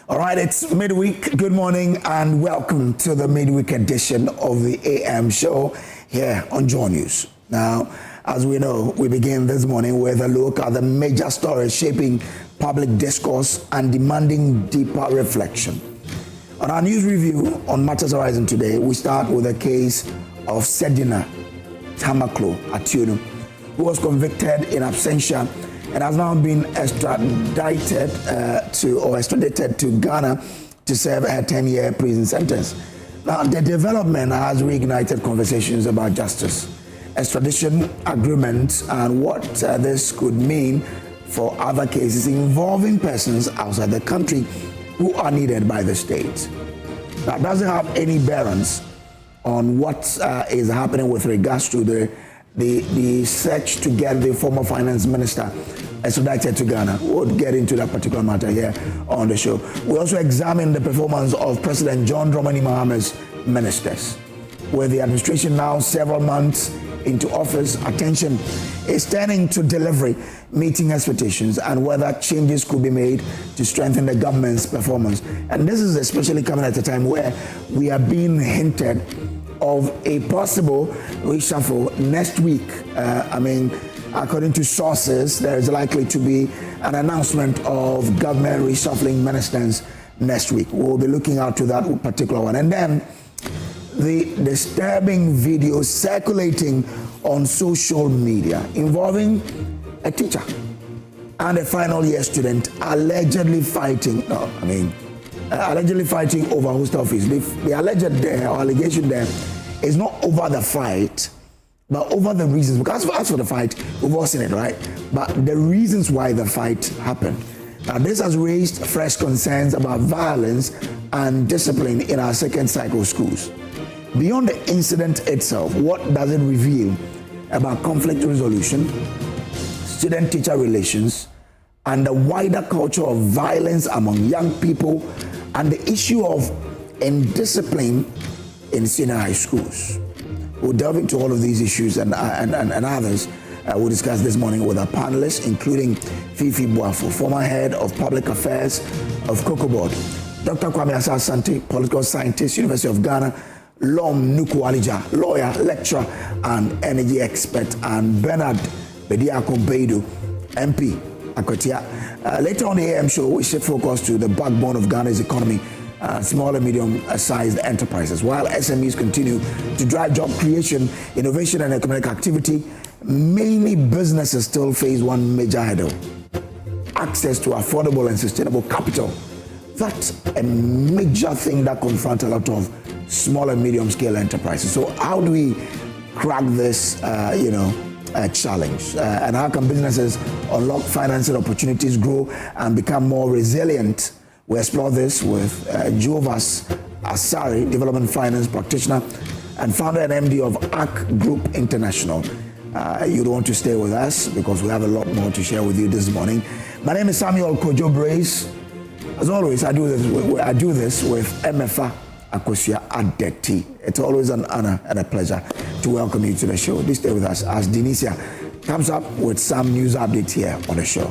All right, it's midweek. Good morning and welcome to the midweek edition of the AM show here on Joy News. Now, as we know, we begin this morning with a look at the major stories shaping public discourse and demanding deeper reflection. On our news review on Matters Horizon today, we start with the case of Sedina Tamaklo Ationu, who was convicted in absentia and has now been extradited to Ghana to serve a 10-year prison sentence. Now, the development has reignited conversations about justice, extradition agreements, and what this could mean for other cases involving persons outside the country who are needed by the state. That doesn't have any bearings on what is happening with regards to the search to get the former finance minister extradited to Ghana. We'll get into that particular matter here on the show. We also examine the performance of President John Dramani Mahama's ministers. With the administration now several months into office, attention is turning to delivery, meeting expectations, and whether changes could be made to strengthen the government's performance. And this is especially coming at a time where we are being hinted of a possible reshuffle next week. According to sources, there is likely to be an announcement of government reshuffling ministers next week. We'll be looking out to that particular one. And then the disturbing video circulating on social media involving a teacher and a final year student allegedly fighting over whose office. The alleged there or allegation there is not over the fight, but over the reasons. Because as for the fight, we've all seen it, right? But the reasons why the fight happened. Now, this has raised fresh concerns about violence and discipline in our second cycle schools. Beyond the incident itself, what does it reveal about conflict resolution, student-teacher relations, and the wider culture of violence among young people, and the issue of indiscipline in senior high schools? We'll delve into all of these issues and others we'll discuss this morning with our panelists, including Fifi Boafo, former head of public affairs of Cocoa Board, Dr. Kwame Asante, political scientist, University of Ghana, Lom Nuku Alija, lawyer, lecturer, and energy expert, and Bernard Bediako-Beidu, MP, Akotia. Later on the AM show, we shift focus to the backbone of Ghana's economy, small and medium-sized enterprises. While SMEs continue to drive job creation, innovation, and economic activity, many businesses still face one major hurdle: access to affordable and sustainable capital. That's a major thing that confronts a lot of small and medium-scale enterprises. So how do we crack this, challenge? And how can businesses unlock financing opportunities, grow, and become more resilient? We explore this with Jovas Asari, development finance practitioner and founder and MD of ARC Group International. You don't want to stay with us because we have a lot more to share with you this morning. My name is Samuel Kojo Brace. As always, I do this with Emefa, Akosua, Adeti. It's always an honor and a pleasure to welcome you to the show. Please stay with us as Denisia comes up with some news updates here on the show.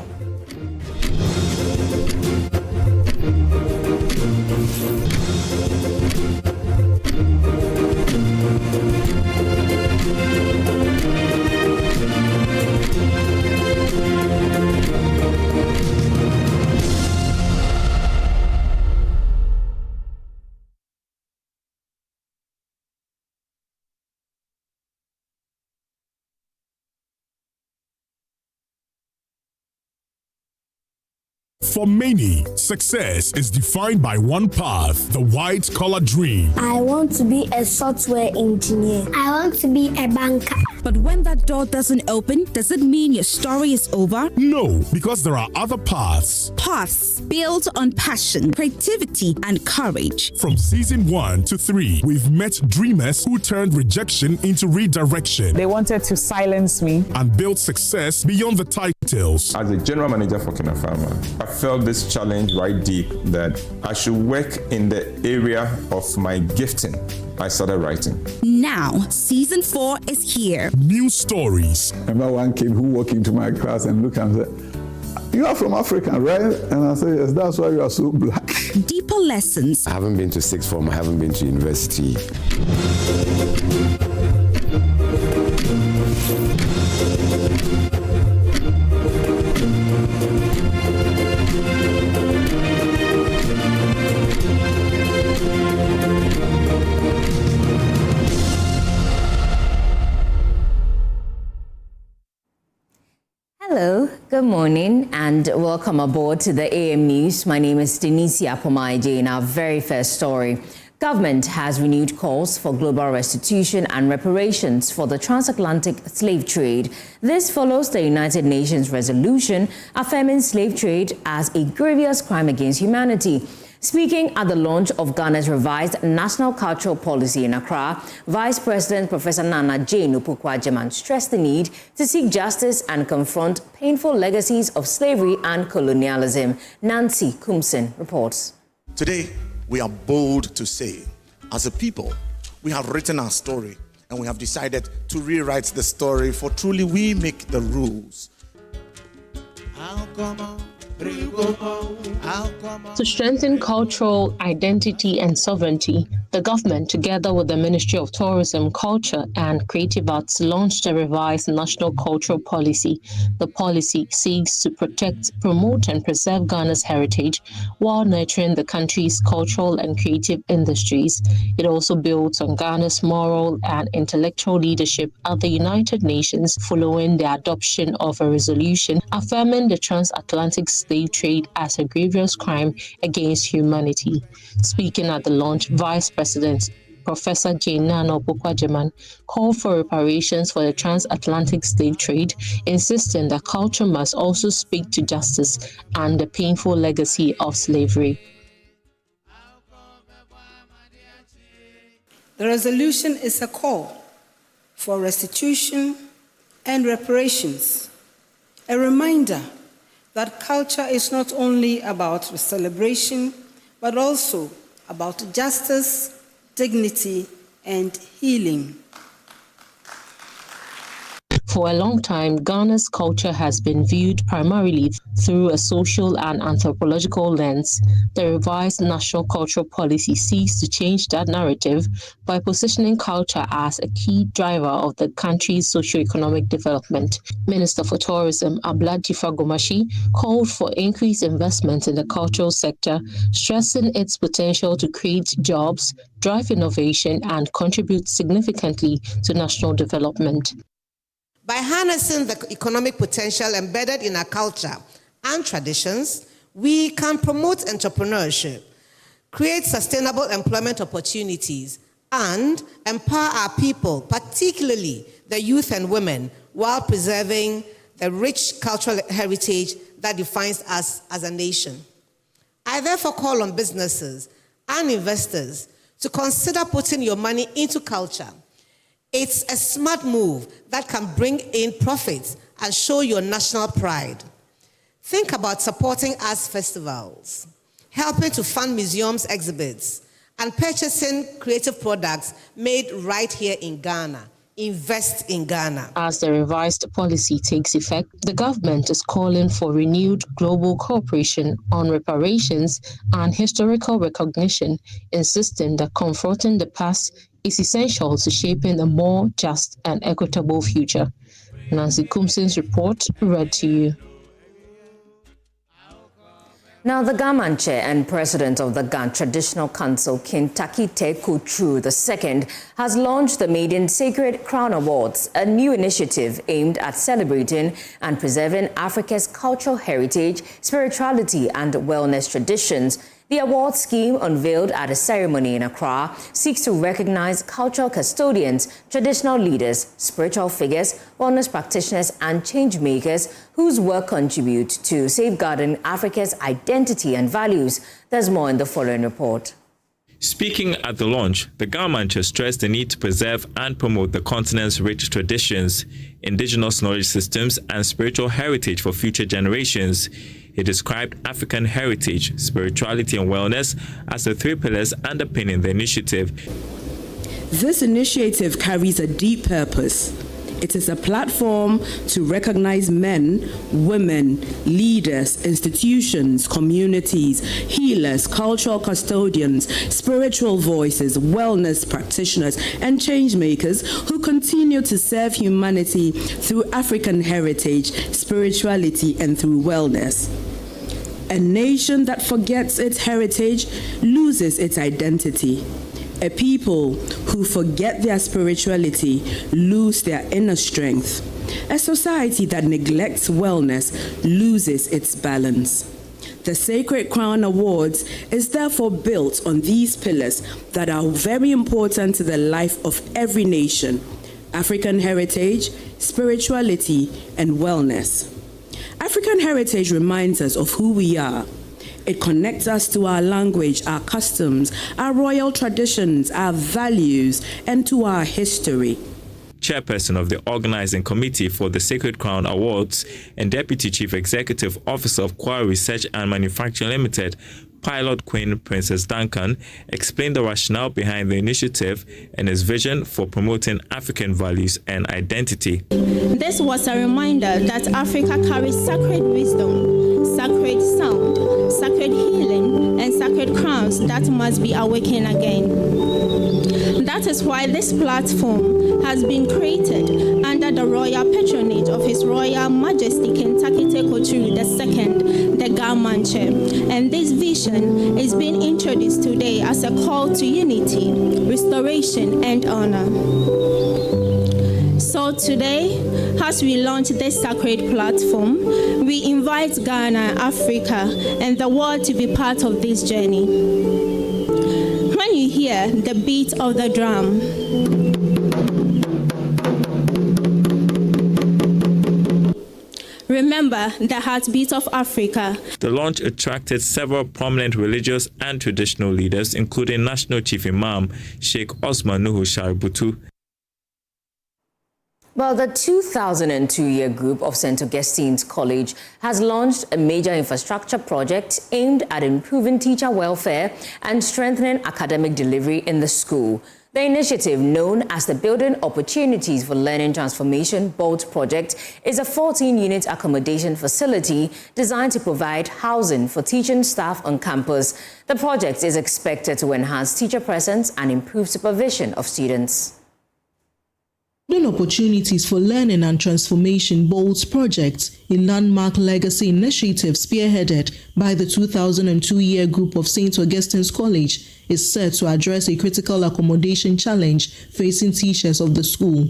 For many, success is defined by one path, the white-collar dream. I want to be a software engineer. I want to be a banker. But when that door doesn't open, does it mean your story is over? No, because there are other paths. Paths built on passion, creativity, and courage. From season 1 to 3, we've met dreamers who turned rejection into redirection. They wanted to silence me. And built success beyond the titles. As a general manager for Emefa, I felt this challenge right deep that I should work in the area of my gifting. I started writing. Now, season 4 is here. New stories. I remember one kid who walked into my class and looked and said, You are from Africa, right? And I said, yes, that's why you are so black. Deeper lessons. I haven't been to sixth form, I haven't been to university. Hello, good morning and welcome aboard to the AM News. My name is Denise Apomaije. In our very first story, government has renewed calls for global restitution and reparations for the transatlantic slave trade. This follows the United Nations resolution affirming slave trade as a grievous crime against humanity. Speaking at the launch of Ghana's revised National Cultural Policy in Accra, Vice President Professor Nana Jane Opoku-Agyeman stressed the need to seek justice and confront painful legacies of slavery and colonialism. Nancy Kumsin reports. Today, we are bold to say, as a people, we have written our story and we have decided to rewrite the story, for truly we make the rules. To strengthen cultural identity and sovereignty, the government, together with the Ministry of Tourism, Culture and Creative Arts, launched a revised National Cultural Policy. The policy seeks to protect, promote and preserve Ghana's heritage while nurturing the country's cultural and creative industries. It also builds on Ghana's moral and intellectual leadership at the United Nations following the adoption of a resolution affirming the transatlantic slave trade as a grievous crime against humanity. Speaking at the launch, Vice President Professor Jane Opoku-Agyeman called for reparations for the transatlantic slave trade, insisting that culture must also speak to justice and the painful legacy of slavery. The resolution is a call for restitution and reparations, a reminder that culture is not only about celebration, but also about justice, dignity, and healing. For a long time, Ghana's culture has been viewed primarily through a social and anthropological lens. The revised National Cultural Policy seeks to change that narrative by positioning culture as a key driver of the country's socio-economic development. Minister for Tourism, Ablaji Fagomashi, called for increased investment in the cultural sector, stressing its potential to create jobs, drive innovation, and contribute significantly to national development. By harnessing the economic potential embedded in our culture and traditions, we can promote entrepreneurship, create sustainable employment opportunities, and empower our people, particularly the youth and women, while preserving the rich cultural heritage that defines us as a nation. I therefore call on businesses and investors to consider putting your money into culture. It's a smart move that can bring in profits and show your national pride. Think about supporting arts festivals, helping to fund museums, exhibits, and purchasing creative products made right here in Ghana. Invest in Ghana. As the revised policy takes effect, the government is calling for renewed global cooperation on reparations and historical recognition, insisting that confronting the past is essential to shaping a more just and equitable future. Nancy Kumsin's report, read to you. Now, the Gaman Chair and President of the Gan Traditional Council, King Takite Kojo II, has launched the Maiden Sacred Crown Awards, a new initiative aimed at celebrating and preserving Africa's cultural heritage, spirituality, and wellness traditions. The award scheme, unveiled at a ceremony in Accra, seeks to recognize cultural custodians, traditional leaders, spiritual figures, wellness practitioners, and change makers whose work contribute to safeguarding Africa's identity and values. There's more in the following report. Speaking at the launch, the Gamanche stressed the need to preserve and promote the continent's rich traditions, indigenous knowledge systems, and spiritual heritage for future generations. He described African heritage, spirituality, and wellness as the three pillars underpinning the initiative. This initiative carries a deep purpose. It is a platform to recognize men, women, leaders, institutions, communities, healers, cultural custodians, spiritual voices, wellness practitioners, and change makers who continue to serve humanity through African heritage, spirituality, and through wellness. A nation that forgets its heritage loses its identity. A people who forget their spirituality lose their inner strength. A society that neglects wellness loses its balance. The Sacred Crown Awards is therefore built on these pillars that are very important to the life of every nation: African heritage, spirituality, and wellness. African heritage reminds us of who we are. It connects us to our language, our customs, our royal traditions, our values, and to our history. Chairperson of the Organizing Committee for the Sacred Crown Awards and Deputy Chief Executive Officer of Kwa Research and Manufacturing Limited, Pilot Queen Princess Duncan, explained the rationale behind the initiative and his vision for promoting African values and identity. This was a reminder that Africa carries sacred wisdom, sacred sound, sacred healing, and sacred crowns that must be awakened again. That is why this platform has been created under the royal patronage of His Royal Majesty Kentucky Tekoturi II, the Gamanche. And this vision is being introduced today as a call to unity, restoration, and honor. So today, as we launch this sacred platform, we invite Ghana, Africa, and the world to be part of this journey. When you hear the beat of the drum, remember the heartbeat of Africa. The launch attracted several prominent religious and traditional leaders, including National Chief Imam Sheikh Osman Nuhu Shaributu. Well, the 2002-year group of St. Augustine's College has launched a major infrastructure project aimed at improving teacher welfare and strengthening academic delivery in the school. The initiative, known as the Building Opportunities for Learning Transformation BOLT project, is a 14-unit accommodation facility designed to provide housing for teaching staff on campus. The project is expected to enhance teacher presence and improve supervision of students. Building Opportunities for Learning and Transformation BOLT project, a landmark legacy initiative spearheaded by the 2002-year group of St. Augustine's College, is set to address a critical accommodation challenge facing teachers of the school.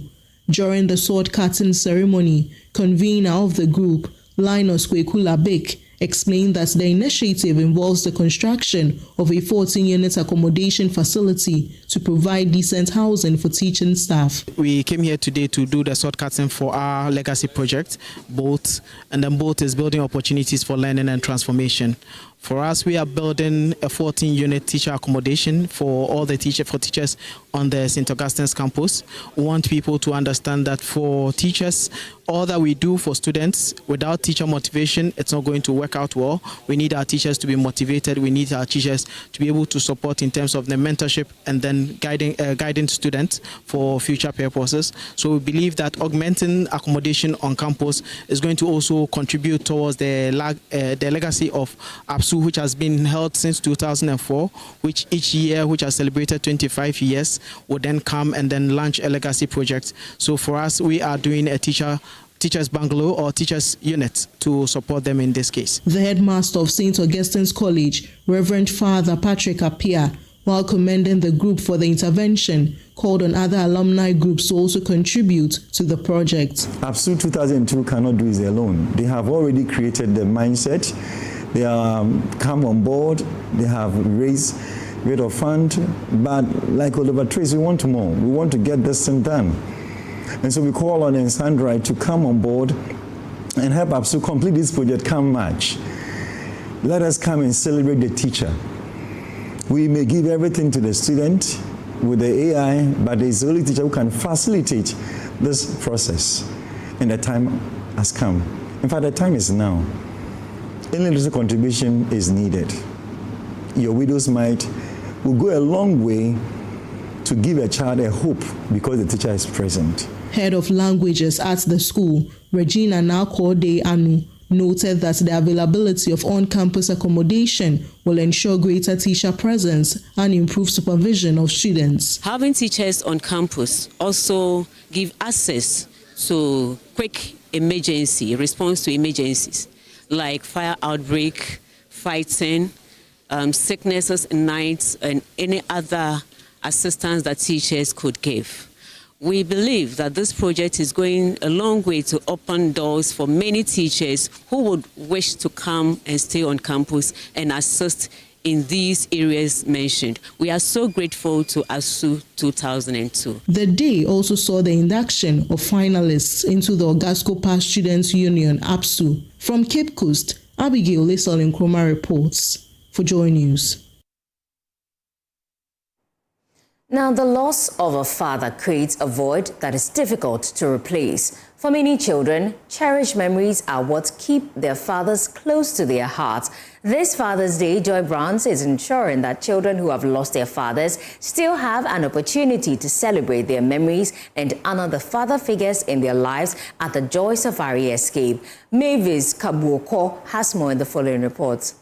During the sword-cutting ceremony, convener of the group, Linus Kwekula-Bik, explained that the initiative involves the construction of a 14-unit accommodation facility to provide decent housing for teaching staff. We came here today to do the sword cutting for our legacy project, BOLT, and then BOLT is Building Opportunities for Learning and Transformation. For us, we are building a 14-unit teacher accommodation for all the teachers on the St. Augustine's campus. We want people to understand that for teachers, all that we do for students, without teacher motivation, it's not going to work out well. We need our teachers to be motivated. We need our teachers to be able to support in terms of the mentorship and then guiding students for future purposes. So we believe that augmenting accommodation on campus is going to also contribute towards the legacy of APSU, which has been held since 2004, which each year, which has celebrated 25 years, will then come and then launch a legacy project. So for us, we are doing a teachers bungalow or teachers unit to support them in this case. The headmaster of St. Augustine's College, Reverend Father Patrick Appiah, while commending the group for the intervention, called on other alumni groups to also contribute to the project. APSU 2002 cannot do it alone. They have already created the mindset. They come on board. They have raised a bit of fund. But like Oliver Trace, we want more. We want to get this thing done. And so we call on Sandra to come on board and help APSU complete this project come March. Let us come and celebrate the teacher. We may give everything to the student with the AI, but it's the only teacher who can facilitate this process. And the time has come. In fact, the time is now. Any little contribution is needed. Your widow's mite will go a long way to give a child a hope because the teacher is present. Head of languages at the school, Regina Nakode Anu, noted that the availability of on-campus accommodation will ensure greater teacher presence and improve supervision of students. Having teachers on campus also give access to quick emergency, response to emergencies like fire outbreak, fighting, sicknesses in nights, and any other assistance that teachers could give. We believe that this project is going a long way to open doors for many teachers who would wish to come and stay on campus and assist in these areas mentioned. We are so grateful to ASU 2002. The day also saw the induction of finalists into the Ogasco Pass Students Union, APSU. From Cape Coast, Abigail Lesol Nkrumah reports for Joy News. Now, the loss of a father creates a void that is difficult to replace. For many children, cherished memories are what keep their fathers close to their hearts. This Father's Day, Joy Brands is ensuring that children who have lost their fathers still have an opportunity to celebrate their memories and honor the father figures in their lives at the Joy Safari Escape. Mavis Kabuoko has more in the following report.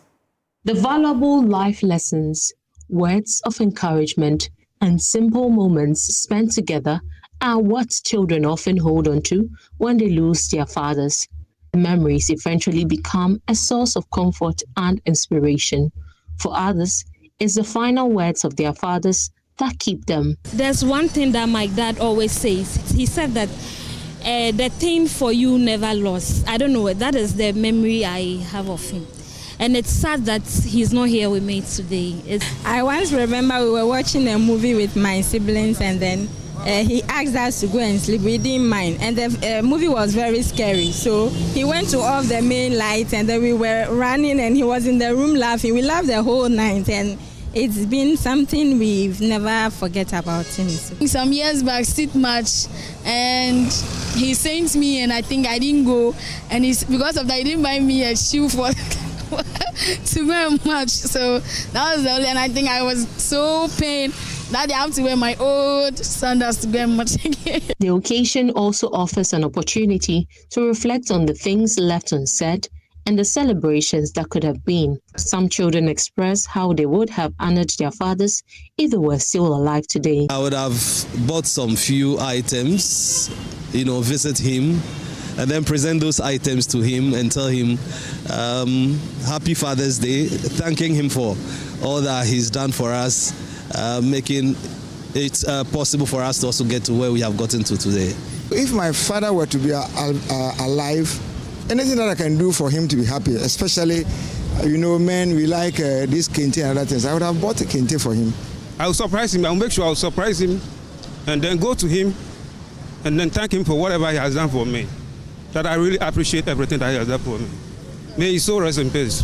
The valuable life lessons, words of encouragement, and simple moments spent together are what children often hold on to when they lose their fathers. Memories eventually become a source of comfort and inspiration. For others, it's the final words of their fathers that keep them. There's one thing that my dad always says. He said that the thing for you never lost. I don't know, that is the memory I have of him. And it's sad that he's not here with me today. I once remember we were watching a movie with my siblings, and then he asked us to go and sleep. We didn't mind. And the movie was very scary. So he went to off the main lights, and then we were running, and he was in the room laughing. We laughed the whole night, and it's been something we've never forget about him. Some years back, street match, and he sent me, and I think I didn't go. And because of that, he didn't buy me a shoe for to wear much. So that was the only, and I think I was so pained that I have to wear my old sandals to wear much again. The occasion also offers an opportunity to reflect on the things left unsaid and the celebrations that could have been. Some children express how they would have honored their fathers if they were still alive today. I would have bought some few items, visit him, and then present those items to him and tell him Happy Father's Day, thanking him for all that he's done for us, making it possible for us to also get to where we have gotten to today. If my father were to be alive, anything that I can do for him to be happy, especially, men, we like this kente and other things, I would have bought a kente for him. I will surprise him. I'll make sure I'll surprise him and then go to him and then thank him for whatever he has done for me. That I really appreciate everything that he has done for me. May his soul rest in peace.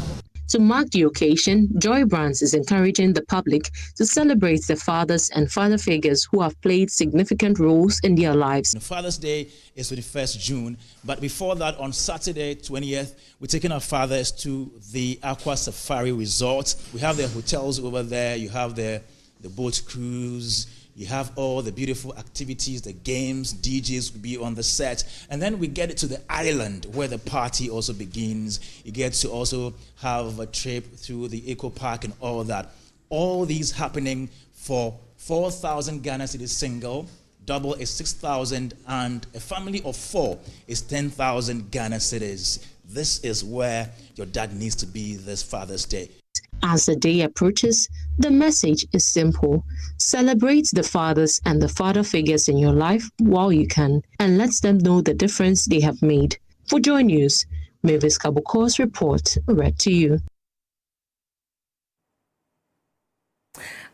To mark the occasion, Joy Brands is encouraging the public to celebrate the fathers and father figures who have played significant roles in their lives. Father's Day is 21st June, but before that, on Saturday, 20th, we're taking our fathers to the Aqua Safari Resort. We have the hotels over there, you have the boat cruise, you have all the beautiful activities, the games, DJs will be on the set. And then we get to the island where the party also begins. You get to also have a trip through the Eco Park and all that. All these happening for 4,000 Ghana cedis single, double is 6,000, and a family of 4 is 10,000 Ghana cedis. This is where your dad needs to be this Father's Day. As the day approaches, the message is simple. Celebrate the fathers and the father figures in your life while you can, and let them know the difference they have made. For Joy News, Mavis Kabuko's report read to you.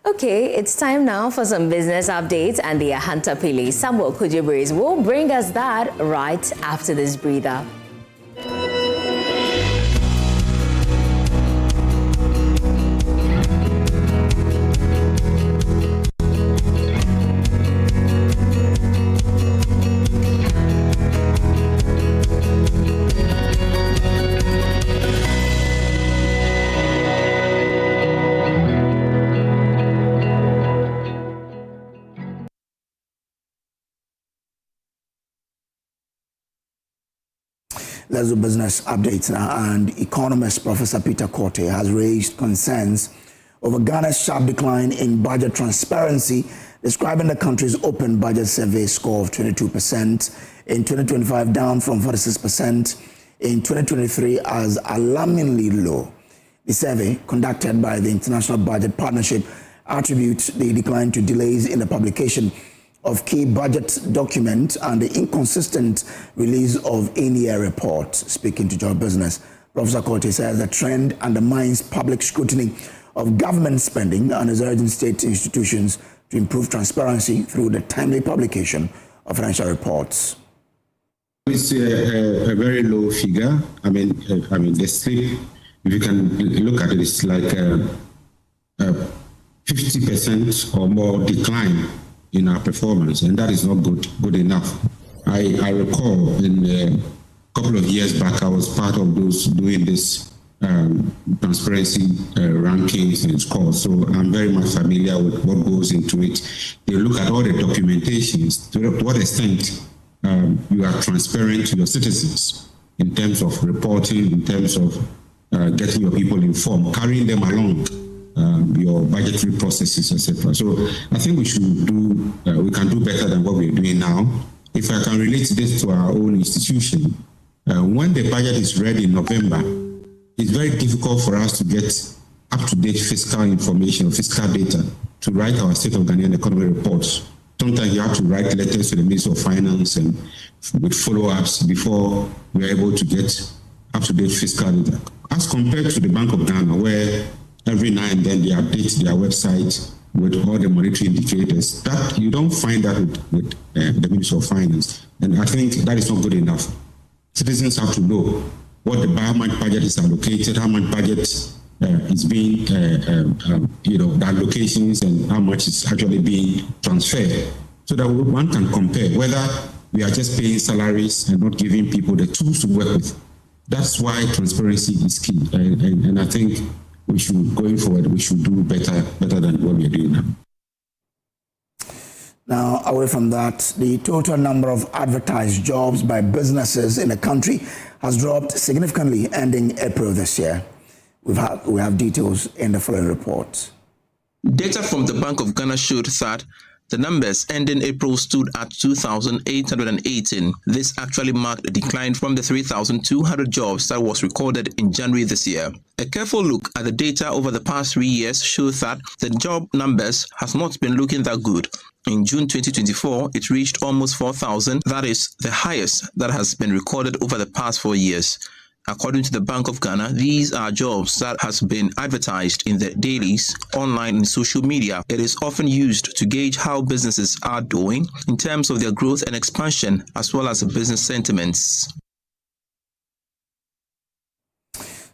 Okay, it's time now for some business updates, and the Ahanta Pili Samuel Kujibris will bring us that right after this breather. Let's do business updates now. And economist Professor Peter Korte has raised concerns over Ghana's sharp decline in budget transparency, describing the country's open budget survey score of 22% in 2025, down from 46% in 2023 as alarmingly low. The survey, conducted by the International Budget Partnership, attributes the decline to delays in the publication of key budget documents and the inconsistent release of in-year reports. Speaking to Joy Business, Professor Korte says the trend undermines public scrutiny of government spending and is urging state institutions to improve transparency through the timely publication of financial reports. It's a very low figure. I mean, the slip, if you can look at it, it's like 50% or more decline in our performance, and that is not good enough. I recall in a couple of years back, I was part of those doing this transparency rankings and scores, so I'm very much familiar with what goes into it. They look at all the documentations, to what extent you are transparent to your citizens in terms of reporting, in terms of getting your people informed, carrying them along your budgetary processes, etc. So I think we should we can do better than what we're doing now. If I can relate this to our own institution, when the budget is ready in November, it's very difficult for us to get up-to-date fiscal information, fiscal data, to write our State of Ghanaian economy reports. Sometimes you have to write letters to the Minister of Finance and with follow-ups before we are able to get up-to-date fiscal data. As compared to the Bank of Ghana, where every now and then they update their website with all the monetary indicators, that you don't find that with the Minister of Finance. And I think that is not good enough. Citizens have to know how much budget is allocated, how much budget is being, the allocations and how much is actually being transferred, so that one can compare whether we are just paying salaries and not giving people the tools to work with. That's why transparency is key. And I think we should, going forward, we should do better than what we are doing now. Now, away from that, the total number of advertised jobs by businesses in the country has dropped significantly, ending April this year. We have details in the following report. Data from the Bank of Ghana showed that the numbers ending April stood at 2,818. This actually marked a decline from the 3,200 jobs that was recorded in January this year. A careful look at the data over the past 3 years shows that the job numbers has not been looking that good. In June 2024, it reached almost 4,000. That is the highest that has been recorded over the past 4 years. According to the Bank of Ghana, these are jobs that has been advertised in the dailies, online and social media. It is often used to gauge how businesses are doing in terms of their growth and expansion, as well as the business sentiments.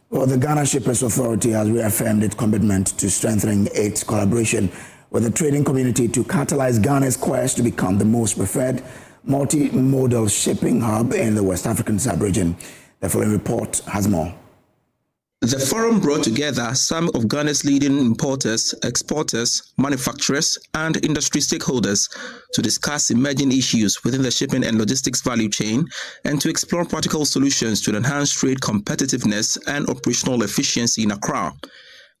Well, the Ghana Shippers Authority has reaffirmed its commitment to strengthening its collaboration with the trading community to catalyze Ghana's quest to become the most preferred multimodal shipping hub in the West African sub-region. The following report has more. The forum brought together some of Ghana's leading importers, exporters, manufacturers, and industry stakeholders to discuss emerging issues within the shipping and logistics value chain and to explore practical solutions to enhance trade competitiveness and operational efficiency in Accra.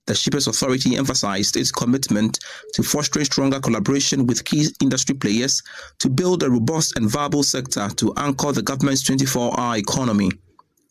The Shippers Authority emphasized its commitment to fostering stronger collaboration with key industry players to build a robust and viable sector to anchor the government's 24-hour economy.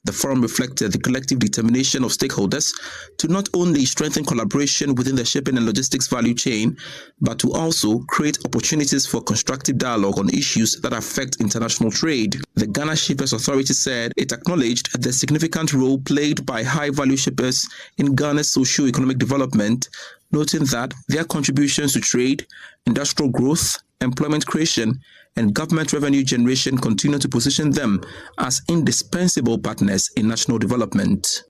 The forum reflected the collective determination of stakeholders to not only strengthen collaboration within the shipping and logistics value chain, but to also create opportunities for constructive dialogue on issues that affect international trade. The Ghana Shippers Authority said it acknowledged the significant role played by high-value shippers in Ghana's socio-economic development, noting that their contributions to trade, industrial growth, employment creation, and government revenue generation continue to position them as indispensable partners in national development.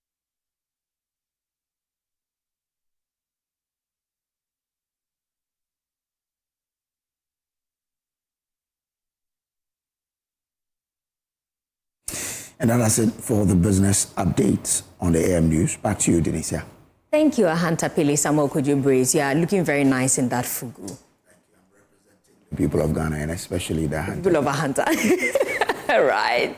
And that's it for the business updates on the AM News. Back to you, Denisia. Thank you, Ahanta Pili Samuel Kojo Brace. Yeah, looking very nice in that fugu. People of Ghana and especially the Ahanta. People of Ahanta. Right.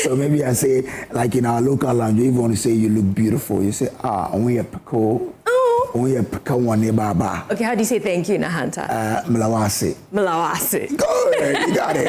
So maybe I say, like in our local language, if you want to say you look beautiful, you say, only a peko. Only a peko one baba. Okay, how do you say thank you in Ahanta? Mlawasi. Mlawasi. Good, you got it.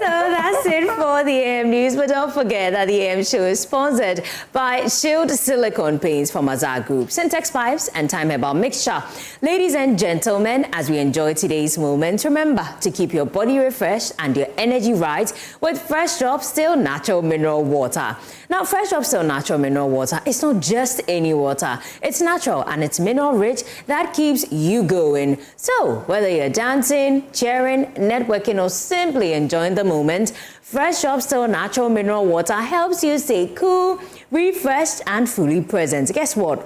So that's it for the AM News, but don't forget that the AM show is sponsored by Shield Silicone Paints from Azar Group, Syntex Pipes, and Time Herbal Mixture. Ladies and gentlemen, as we enjoy today's moment, remember to keep your body refreshed and your energy right with Fresh Drop Still Natural Mineral Water. Now, Fresh Drop Still Natural Mineral Water, it's not just any water. It's natural and it's mineral rich that keeps you going. So, whether you're dancing, cheering, networking, or simply enjoying the moment, Fresh Drop Still Natural Mineral Water helps you stay cool, refreshed, and fully present. Guess what?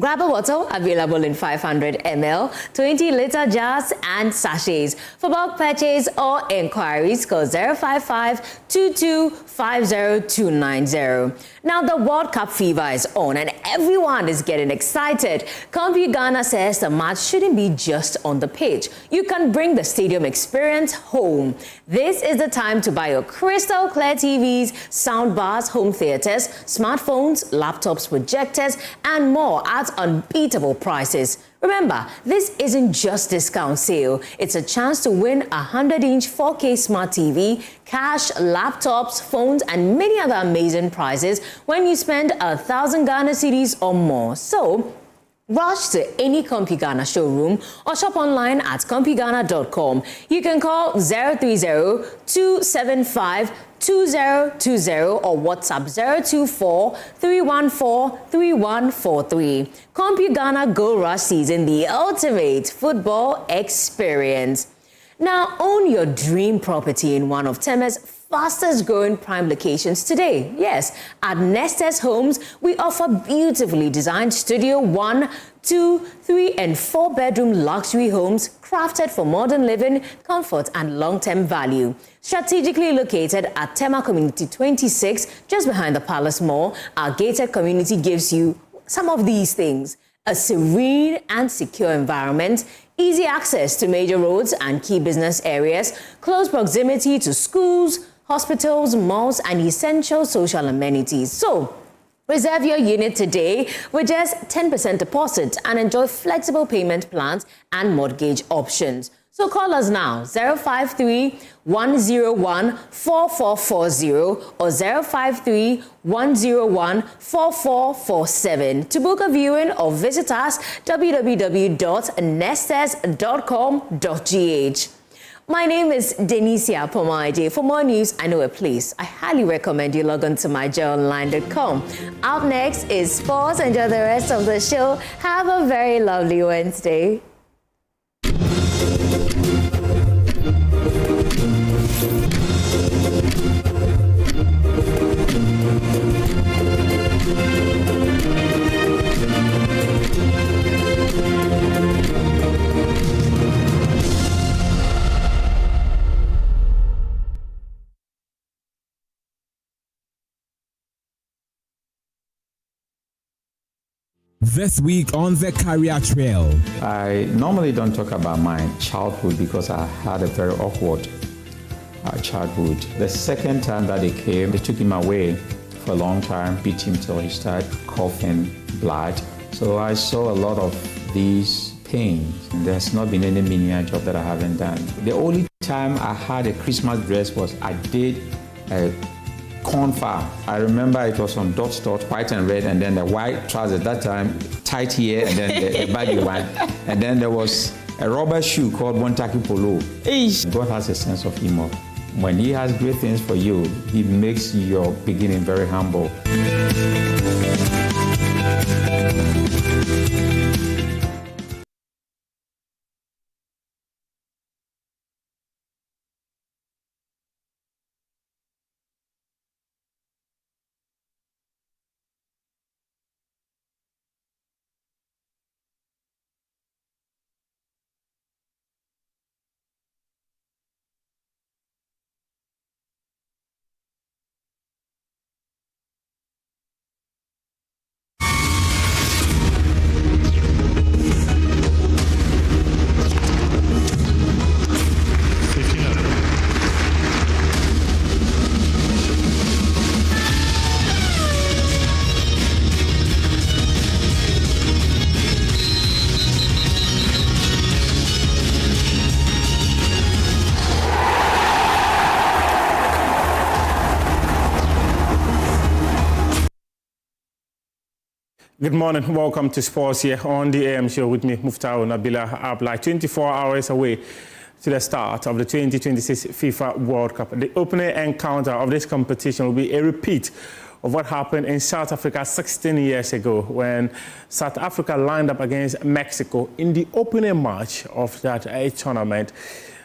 Grab a bottle available in 500 ml, 20-liter jars, and sachets. For bulk purchase or inquiries, call 055-2250-290. Now, the World Cup fever is on and everyone is getting excited. CompuGhana says the match shouldn't be just on the pitch. You can bring the stadium experience home. This is the time to buy your crystal clear TVs, sound bars, home theaters, smartphones, laptops, projectors, and more at unbeatable prices. Remember, this isn't just discount sale. It's a chance to win a 100-inch 4K smart TV, cash, laptops, phones, and many other amazing prizes when you spend 1,000 Ghana cedis or more. So, rush to any CompuGhana showroom or shop online at CompuGhana.com. You can call 030-275-2020 or WhatsApp 024-314-3143. CompuGhana Gold Rush Season, the ultimate football experience. Now, own your dream property in one of Teme's fastest growing prime locations today. Yes, at Nestes Homes, we offer beautifully designed studio 1, 2, 3, and 4 bedroom luxury homes crafted for modern living, comfort, and long-term value. Strategically located at Tema Community 26, just behind the Palace Mall, our gated community gives you some of these things: a serene and secure environment, easy access to major roads and key business areas, close proximity to schools, hospitals, malls, and essential social amenities. So, reserve your unit today with just 10% deposit and enjoy flexible payment plans and mortgage options. So call us now, 053-101-4440 or 053-101-4447 to book a viewing or visit us www.nestes.com.gh. My name is Denisia Pomaide. For more news, I know a place. I highly recommend you log on to myjoyonline.com. Up next is sports. Enjoy the rest of the show. Have a very lovely Wednesday. This week on the Career Trail. I normally don't talk about my childhood because I had a very awkward childhood. The second time that they came, they took him away for a long time, beat him till he started coughing blood. So I saw a lot of these pains. There's not been any menial job that I haven't done. The only time I had a Christmas dress was I did a corn farm. I remember it was on dot, white and red, and then the white trousers that time, tight here, and then the baggy one. And then there was a rubber shoe called Montaki Polo. God has a sense of humor. When he has great things for you, he makes your beginning very humble. Good morning. Welcome to Sports here on the AM show with me, Muftau Nabila Abla. 24 hours away to the start of the 2026 FIFA World Cup. The opening encounter of this competition will be a repeat of what happened in South Africa 16 years ago when South Africa lined up against Mexico in the opening match of that tournament.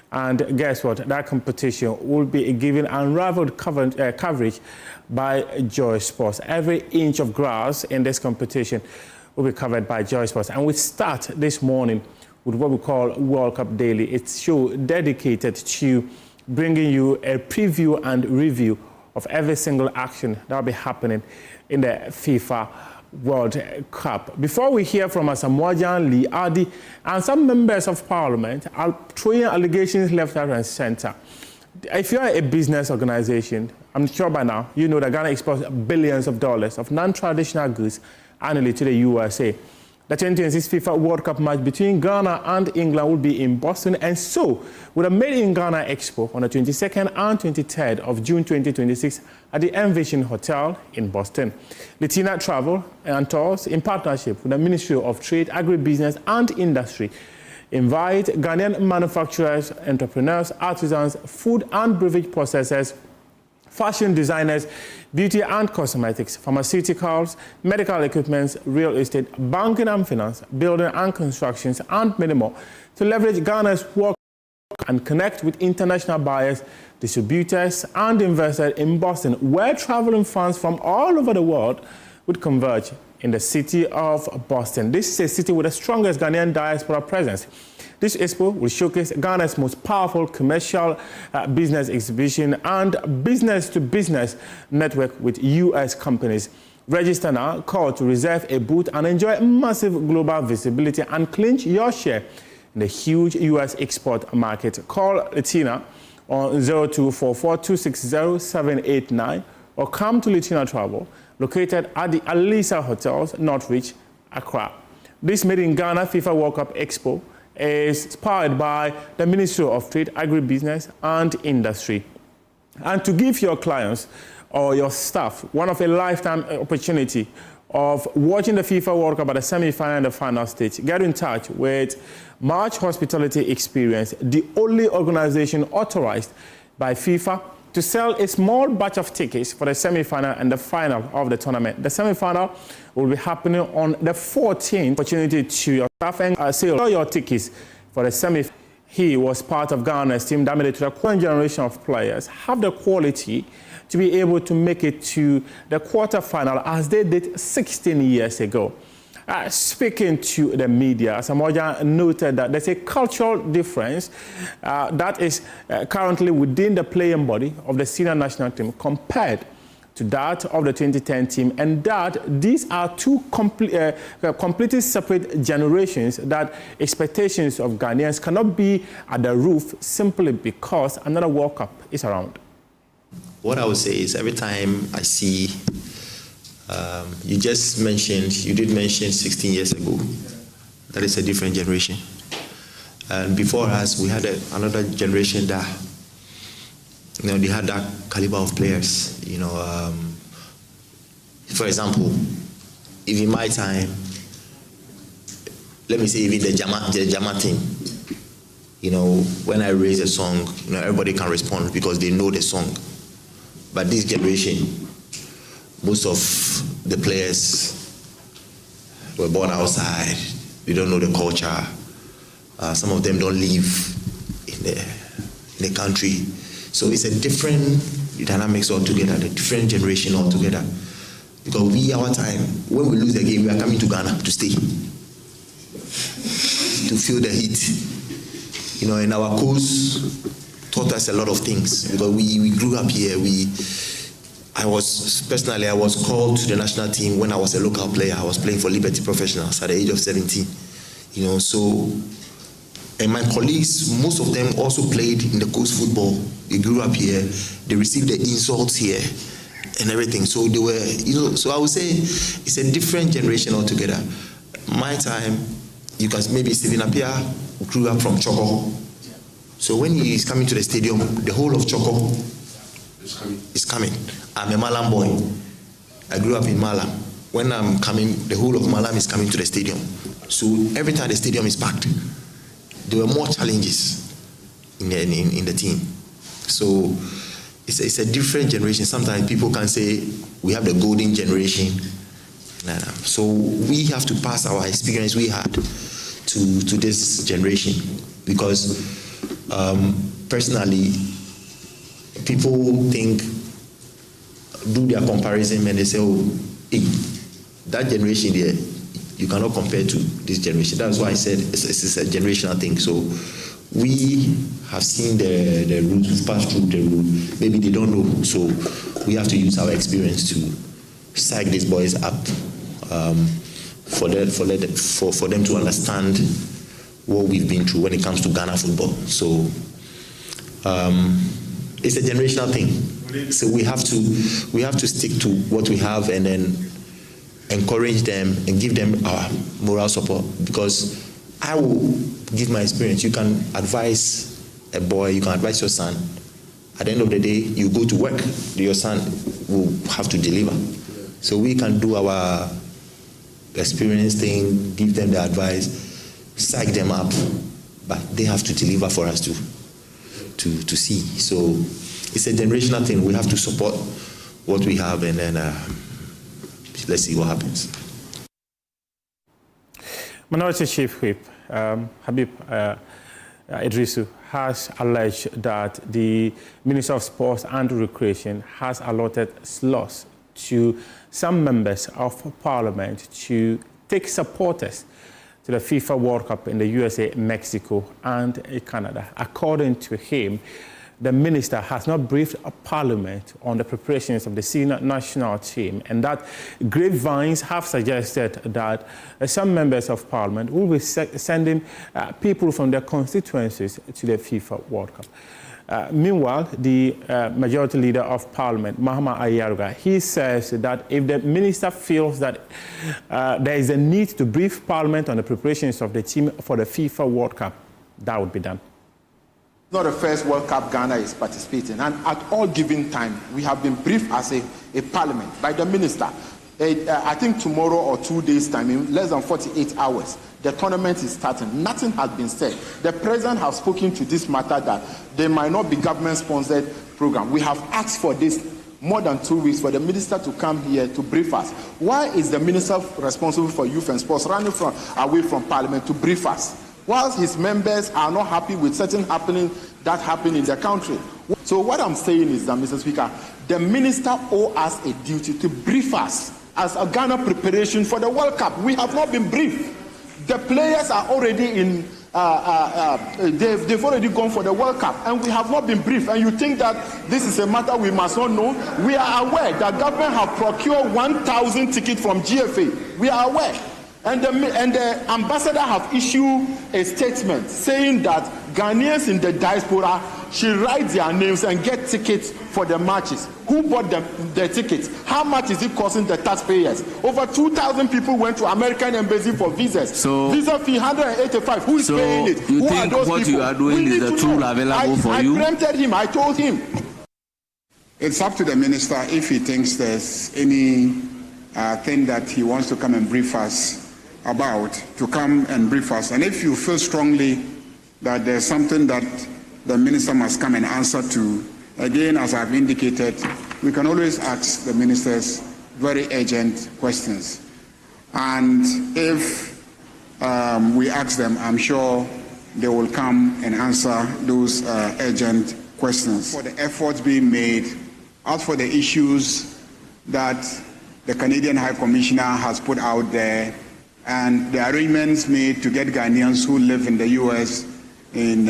And guess what? That competition will be given unrivaled coverage by Joy Sports. Every inch of grass in this competition will be covered by Joy Sports. And we start this morning with what we call World Cup Daily. It's a show dedicated to bringing you a preview and review of every single action that will be happening in the FIFA World Cup. Before we hear from Asamoah Lee, Adi, and some members of parliament are throwing allegations left, right, and center. If you are a business organization, I'm sure by now you know that Ghana exports billions of dollars of non-traditional goods annually to the USA. The 2026 FIFA World Cup match between Ghana and England will be in Boston, and so with a Made in Ghana Expo on the 22nd and 23rd of June 2026 at the Envision Hotel in Boston. Latina Travel and Tours, in partnership with the Ministry of Trade, Agribusiness and Industry, invite Ghanaian manufacturers, entrepreneurs, artisans, food and beverage processors, fashion designers, beauty and cosmetics, pharmaceuticals, medical equipment, real estate, banking and finance, building and constructions, and many more to leverage Ghana's work and connect with international buyers, distributors, and investors in Boston, where traveling fans from all over the world would converge in the city of Boston. This is a city with the strongest Ghanaian diaspora presence. This expo will showcase Ghana's most powerful commercial business exhibition and business-to-business network with U.S. companies. Register now, call to reserve a booth and enjoy massive global visibility and clinch your share in the huge U.S. export market. Call Latina on 0244-260-789 or come to Latina Travel, located at the Alisa Hotels, Northridge, Accra. This Made in Ghana FIFA World Cup Expo is powered by the Ministry of Trade, Agribusiness and Industry. And to give your clients or your staff one of a lifetime opportunity of watching the FIFA World Cup at the semi-final and the final stage, get in touch with March Hospitality Experience, the only organization authorized by FIFA to sell a small batch of tickets for the semi-final and the final of the tournament. The semi-final will be happening on the 14th. Opportunity to your staff and sell your tickets for the semi-final. He was part of Ghana's team that made it to the current generation of players, have the quality to be able to make it to the quarterfinal as they did 16 years ago. Speaking to the media, Asamoah noted that there's a cultural difference that is currently within the playing body of the senior national team compared to that of the 2010 team, and that these are two completely separate generations, that expectations of Ghanaians cannot be at the roof simply because another World Cup is around. What I would say is every time I see you did mention 16 years ago. That is a different generation. And before us, we had another generation that, they had that caliber of players. For example, if in my time, let me say even the Jama team, when I raise a song, everybody can respond because they know the song. But this generation, most of the players were born outside. They don't know the culture. Some of them don't live in the country. So it's a different dynamics altogether, a different generation altogether. Because our time, when we lose a game, we are coming to Ghana to stay, to feel the heat. And our coach taught us a lot of things because we grew up here. I was called to the national team when I was a local player. I was playing for Liberty Professionals at the age of 17. And my colleagues, most of them also played in the coast football. They grew up here. They received the insults here and everything. So they were, so I would say it's a different generation altogether. My time, you can maybe Stephen Appiah grew up from Choco. So when he is coming to the stadium, the whole of Choco is coming. I'm a Malam boy. I grew up in Malam. when I'm coming, the whole of Malam is coming to the stadium. So every time the stadium is packed, there were more challenges in the team. So it's a different generation. Sometimes people can say we have the golden generation. So we have to pass our experience we had to this generation, because personally, people do their comparison and they say, oh, hey, that generation there, you cannot compare to this generation. That's why I said it's a generational thing. So we have seen the rules, we've passed through the rule. Maybe they don't know, so we have to use our experience to psych these boys up, for them to understand what we've been through when it comes to Ghana football. So it's a generational thing. So we have to stick to what we have and then encourage them and give them our moral support, because I will give my experience. You can advise a boy, you can advise your son. At the end of the day, you go to work, your son will have to deliver. So we can do our experience thing, give them the advice, psych them up, but they have to deliver for us to see. So it's a generational thing. We have to support what we have, and then let's see what happens. Minority Chief Whip Habib Idrisu has alleged that the Minister of Sports and Recreation has allotted slots to some members of Parliament to take supporters to the FIFA World Cup in the USA, Mexico, and Canada. According to him, the minister has not briefed Parliament on the preparations of the senior national team, and that grapevines have suggested that some members of Parliament will be sending people from their constituencies to the FIFA World Cup. Meanwhile, the majority leader of Parliament, Mahama Ayaruga, he says that if the minister feels that there is a need to brief Parliament on the preparations of the team for the FIFA World Cup, that would be done. It's not the first World Cup Ghana is participating, and at all given time, we have been briefed as a parliament by the minister. I think tomorrow or 2 days' time, in less than 48 hours, the tournament is starting. Nothing has been said. The president has spoken to this matter that there might not be government-sponsored program. We have asked for this more than 2 weeks for the minister to come here to brief us. Why is the minister responsible for youth and sports running away from Parliament to brief us, whilst his members are not happy with certain happening that happen in the country? So what I'm saying is that, Mr. Speaker, the minister owes us a duty to brief us as a Ghana preparation for the World Cup. We have not been briefed. The players are already in, they've already gone for the World Cup, and we have not been briefed. And you think that this is a matter we must not know? We are aware that government have procured 1,000 tickets from GFA. We are aware. And the ambassador have issued a statement saying that Ghanaians in the diaspora should write their names and get tickets for the matches. Who bought the tickets? How much is it costing the taxpayers? Over 2,000 people went to American embassy for visas. So visa fee 185. Who is paying it? You Who think are those what people? you are doing is the tool available for you? I preempted him. I told him. It's up to the minister if he thinks there's any thing that he wants to come and brief us about, to come and brief us. And if you feel strongly that there's something that the minister must come and answer to, again, as I've indicated, we can always ask the ministers very urgent questions. And if we ask them, I'm sure they will come and answer those urgent questions. For the efforts being made, as for the issues that the Canadian High Commissioner has put out there, and the arrangements made to get Ghanaians who live in the US, in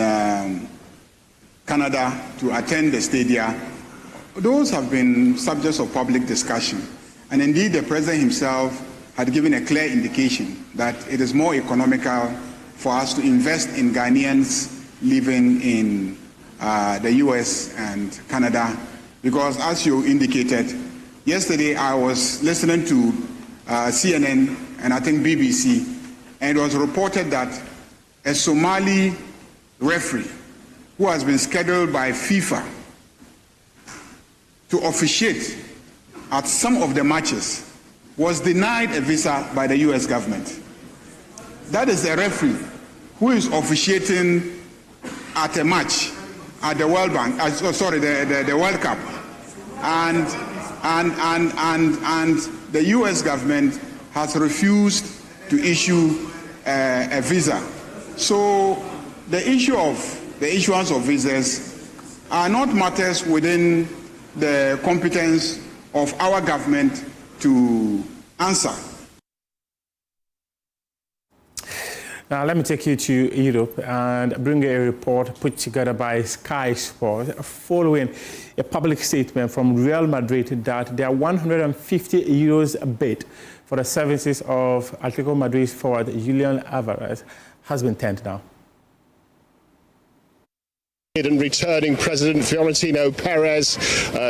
Canada, to attend the stadia, those have been subjects of public discussion. And indeed, the President himself had given a clear indication that it is more economical for us to invest in Ghanaians living in the US and Canada, because as you indicated, yesterday I was listening to CNN and I think BBC, and it was reported that a Somali referee who has been scheduled by FIFA to officiate at some of the matches was denied a visa by the US government. That is a referee who is officiating at a match at the World Bank, the World Cup, and the US government has refused to issue a visa. So the issuance of visas are not matters within the competence of our government to answer. Now, let me take you to Europe and bring a report put together by Sky Sports following a public statement from Real Madrid that their 150 euros bid for the services of Atletico Madrid's forward Julian Alvarez has been turned down. And returning President Florentino Perez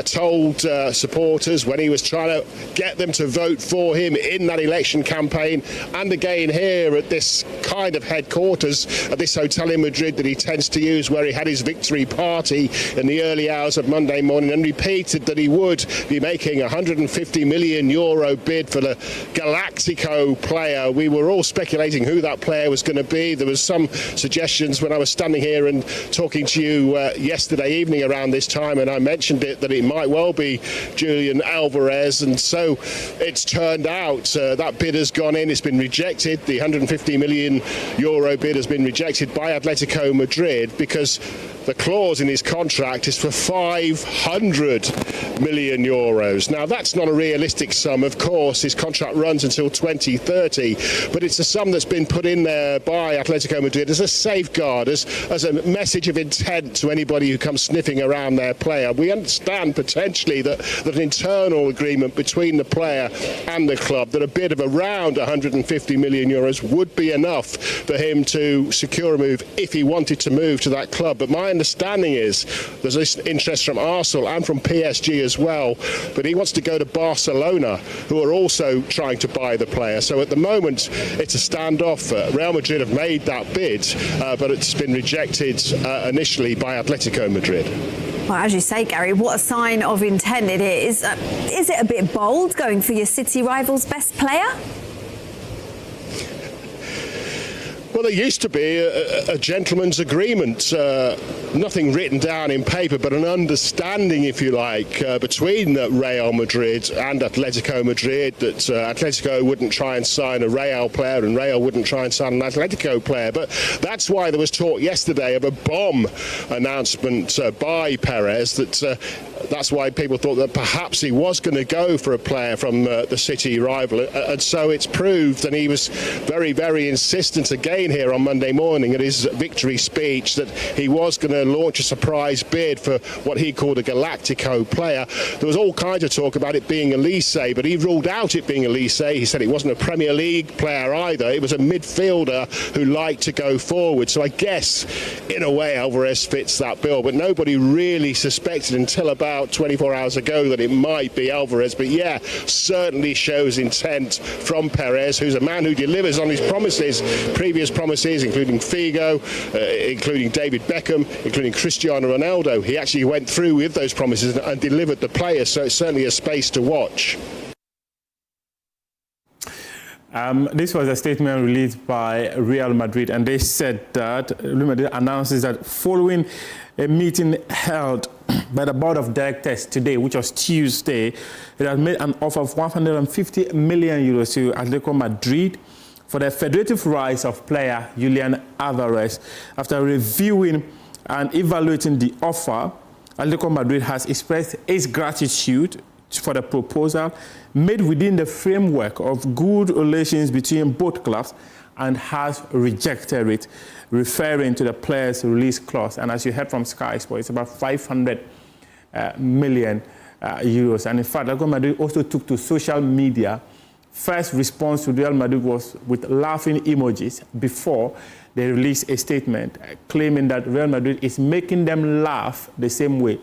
told supporters when he was trying to get them to vote for him in that election campaign, and again here at this kind of headquarters at this hotel in Madrid that he tends to use, where he had his victory party in the early hours of Monday morning, and repeated that he would be making a €150 million bid for the Galactico player. We were all speculating who that player was going to be. There was some suggestions when I was standing here and talking to you yesterday evening around this time, and I mentioned it, that it might well be Julian Alvarez, and so it's turned out that bid has gone in. It's been rejected. The €150 million bid has been rejected by Atletico Madrid because the clause in his contract is for €500 million. Now, that's not a realistic sum, of course. His contract runs until 2030, but it's a sum that's been put in there by Atletico Madrid as a safeguard, as a message of intent to anybody who comes sniffing around their player. We understand potentially that an internal agreement between the player and the club, that a bid of around €150 million would be enough for him to secure a move if he wanted to move to that club. But my understanding is there's this interest from Arsenal and from PSG as well, but he wants to go to Barcelona, who are also trying to buy the player. So at the moment it's a standoff. Real Madrid have made that bid, but it's been rejected initially by Atletico Madrid. Well, as you say, Gary, what a sign of intent it is. Is it a bit bold going for your City rival's best player? Well, there used to be a gentleman's agreement, nothing written down in paper, but an understanding, if you like, between Real Madrid and Atletico Madrid, that Atletico wouldn't try and sign a Real player and Real wouldn't try and sign an Atletico player. But that's why there was talk yesterday of a bomb announcement by Perez, that's why people thought that perhaps he was going to go for a player from the City rival. And so it's proved, and he was very, very insistent again here on Monday morning at his victory speech, that he was going to launch a surprise bid for what he called a Galactico player. There was all kinds of talk about it being Elise, but he ruled out it being Elise. He said it wasn't a Premier League player either. It was a midfielder who liked to go forward. So I guess, in a way, Alvarez fits that bill. But nobody really suspected until about 24 hours ago that it might be Alvarez. But yeah, certainly shows intent from Perez, who's a man who delivers on his promises, previous promises, including Figo, including David Beckham, including Cristiano Ronaldo. He actually went through with those promises and delivered the players, so it's certainly a space to watch. This was a statement released by Real Madrid, and they said that Real Madrid announces that following a meeting held by the board of directors today, which was Tuesday, it has made an offer of €150 million to Atletico Madrid for the federative rights of player Julian Alvarez. After reviewing and evaluating the offer, Atletico Madrid has expressed its gratitude for the proposal made within the framework of good relations between both clubs and has rejected it, referring to the player's release clause. And as you heard from Sky Sports, it's about €500 million. And in fact, Atletico Madrid also took to social media. First response to Real Madrid was with laughing emojis before they released a statement claiming that Real Madrid is making them laugh the same way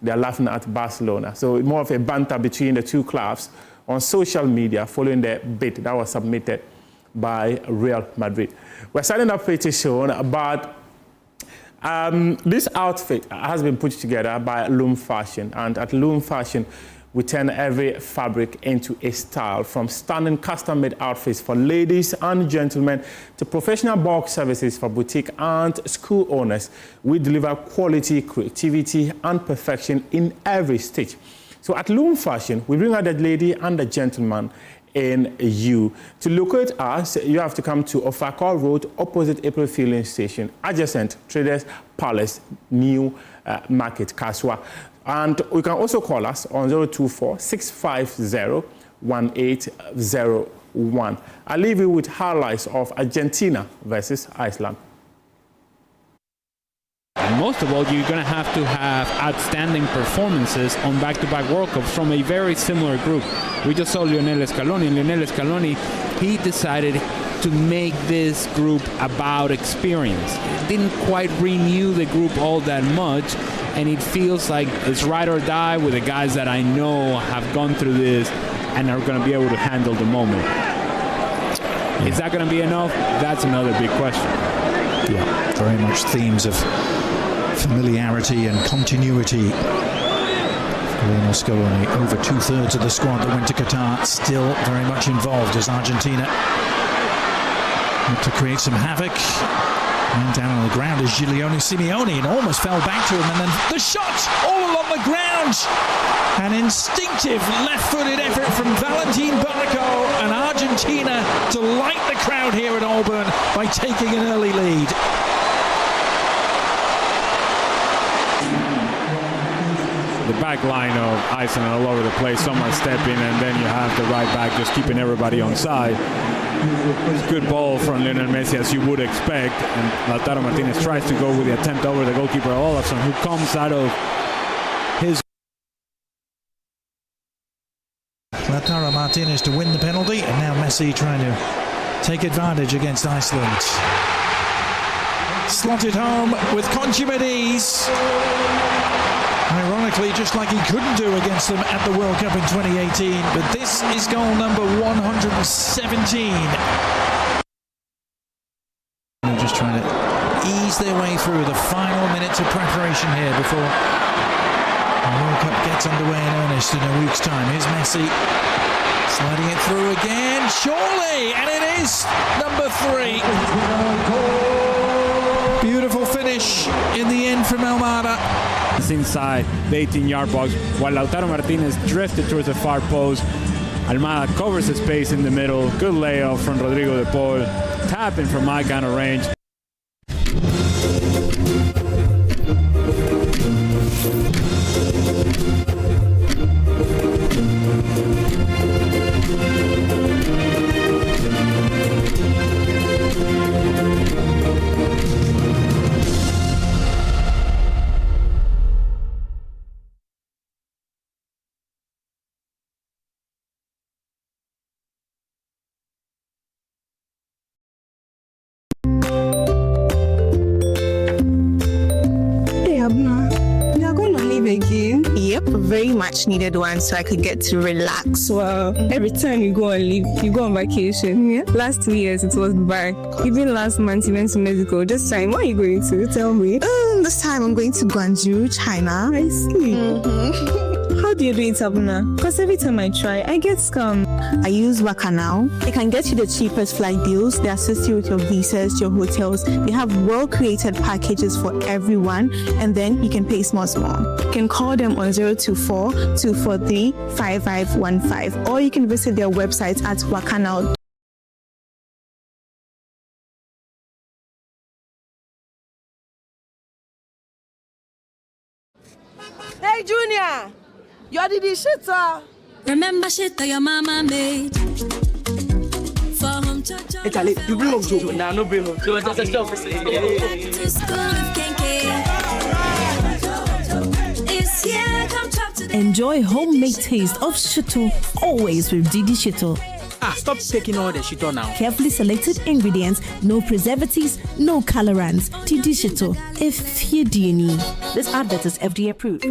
they're laughing at Barcelona. So more of a banter between the two clubs on social media following the bid that was submitted by Real Madrid. We're starting a petition, but this outfit has been put together by Loom Fashion. And at Loom Fashion, We turn every fabric into a style, from stunning custom-made outfits for ladies and gentlemen to professional bulk services for boutique and school owners. We deliver quality, creativity, and perfection in every stitch. So at Loom Fashion, we bring out the lady and the gentleman in you. To locate us, you have to come to Ofakor Road, opposite April Filling Station, adjacent Traders Palace, New Market, Akosua. And you can also call us on 024-650-1801. I'll leave you with highlights of Argentina versus Iceland. And most of all, you're going to have outstanding performances on back-to-back World Cups from a very similar group. We just saw Lionel Scaloni, and Lionel Scaloni, he decided to make this group about experience. It didn't quite renew the group all that much, and it feels like it's ride or die with the guys that I know have gone through this and are going to be able to handle the moment. Is that going to be enough? That's another big question. Yeah, very much themes of familiarity and continuity. Lionel Scaloni, over 2/3 of the squad that went to Qatar, still very much involved as Argentina look to create some havoc. And down on the ground is Giuliano Simeone, and almost fell back to him, and then the shot all along the ground. An instinctive left-footed effort from Valentin Barco, and Argentina to light the crowd here at Auburn by taking an early lead. The back line of Iceland all over the place. Some are stepping, and then you have the right back just keeping everybody on side. Good ball from Lionel Messi, as you would expect, and Lautaro Martinez tries to go with the attempt over the goalkeeper Olafsson, who comes out of his... Lautaro Martinez to win the penalty, and now Messi trying to take advantage against Iceland. Slotted home with consummate ease. Ironically, just like he couldn't do against them at the World Cup in 2018, but this is goal number 117. They're just trying to ease their way through the final minutes of preparation here before the World Cup gets underway in earnest in a week's time. Here's Messi sliding it through again, surely, and it is number 3. Beautiful finish in the end from Almada. It's inside the 18-yard box, while Lautaro Martinez drifted towards the far post. Almada covers the space in the middle. Good layoff from Rodrigo de Paul. Tapping from my kind of range. Very much needed one so I could get to relax. Wow. Every time you go on leave, you go on vacation. Yeah. Last 2 years it was Dubai. Even last month you went to Mexico. This time, where are you going to? Tell me. This time I'm going to Guangzhou, China. I see. How do you do it, Abuna? Because every time I try, I get scammed. I use Wakanao. They can get you the cheapest flight deals. They assist you with your visas, your hotels. They have well-created packages for everyone, and then you can pay small. You can call them on 024-243-5515, or you can visit their website at Wakanao. Hey, Junior! You're the shitter. Remember shit that your mama made. For home to Hey, Charlie, you bring up Joe. Nah, no bring up. So just stop. to school with Kenke. It's here, come talk to them. Enjoy homemade taste of shito, always with Didi Shito. Stop taking all the shit on now. Carefully selected ingredients, no preservatives, no colorants. Didi Shito, if you do need. This advert is FDA approved.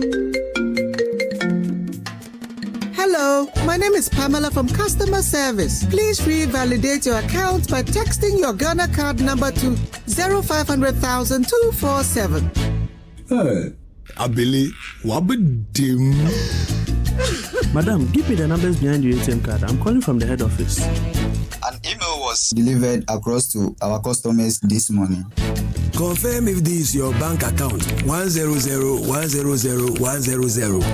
Hello, my name is Pamela from Customer Service. Please revalidate your account by texting your Ghana card number to 0500,000 247. Hey, Abili, wabedim. Madam, give me the numbers behind your ATM card. I'm calling from the head office. An email was delivered across to our customers this morning. Confirm if this is your bank account. 100-100-100.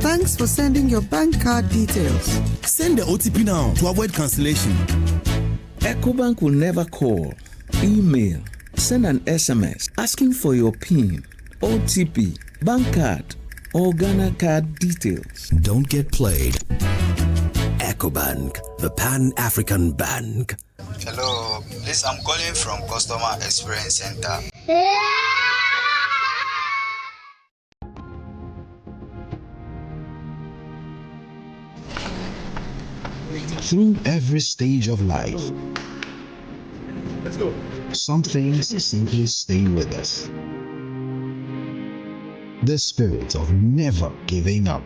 Thanks for sending your bank card details. Send the OTP now to avoid cancellation. EcoBank will never call, email, send an SMS asking for your PIN, OTP, bank card, or Ghana card details. Don't get played. EcoBank, the Pan-African Bank. Hello, please, I'm calling from Customer Experience Center. Through every stage of life, some things simply stay with us. The spirit of never giving up.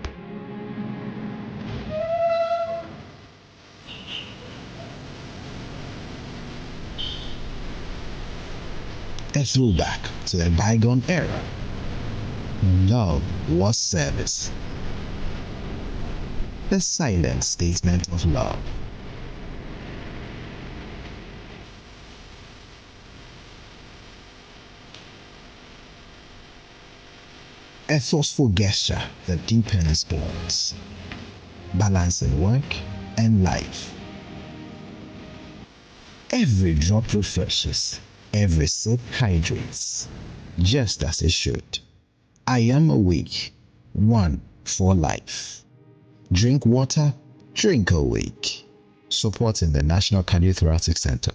A throwback to a bygone era. Love was service. The silent statement of love. A thoughtful gesture that deepens bonds, balancing work and life. Every drop refreshes, every sip hydrates, just as it should. I am awake, one for life. Drink water, drink awake. Supporting the National Cardiothoracic Center.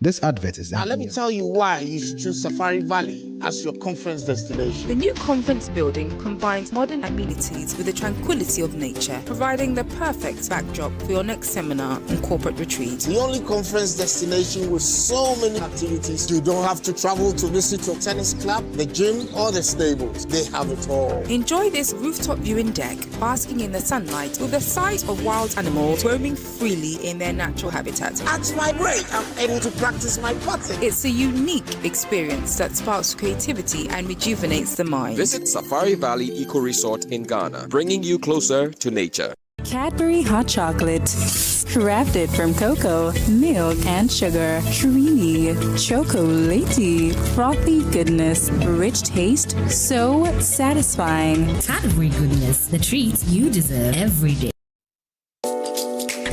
This advert is now. Let me tell you why you should choose Safari Valley as your conference destination. The new conference building combines modern amenities with the tranquility of nature, providing the perfect backdrop for your next seminar and corporate retreat. The only conference destination with so many activities. You don't have to travel to visit your tennis club, the gym, or the stables. They have it all. Enjoy this rooftop viewing deck, basking in the sunlight with the sight of wild animals roaming freely in their natural habitat. At my break, I'm able to practice my putting. It's a unique experience that sparks creativity and rejuvenates the mind. Visit Safari Valley Eco Resort in Ghana, bringing you closer to nature. Cadbury Hot Chocolate. Crafted from cocoa, milk, and sugar. Creamy, chocolatey, frothy goodness, rich taste, so satisfying. Cadbury goodness, the treats you deserve every day.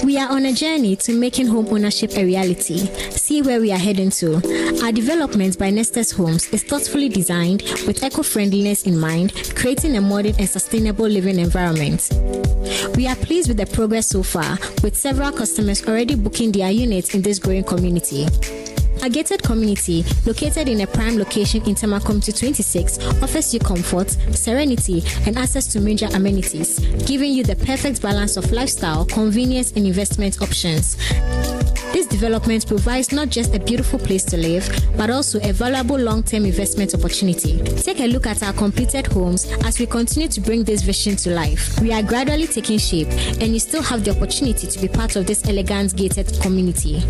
We are on a journey to making home ownership a reality. See where we are heading to. Our development by Nestus Homes is thoughtfully designed with eco-friendliness in mind, creating a modern and sustainable living environment. We are pleased with the progress so far, with several customers already booking their units in this growing community. A gated community located in a prime location in Tamakomti 26 offers you comfort, serenity, and access to major amenities, giving you the perfect balance of lifestyle, convenience, and investment options. This development provides not just a beautiful place to live, but also a valuable long-term investment opportunity. Take a look at our completed homes as we continue to bring this vision to life. We are gradually taking shape, and you still have the opportunity to be part of this elegant gated community.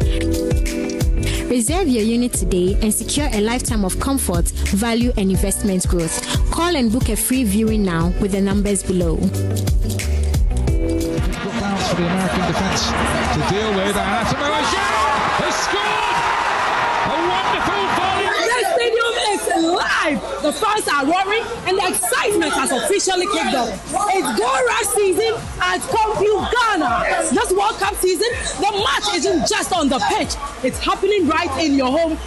Reserve your unit today and secure a lifetime of comfort, value, and investment growth. Call and book a free viewing now with the numbers below. For the American defense to deal with, and Asamoah has scored! A wonderful volley! The stadium is live! The fans are roaring and the excitement has officially kicked off. It's goal rush season at Compute Ghana. This World Cup season, the match isn't just on the pitch, it's happening right in your home.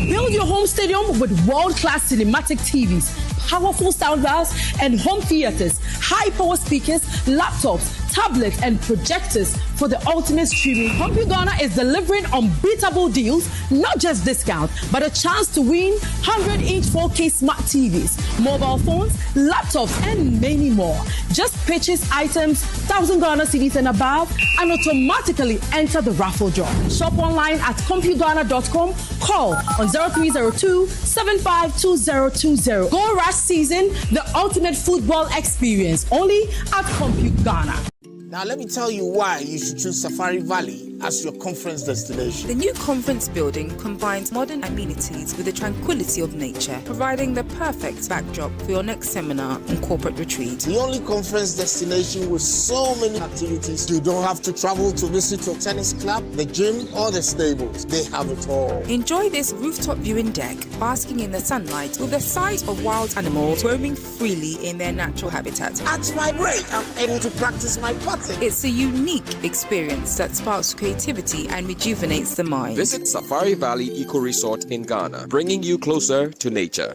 Build your home stadium with world-class cinematic TVs, powerful sound bars, and home theaters, high-power speakers, laptops, tablets, and projectors for the ultimate streaming. Compute Ghana is delivering unbeatable deals, not just discounts, but a chance to win 100-inch 4K smart TVs, mobile phones, laptops, and many more. Just purchase items 1,000 Ghana cedis and above, and automatically enter the raffle draw. Shop online at ComputeGhana.com. Call on 0302-752020. Go Rush season, the ultimate football experience, only at Compute Ghana. Now let me tell you why you should choose Safari Valley as your conference destination. The new conference building combines modern amenities with the tranquility of nature, providing the perfect backdrop for your next seminar and corporate retreat. The only conference destination with so many activities. You don't have to travel to visit your tennis club, the gym, or the stables. They have it all. Enjoy this rooftop viewing deck, basking in the sunlight with the sight of wild animals roaming freely in their natural habitat. At my break, I'm able to practice my putting. It's a unique experience that sparks creativity and rejuvenates the mind. Visit Safari Valley Eco Resort in Ghana, bringing you closer to nature.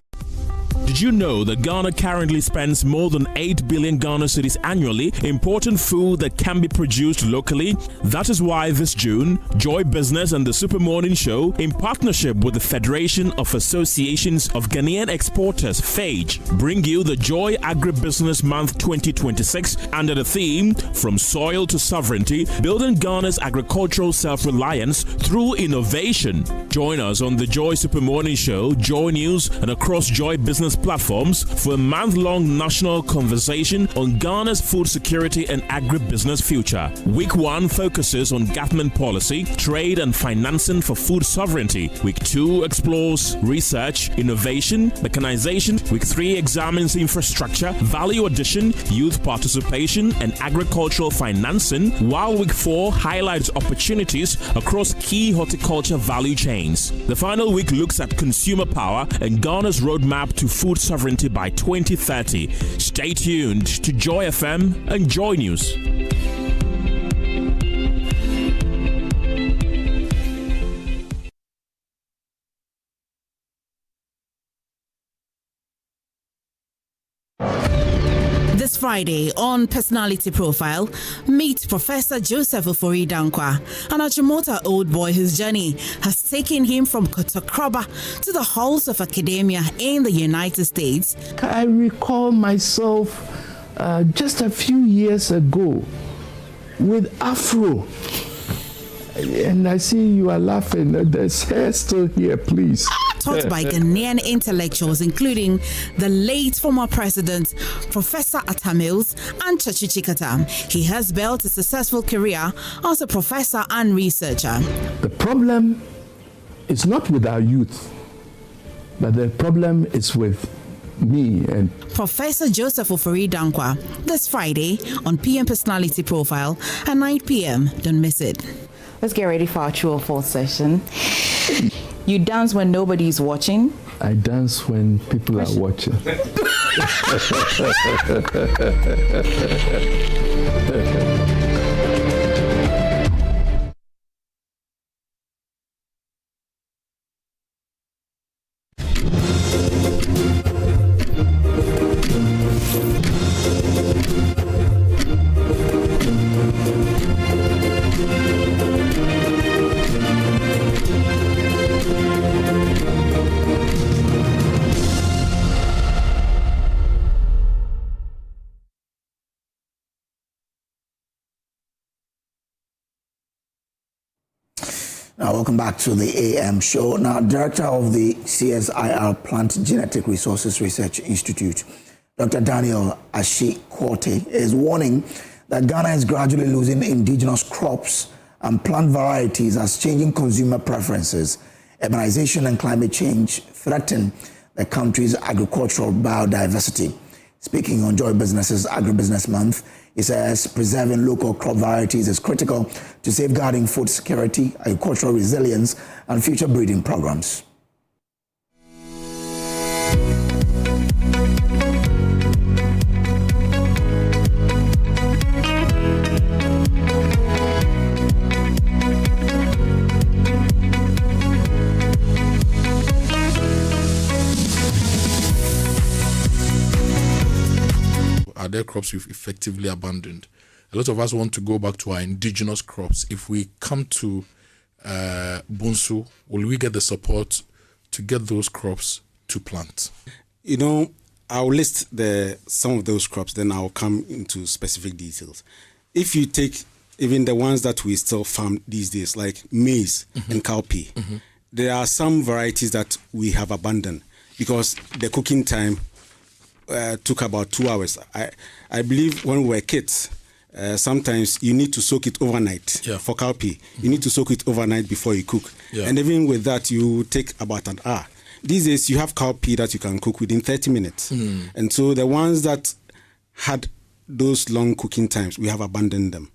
Did you know that Ghana currently spends more than 8 billion Ghana cedis annually importing food that can be produced locally? That is why this June, Joy Business and the Super Morning Show, in partnership with the Federation of Associations of Ghanaian Exporters, FAGE, bring you the Joy Agribusiness Month 2026 under the theme From Soil to Sovereignty, Building Ghana's Agricultural Self-Reliance Through Innovation. Join us on the Joy Super Morning Show, Joy News, and across Joy Business platforms for a month-long national conversation on Ghana's food security and agribusiness future. Week 1 focuses on government policy, trade and financing for food sovereignty. Week 2 explores research, innovation, mechanization. Week 3 examines infrastructure, value addition, youth participation and agricultural financing, while Week 4 highlights opportunities across key horticulture value chains. The final week looks at consumer power and Ghana's roadmap to food sovereignty by 2030. Stay tuned to Joy FM and Joy News. This Friday on Personality Profile, meet Professor Joseph Ofori-Dankwa, an Achimota old boy whose journey has taken him from Kotokroba to the halls of academia in the United States. I recall myself just a few years ago with Afro. And I see you are laughing. There's hair still here, please. Taught by Ghanaian intellectuals, including the late former president, Professor Atta Mills, and Chachi Chikata. He has built a successful career as a professor and researcher. The problem is not with our youth, but the problem is with me and Professor Joseph Ofori-Dankwa this Friday on PM Personality Profile at 9 p.m. Don't miss it. Let's get ready for our true or false session. You dance when nobody's watching. I dance when people are watching. Now, welcome back to the AM show. Now, Director of the CSIR Plant Genetic Resources Research Institute, Dr. Daniel Ashi-Korte, is warning that Ghana is gradually losing indigenous crops and plant varieties as changing consumer preferences, urbanization and climate change threaten the country's agricultural biodiversity. Speaking on Joy Business's Agribusiness Month, he says preserving local crop varieties is critical to safeguarding food security, agricultural resilience, and future breeding programs. Are there crops we've effectively abandoned? A lot of us want to go back to our indigenous crops. If we come to Bunsu, will we get the support to get those crops to plant? You know, I'll list some of those crops, then I'll come into specific details. If you take even the ones that we still farm these days, like maize and cowpea, there are some varieties that we have abandoned because the cooking time took about 2 hours. I believe when we were kids, sometimes you need to soak it overnight for cowpea. You need to soak it overnight before you cook. And even with that, you take about an hour. These days, you have cowpea that you can cook within 30 minutes. And so the ones that had those long cooking times, we have abandoned them.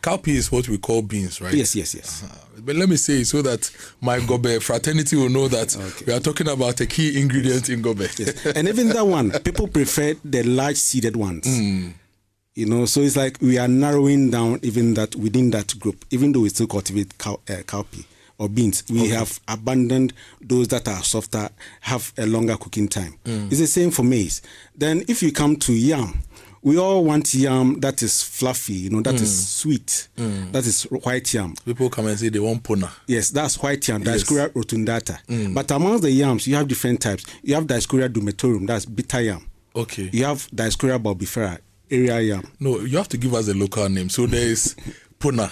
Cowpea is what we call beans, right? Yes. But let me say so that my gobe fraternity will know that we are talking about a key ingredient in gobe. And even that one, people prefer the large seeded ones. So it's like we are narrowing down even that within that group, even though we still cultivate cowpea or beans, we have abandoned those that are softer, have a longer cooking time. It's the same for maize. Then if you come to yam, we all want yam that is fluffy, that is sweet, that is white yam. People come and say they want puna. Yes, that's white yam, Dioscorea rotundata. But amongst the yams, you have different types. You have Dioscorea dumetorum, that's bitter yam. Okay. You have Dioscorea bulbifera, area yam. No, you have to give us a local name. So there is puna,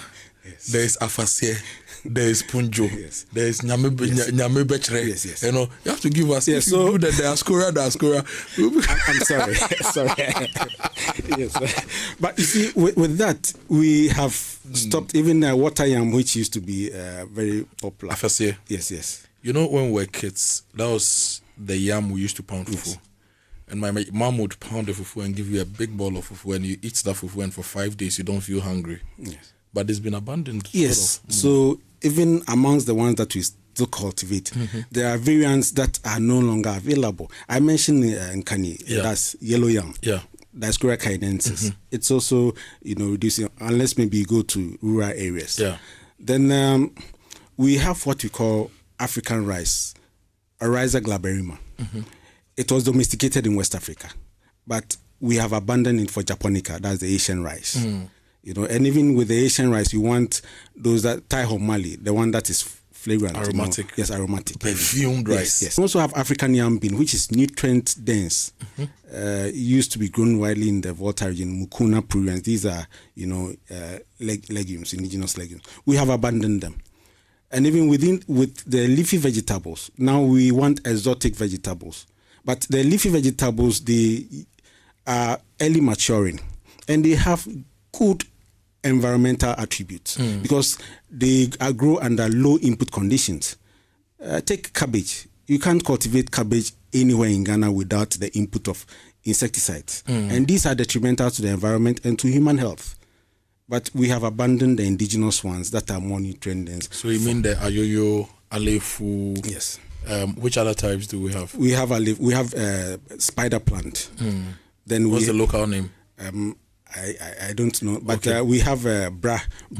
there is afasie, there is punjo, there is nyamebechre. Yes. You have to give us. Yes, if you do the Dioscorea. I'm sorry. Yes, but you see, with that, we have stopped even water yam, which used to be very popular. Afasie. Yes. When we were kids, that was the yam we used to pound fufu. And my mom would pound the fufu and give you a big bowl of fufu, and you eat that fufu, and for 5 days you don't feel hungry. Yes. But it's been abandoned. Yes. So even amongst the ones that we still cultivate, there are variants that are no longer available. I mentioned nkani, that's yellow yam. Yeah. Dioscorea canadensis. It's also, reducing, unless maybe you go to rural areas. Yeah. Then we have what we call African rice, Oryza glaberrima. It was domesticated in West Africa, but we have abandoned it for japonica, that's the Asian rice. And even with the Asian rice, we want those that Tai Mali, the one that is flagrant. Aromatic. Yes, aromatic. Perfumed rice. Yes. We also have African yam bean, which is nutrient dense. Used to be grown widely in the Volta region, Mucuna pruriens. These are, legumes, indigenous legumes. We have abandoned them. And even with the leafy vegetables, now we want exotic vegetables. But the leafy vegetables, they are early maturing, and they have good environmental attributes because they grow under low input conditions. Take cabbage. You can't cultivate cabbage anywhere in Ghana without the input of insecticides. And these are detrimental to the environment and to human health. But we have abandoned the indigenous ones that are more nutrient dense. So you mean the ayoyo, alefu? Yes. Which other types do we have? We have spider plant. Then what's the local name? I don't know, but we have bra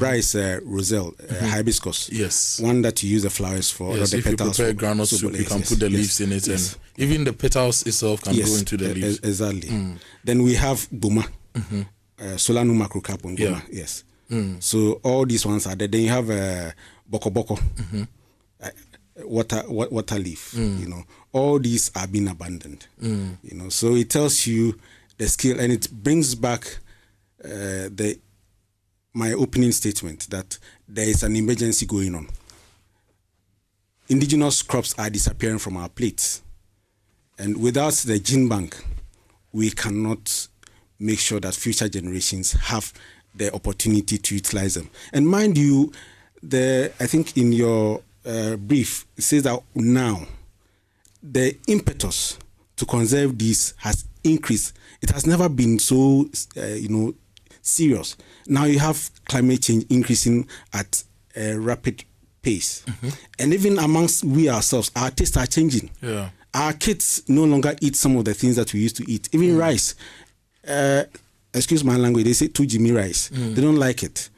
is roselle, hibiscus. Yes, one that you use the flowers for. Yes, the if petals you prepare groundnut soup, you can put the leaves in it, and even the petals itself can go into the leaves. Exactly. Then we have buma, Solanum macrocarpum. Yeah. Yes. So all these ones are there. Then you have boko boko. Water leaf, all these are being abandoned. So it tells you the skill, and it brings back my opening statement that there is an emergency going on. Indigenous crops are disappearing from our plates, and without the gene bank, we cannot make sure that future generations have the opportunity to utilize them. And mind you, I think in your brief, it says that now the impetus to conserve these has increased. It has never been so, serious. Now you have climate change increasing at a rapid pace. And even amongst we ourselves, our tastes are changing. Yeah. Our kids no longer eat some of the things that we used to eat. Even rice. Excuse my language, they say tujimi rice. They don't like it.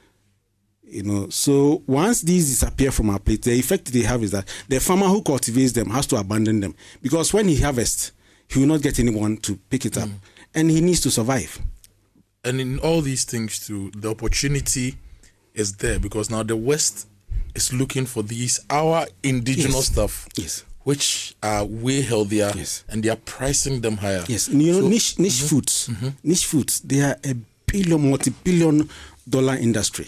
So once these disappear from our plate, the effect they have is that the farmer who cultivates them has to abandon them, because when he harvests, he will not get anyone to pick it up, and he needs to survive. And in all these things too, the opportunity is there, because now the West is looking for our indigenous stuff, which are way healthier, and they are pricing them higher. Yes, niche foods, they are a multi-billion dollar industry.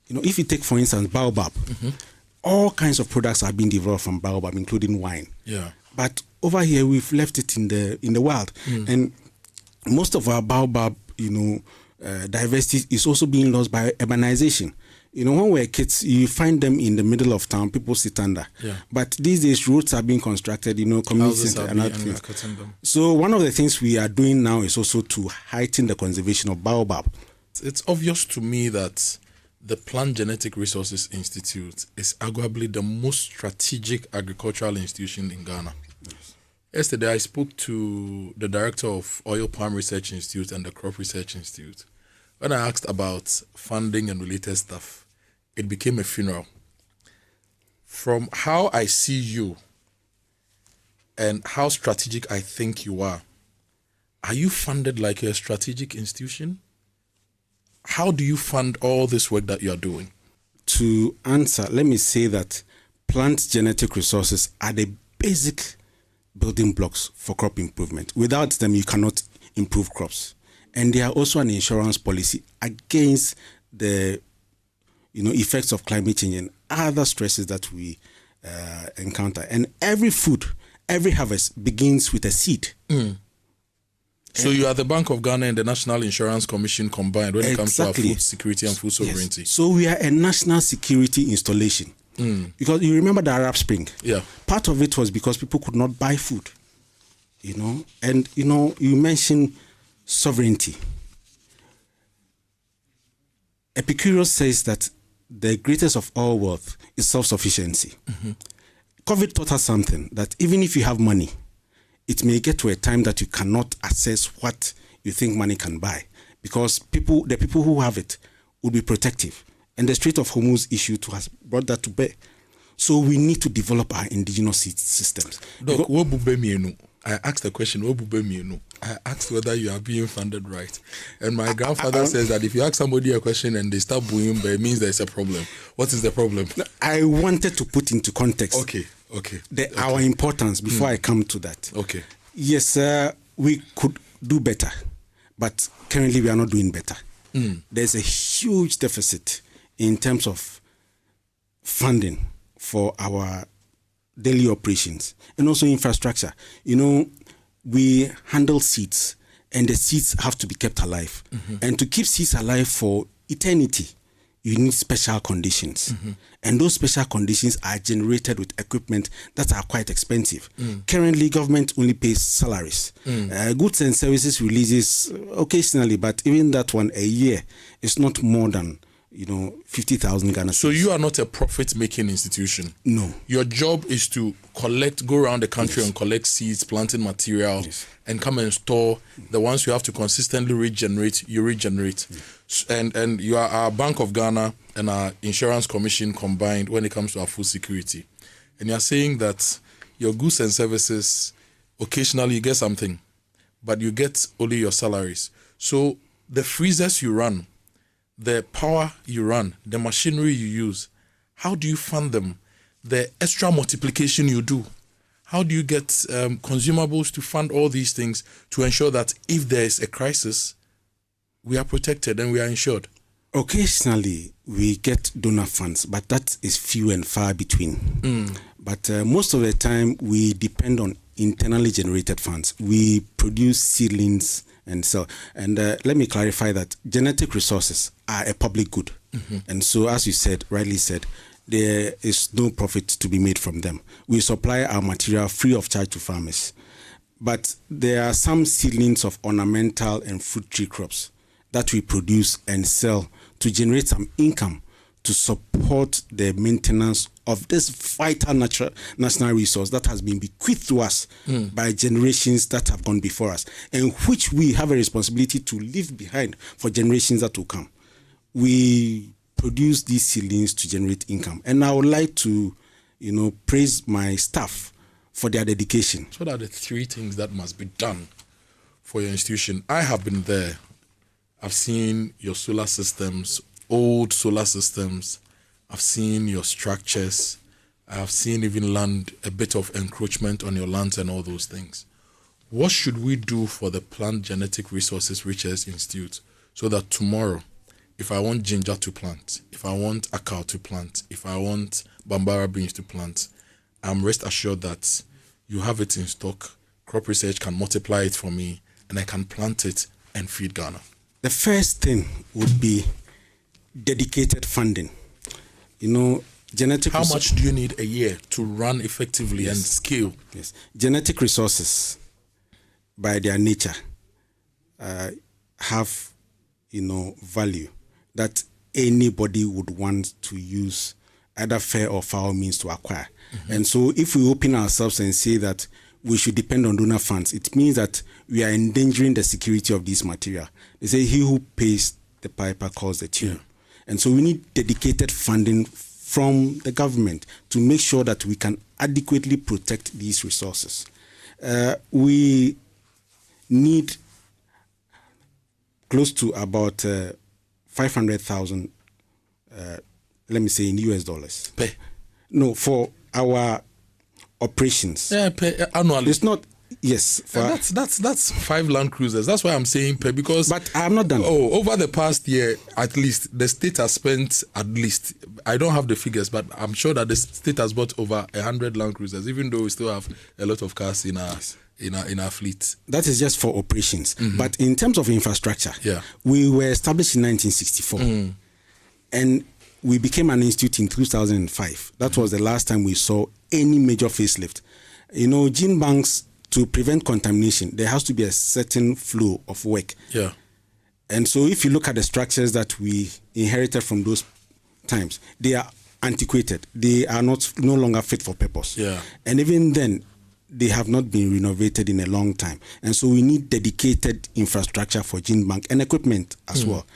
If you take, for instance, baobab, all kinds of products are being developed from baobab, including wine. Yeah. But over here, we've left it in the wild, and most of our baobab, diversity is also being lost by urbanization. You know, when we're kids, you find them in the middle of town, people sit under. Yeah. But these days, roads are being constructed, you know, community center and other things. So one of the things we are doing now is also to heighten the conservation of baobab. It's obvious to me that the Plant Genetic Resources Institute is arguably the most strategic agricultural institution in Ghana. Yes. Yesterday, I spoke to the director of Oil Palm Research Institute and the Crop Research Institute. When I asked about funding and related stuff, it became a funeral. From how I see you and how strategic I think you are you funded like a strategic institution? How do you fund all this work that you are doing? To answer, let me say that plant genetic resources are the basic building blocks for crop improvement. Without them, you cannot improve crops. And they are also an insurance policy against the effects of climate change and other stresses that we encounter. And every food, every harvest begins with a seed. Mm. So you are the Bank of Ghana and the National Insurance Commission combined when it comes to our food security and food sovereignty. Yes. So we are a national security installation. Mm. Because you remember the Arab Spring. Yeah. Part of it was because people could not buy food. And you mentioned sovereignty. Epicurus says that the greatest of all wealth is self-sufficiency. Mm-hmm. COVID taught us something, that even if you have money, it may get to a time that you cannot access what you think money can buy, because the people who have it will be protective. And the Strait of Hormuz issue has brought that to bear. So we need to develop our indigenous seed systems. Doc, I asked the question, I asked whether you are being funded right. And my grandfather says that if you ask somebody a question and they start booing, but it means there's a problem. What is the problem? I wanted to put into context our importance before I come to that. Okay. Yes, we could do better, but currently we are not doing better. Mm. There's a huge deficit in terms of funding for our daily operations and also infrastructure. We handle seeds, and the seeds have to be kept alive. Mm-hmm. And to keep seeds alive for eternity, you need special conditions. Mm-hmm. And those special conditions are generated with equipment that are quite expensive. Mm. Currently, government only pays salaries. Mm. Goods and services releases occasionally, but even that one a year is not more than 50,000 Ghana. So you are not a profit-making institution? No. Your job is to go around the country and collect seeds, planting material, and come and store. The ones you have to consistently regenerate, you regenerate. And you are our Bank of Ghana and our Insurance Commission combined when it comes to our food security. And you are saying that your goods and services, occasionally you get something, but you get only your salaries. So the freezers you run, the power you run, the machinery you use, how do you fund them? The extra multiplication you do, how do you get consumables to fund all these things to ensure that if there is a crisis, we are protected and we are insured? Occasionally, we get donor funds, but that is few and far between. Mm. But most of the time, we depend on internally generated funds. We produce seedlings and so, and let me clarify that genetic resources are a public good. Mm-hmm. And so, as you said, rightly said, there is no profit to be made from them. We supply our material free of charge to farmers. But there are some seedlings of ornamental and fruit tree crops that we produce and sell to generate some income to support the maintenance of this vital national resource that has been bequeathed to us by generations that have gone before us, and which we have a responsibility to leave behind for generations that will come. We produce these seedlings to generate income. And I would like to, praise my staff for their dedication. So what are the three things that must be done for your institution? I have been there. I've seen your solar systems, old solar systems. I've seen your structures. I've seen even land, a bit of encroachment on your lands and all those things. What should we do for the Plant Genetic Resources Research Institute so that tomorrow, if I want ginger to plant, if I want akao to plant, if I want bambara beans to plant, I'm rest assured that you have it in stock, crop research can multiply it for me, and I can plant it and feed Ghana? The first thing would be dedicated funding. How much do you need a year to run effectively and scale? Yes. Genetic resources, by their nature, have, value that anybody would want to use either fair or foul means to acquire. And so if we open ourselves and say that we should depend on donor funds, it means that we are endangering the security of this material. They say he who pays the piper calls the tune. And so we need dedicated funding from the government to make sure that we can adequately protect these resources. We need close to about 500,000, let me say in US dollars. Pay? No, for our operations. Yeah, pay annually. It's not. Yes, that's 5 Land Cruisers. That's why I'm saying pay, because. But I'm not done. Over the past year, at least the state has spent at least. I don't have the figures, but I'm sure that the state has bought over 100 Land Cruisers, even though we still have a lot of cars in our fleet. That is just for operations. But in terms of infrastructure, we were established in 1964, and we became an institute in 2005. That was the last time we saw any major facelift. Gene banks, to prevent contamination, there has to be a certain flow of work. Yeah. And so if you look at the structures that we inherited from those times, they are antiquated. They are no longer fit for purpose. Yeah. And even then, they have not been renovated in a long time. And so we need dedicated infrastructure for gene bank and equipment as well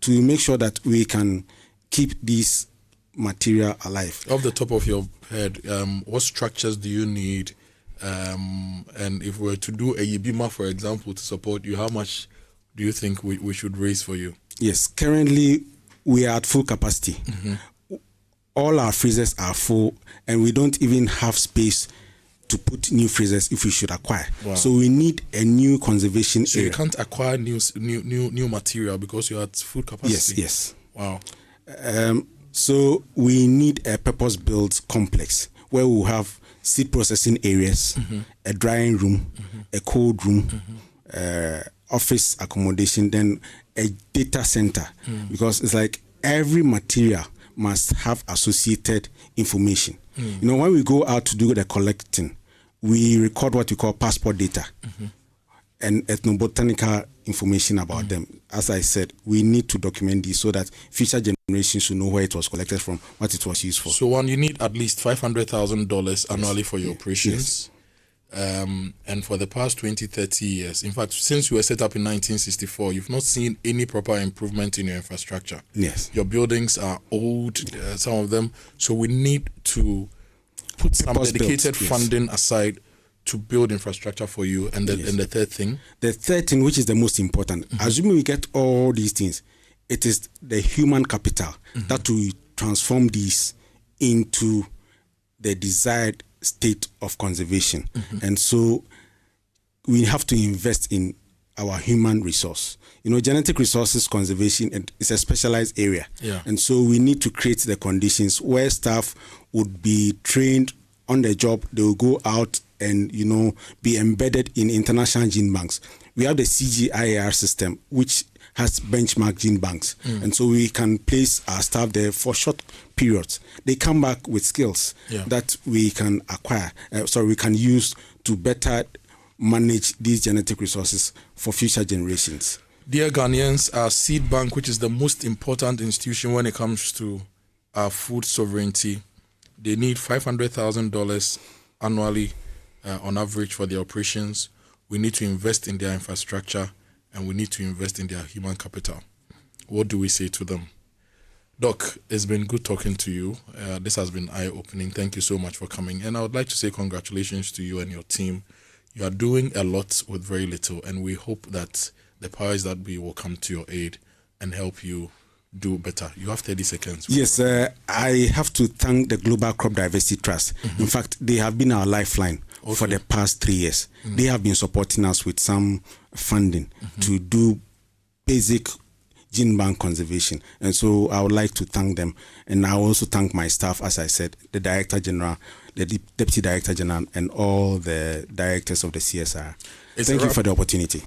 to make sure that we can keep this material alive. Off the top of your head, what structures do you need? And if we were to do a Yibima, for example, to support you, how much do you think we should raise for you? Yes, currently we are at full capacity. All our freezers are full, and we don't even have space to put new freezers if we should acquire. Wow. So we need a new conservation So area. you can't acquire new material because you're at full capacity? Yes. Wow. So we need a purpose-built complex where we'll have seed processing areas, a drying room, a cold room, office accommodation, then a data center. Because it's like every material must have associated information. When we go out to do the collecting, we record what we call passport data and ethnobotanical information about them. As I said, we need to document this so that future generations should know where it was collected from, what it was used for. So you need at least $500,000 annually for your operations. And for the past 20, 30 years, in fact, since you were set up in 1964, you've not seen any proper improvement in your infrastructure. Yes. Your buildings are old, some of them. So we need to put some dedicated funding aside to build infrastructure for you. And the third thing? The third thing, which is the most important, assuming we get all these things, it is the human capital that will transform these into the desired state of conservation. And so we have to invest in our human resource. Genetic resources conservation is a specialized area. Yeah. And so we need to create the conditions where staff would be trained on the job. They will go out and, be embedded in international gene banks. We have the CGIAR system, which has benchmark gene banks. And so we can place our staff there for short periods. They come back with skills that we can acquire, we can use to better manage these genetic resources for future generations. Dear Ghanaians, our seed bank, which is the most important institution when it comes to our food sovereignty, they need $500,000 annually on average for their operations. We need to invest in their infrastructure, and we need to invest in their human capital. What do we say to them? Doc, it's been good talking to you. This has been eye-opening. Thank you so much for coming. And I would like to say congratulations to you and your team. You are doing a lot with very little, and we hope that the powers that be will come to your aid and help you do better. You have 30 seconds. Yes, I have to thank the Global Crop Diversity Trust. In fact, they have been our lifeline for the past 3 years. They have been supporting us with some funding to do basic gene bank conservation. And so I would like to thank them. And I also thank my staff, as I said, the Director General, the Deputy Director General, and all the directors of the CSR. Thank you for the opportunity.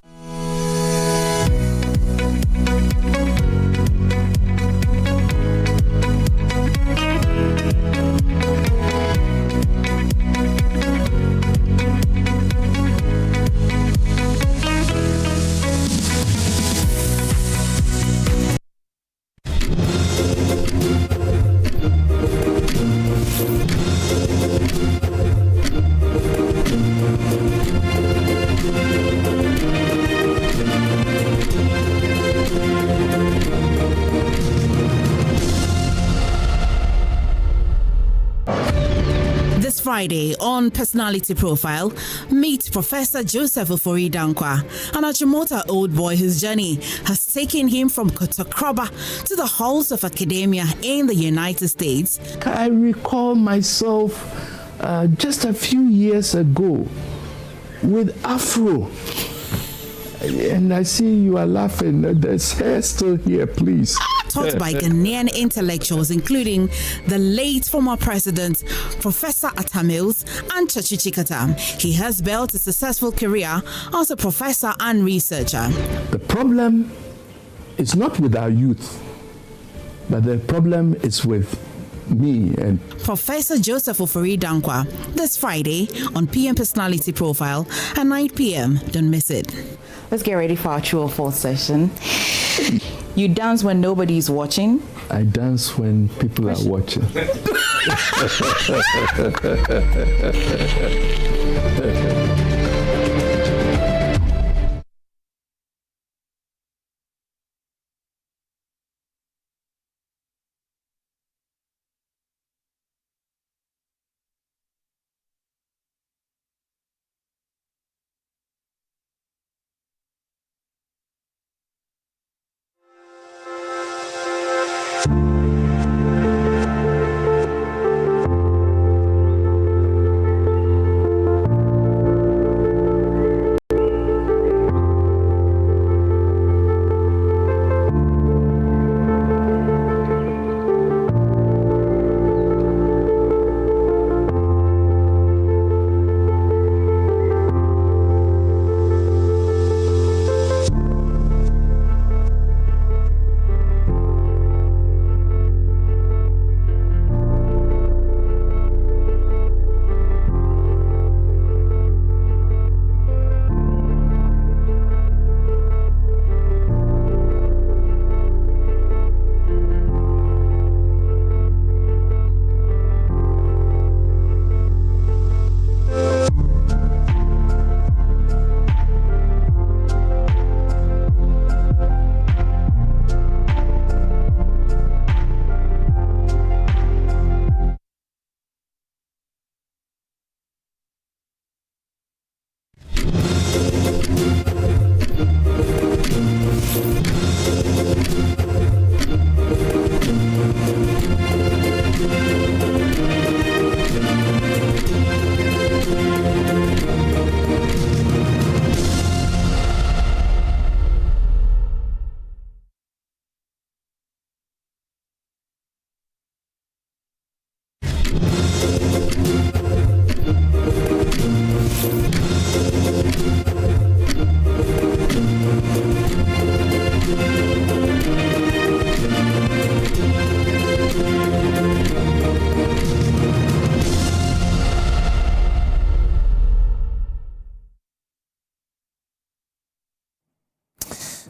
Friday on Personality Profile, meet Professor Joseph Ofori-Dankwa, an Ajimota old boy whose journey has taken him from Koto to the halls of academia in the United States. I recall myself just a few years ago with Afro. And I see you are laughing. There's hair still here, please. Taught by Ghanaian intellectuals, including the late former president, Professor Atta Mills and Chachi Chikata. He has built a successful career as a professor and researcher. The problem is not with our youth, but the problem is with me and Professor Joseph Ofori-Dankwa this Friday on PM Personality Profile at 9 p.m. Don't miss it. Let's get ready for our true or false session. You dance when nobody's watching. I dance when people are watching.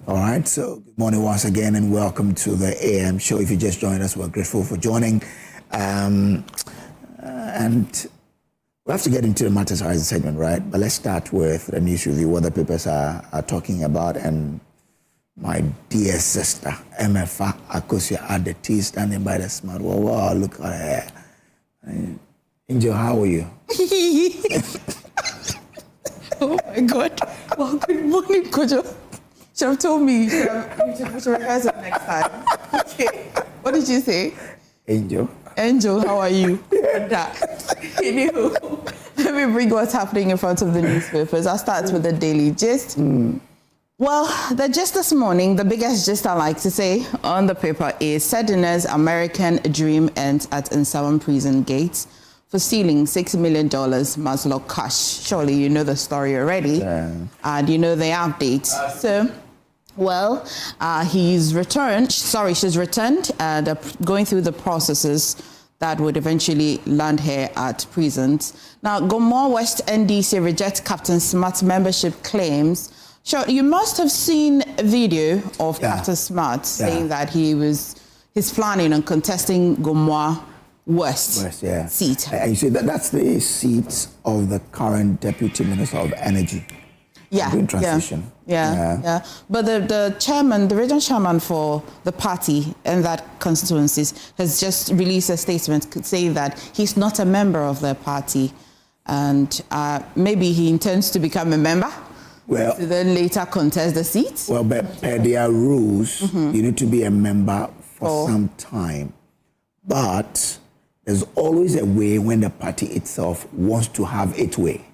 All right, so good morning once again and welcome to the AM show. If you just joined us, we're grateful for joining. And we have to get into the matters as a segment, right? But let's start with the news review, what the papers are talking about. And my dear sister, Emefa, Akosua, Adeti, standing by the smart wall. Wow, look at her. Angel, how are you? Oh my God. Well, good morning, Kojo. You should have told me. You should rehearse it next time. Okay. What did you say? Angel. Angel, how are you? Anywho, let me bring what's happening in front of the newspapers. I'll start with the Daily Gist. Well, the gist this morning, the biggest gist I like to say on the paper is Sedina's American dream ends at Nsawam prison gates for stealing $6 million Maslow cash. Surely you know the story already, and you know the update. So, well, she's returned, going through the processes that would eventually land her at prisons. Now, Gomor West NDC rejects Captain Smart's membership claims. Sure, you must have seen a video of Captain Smart saying that he's planning on contesting Gomor West seat. And you see that's the seat of the current Deputy Minister of Energy. Doing transition. But the chairman, the regional chairman for the party and that constituencies has just released a statement saying that he's not a member of their party and maybe he intends to become a member. Well, to then later contest the seat. Well, but per their rules, you need to be a member for some time. But there's always a way when the party itself wants to have its way.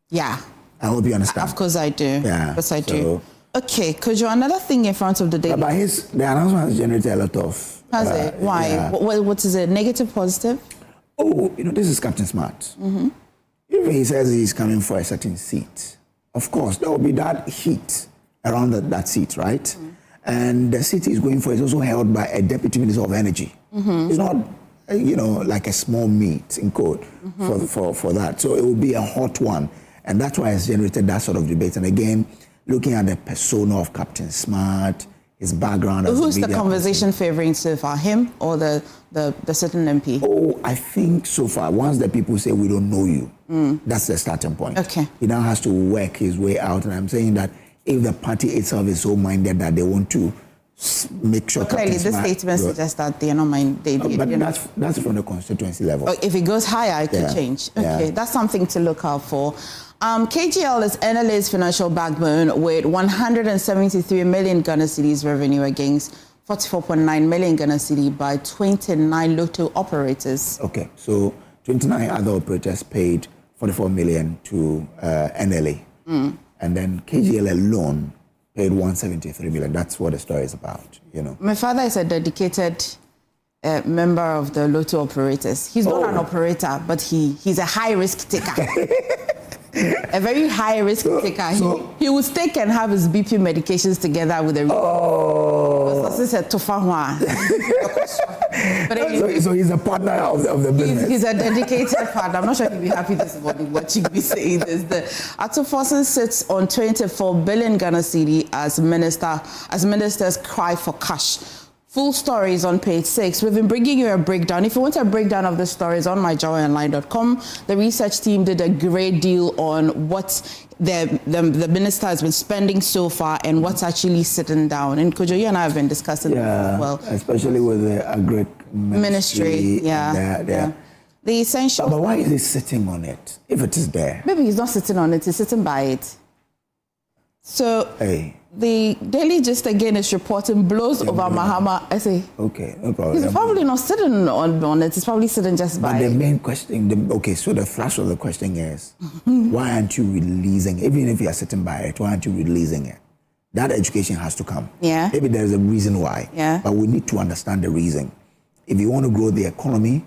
Yeah. I hope you understand. Of course I do. Yeah. Of course I do. Okay, Kojo, another thing in front of the daily. But the announcement has generated a lot of... Has it? Why? Yeah. What is it? Negative, positive? Oh, this is Captain Smart. If he says he's coming for a certain seat, of course, there will be that heat around that seat, right? And the seat he's going for is also held by a Deputy Minister of Energy. It's not, like a small meat in code for that. So it will be a hot one. And that's why it's generated that sort of debate. And again, looking at the persona of Captain Smart, his background as who's a media the conversation favoring so far, him or the certain MP? Oh, I think so far, once the people say we don't know you, that's the starting point. Okay. He now has to work his way out, and I'm saying that if the party itself is so minded that they want to make sure... Clearly, this statement suggests that they are not minded. But that's from the constituency level. Oh, if it goes higher, it could change. Okay, that's something to look out for. KGL is NLA's financial backbone with 173 million Ghana cedis revenue against 44.9 million Ghana cedi by 29 lotto operators. Okay, so 29 other operators paid 44 million to NLA. And then KGL alone paid 173 million. That's what the story is about, My father is a dedicated member of the lotto operators. He's not an operator, but he's a high-risk taker. A very high-risk taker. He will stake and have his BP medications together with a... So he's a partner of the business. He's a dedicated partner. I'm not sure he'll be happy this morning watching me saying this. The Akosua sits on 24 billion Ghana cedi as ministers cry for cash. Full stories on page 6. We've been bringing you a breakdown. If you want a breakdown of the stories on myjoyonline.com, the research team did a great deal on what the minister has been spending so far and what's actually sitting down. And Kojo, you and I have been discussing this as well. Especially with the agri ministry. The essential. But why is he sitting on it if it is there? Maybe he's not sitting on it, he's sitting by it. So the Daily Gist again is reporting blows over Mahama. I say, okay, no problem. He's probably not sitting on it. He's probably sitting just by it. But the main question, so the flash of the question is, why aren't you releasing it? Even if you are sitting by it, why aren't you releasing it? That education has to come. Yeah. Maybe there's a reason why. Yeah. But we need to understand the reason. If you want to grow the economy,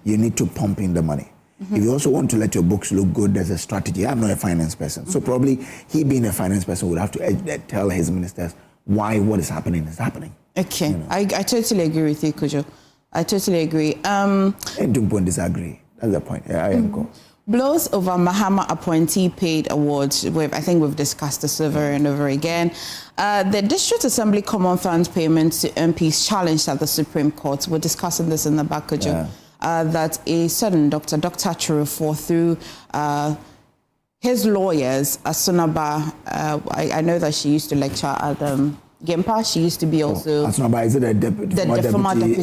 you need to pump in the money. If you also want to let your books look good, there's a strategy. I'm not a finance person. So probably he being a finance person would have to tell his ministers why what is happening is happening. Okay. I totally agree with you, Kojo. I totally agree. And don't disagree. That's the point. Yeah, I am cool. Blows over Mahama appointee paid awards. I think we've discussed this over and over again. The District Assembly Common Fund payments to MPs challenged at the Supreme Court. We're discussing this in the back, Kojo. Yeah. That a certain Dr. Chirufo, through his lawyers, Asunaba, I know that she used to lecture at Gempa. She used to be also... Asunaba, is it the former deputy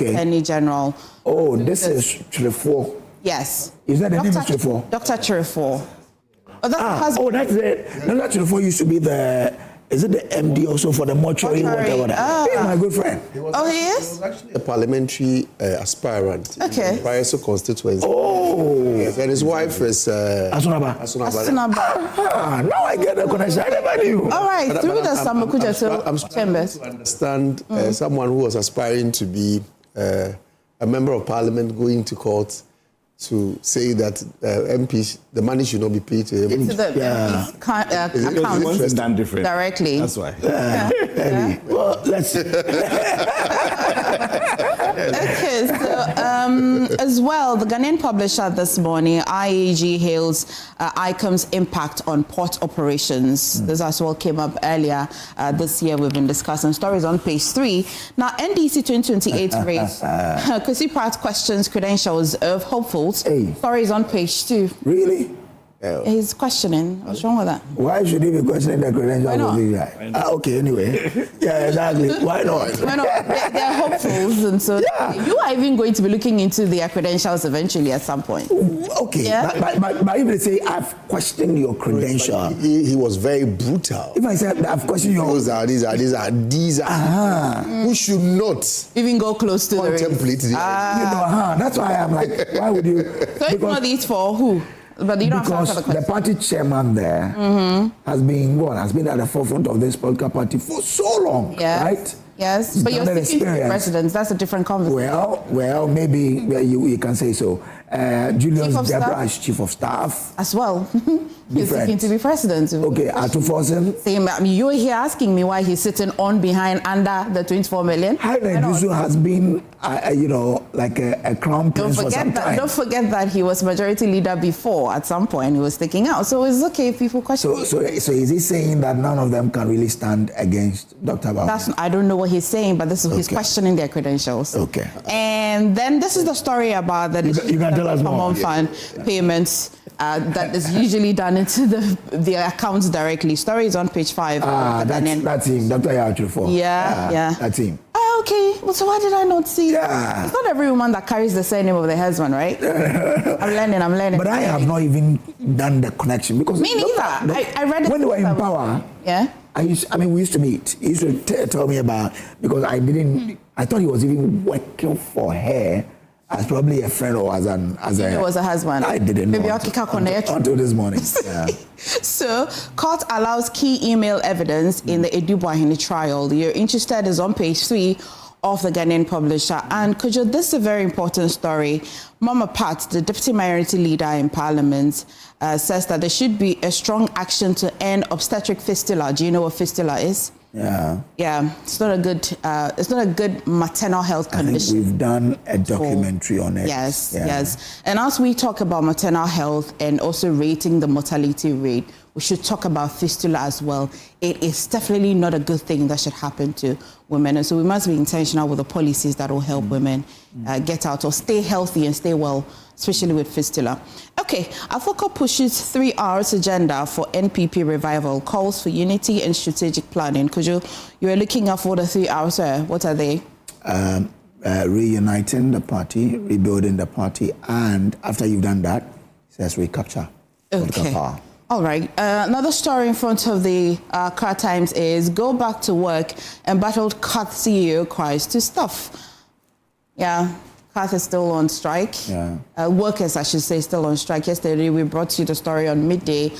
Attorney General. Oh, this is Chirufo. Yes. Is that the name of Chirufo? Dr. Chirufo. That's it. Dr. Chirufo used to be is it the MD also for the mortuary? Whatever. He's my good friend. He is? He was actually a parliamentary aspirant in the Prior constituency. Oh. Yes, and his wife is... Asunaba. Now I get the connection. I never knew. All right, through the Samukuja chambers. To understand someone who was aspiring to be a member of parliament going to court to say that MPs, the money should not be paid to him. To the account done different directly. That's why. Well, let's. Okay, so as well, the Ghanaian publisher this morning, IAG hails ICOM's impact on port operations. This as well came up earlier this year. We've been discussing stories on page 3. Now, NDC 2028 raised Kwesi Pratt questions credentials of hopefuls. Stories on page 2. Really? He's questioning. What's wrong with that? Why should he be questioning the credentials of this guy? Okay, anyway. Yeah, exactly. Why not? Why not? They're hopefuls, and so you are even going to be looking into their credentials eventually at some point. Okay, but if they say, I've questioned your credential. He was very brutal. If I say, I've questioned your... These are. Who should not even go close to contemplate the That's why I'm like, why would you... So if not these for who? But you don't because have to answer the party chairman there has been at the forefront of this political party for so long, right? Yes, but you're speaking to the president. That's a different conversation. Well, maybe you can say so. Julius Deborah is chief of staff as well. He's seeking to be president. Okay, Atufosin. Same. I mean, you were here asking me why he's sitting on behind under the 24 million. Jusu has been, like a crown prince for some time. Don't forget that he was majority leader before. At some point, he was sticking out. So it's okay if people question. So is he saying that none of them can really stand against Dr. Mahama? I don't know what he's saying, but this is he's questioning their credentials. Okay. And then this is the story about the common fund payments that is usually done into the accounts directly. Story is on page 5. That's him, Dr. Yachufo. Yeah. That's him. Okay, well, so why did I not see? Yeah. It's not every woman that carries the surname of the husband, right? I'm learning. But I have not even done the connection because me neither. I read it when they were in power. Yeah. We used to meet. He used to tell me about, because I thought he was even working for her as probably a friend or as he was a husband. I didn't know. Maybe I'll kick out until this morning. Yeah. So, court allows key email evidence in the Edu Boahene trial. You're interested is on page 3 of the Ghanaian Publisher. And Kojo, this is a very important story. Mama Pat, the deputy minority leader in Parliament, says that there should be a strong action to end obstetric fistula. Do you know what fistula is? Yeah. It's not a good maternal health condition. I think we've done a documentary on it. Yes. And as we talk about maternal health and also rating the mortality rate, we should talk about fistula as well. It is definitely not a good thing that should happen to women. And so we must be intentional with the policies that will help women get out or stay healthy and stay well, especially with fistula. Okay, Afoko pushes 3 hours agenda for NPP revival, calls for unity and strategic planning. Kojo, you are looking up for the 3 hours. What are they? Reuniting the party, rebuilding the party, and after you've done that, it says recapture political power. All right. Another story in front of the Car Times is go back to work. Embattled CAT CEO cries to staff. Yeah, CAT is still on strike. Workers, I should say, still on strike. Yesterday, we brought you the story on midday,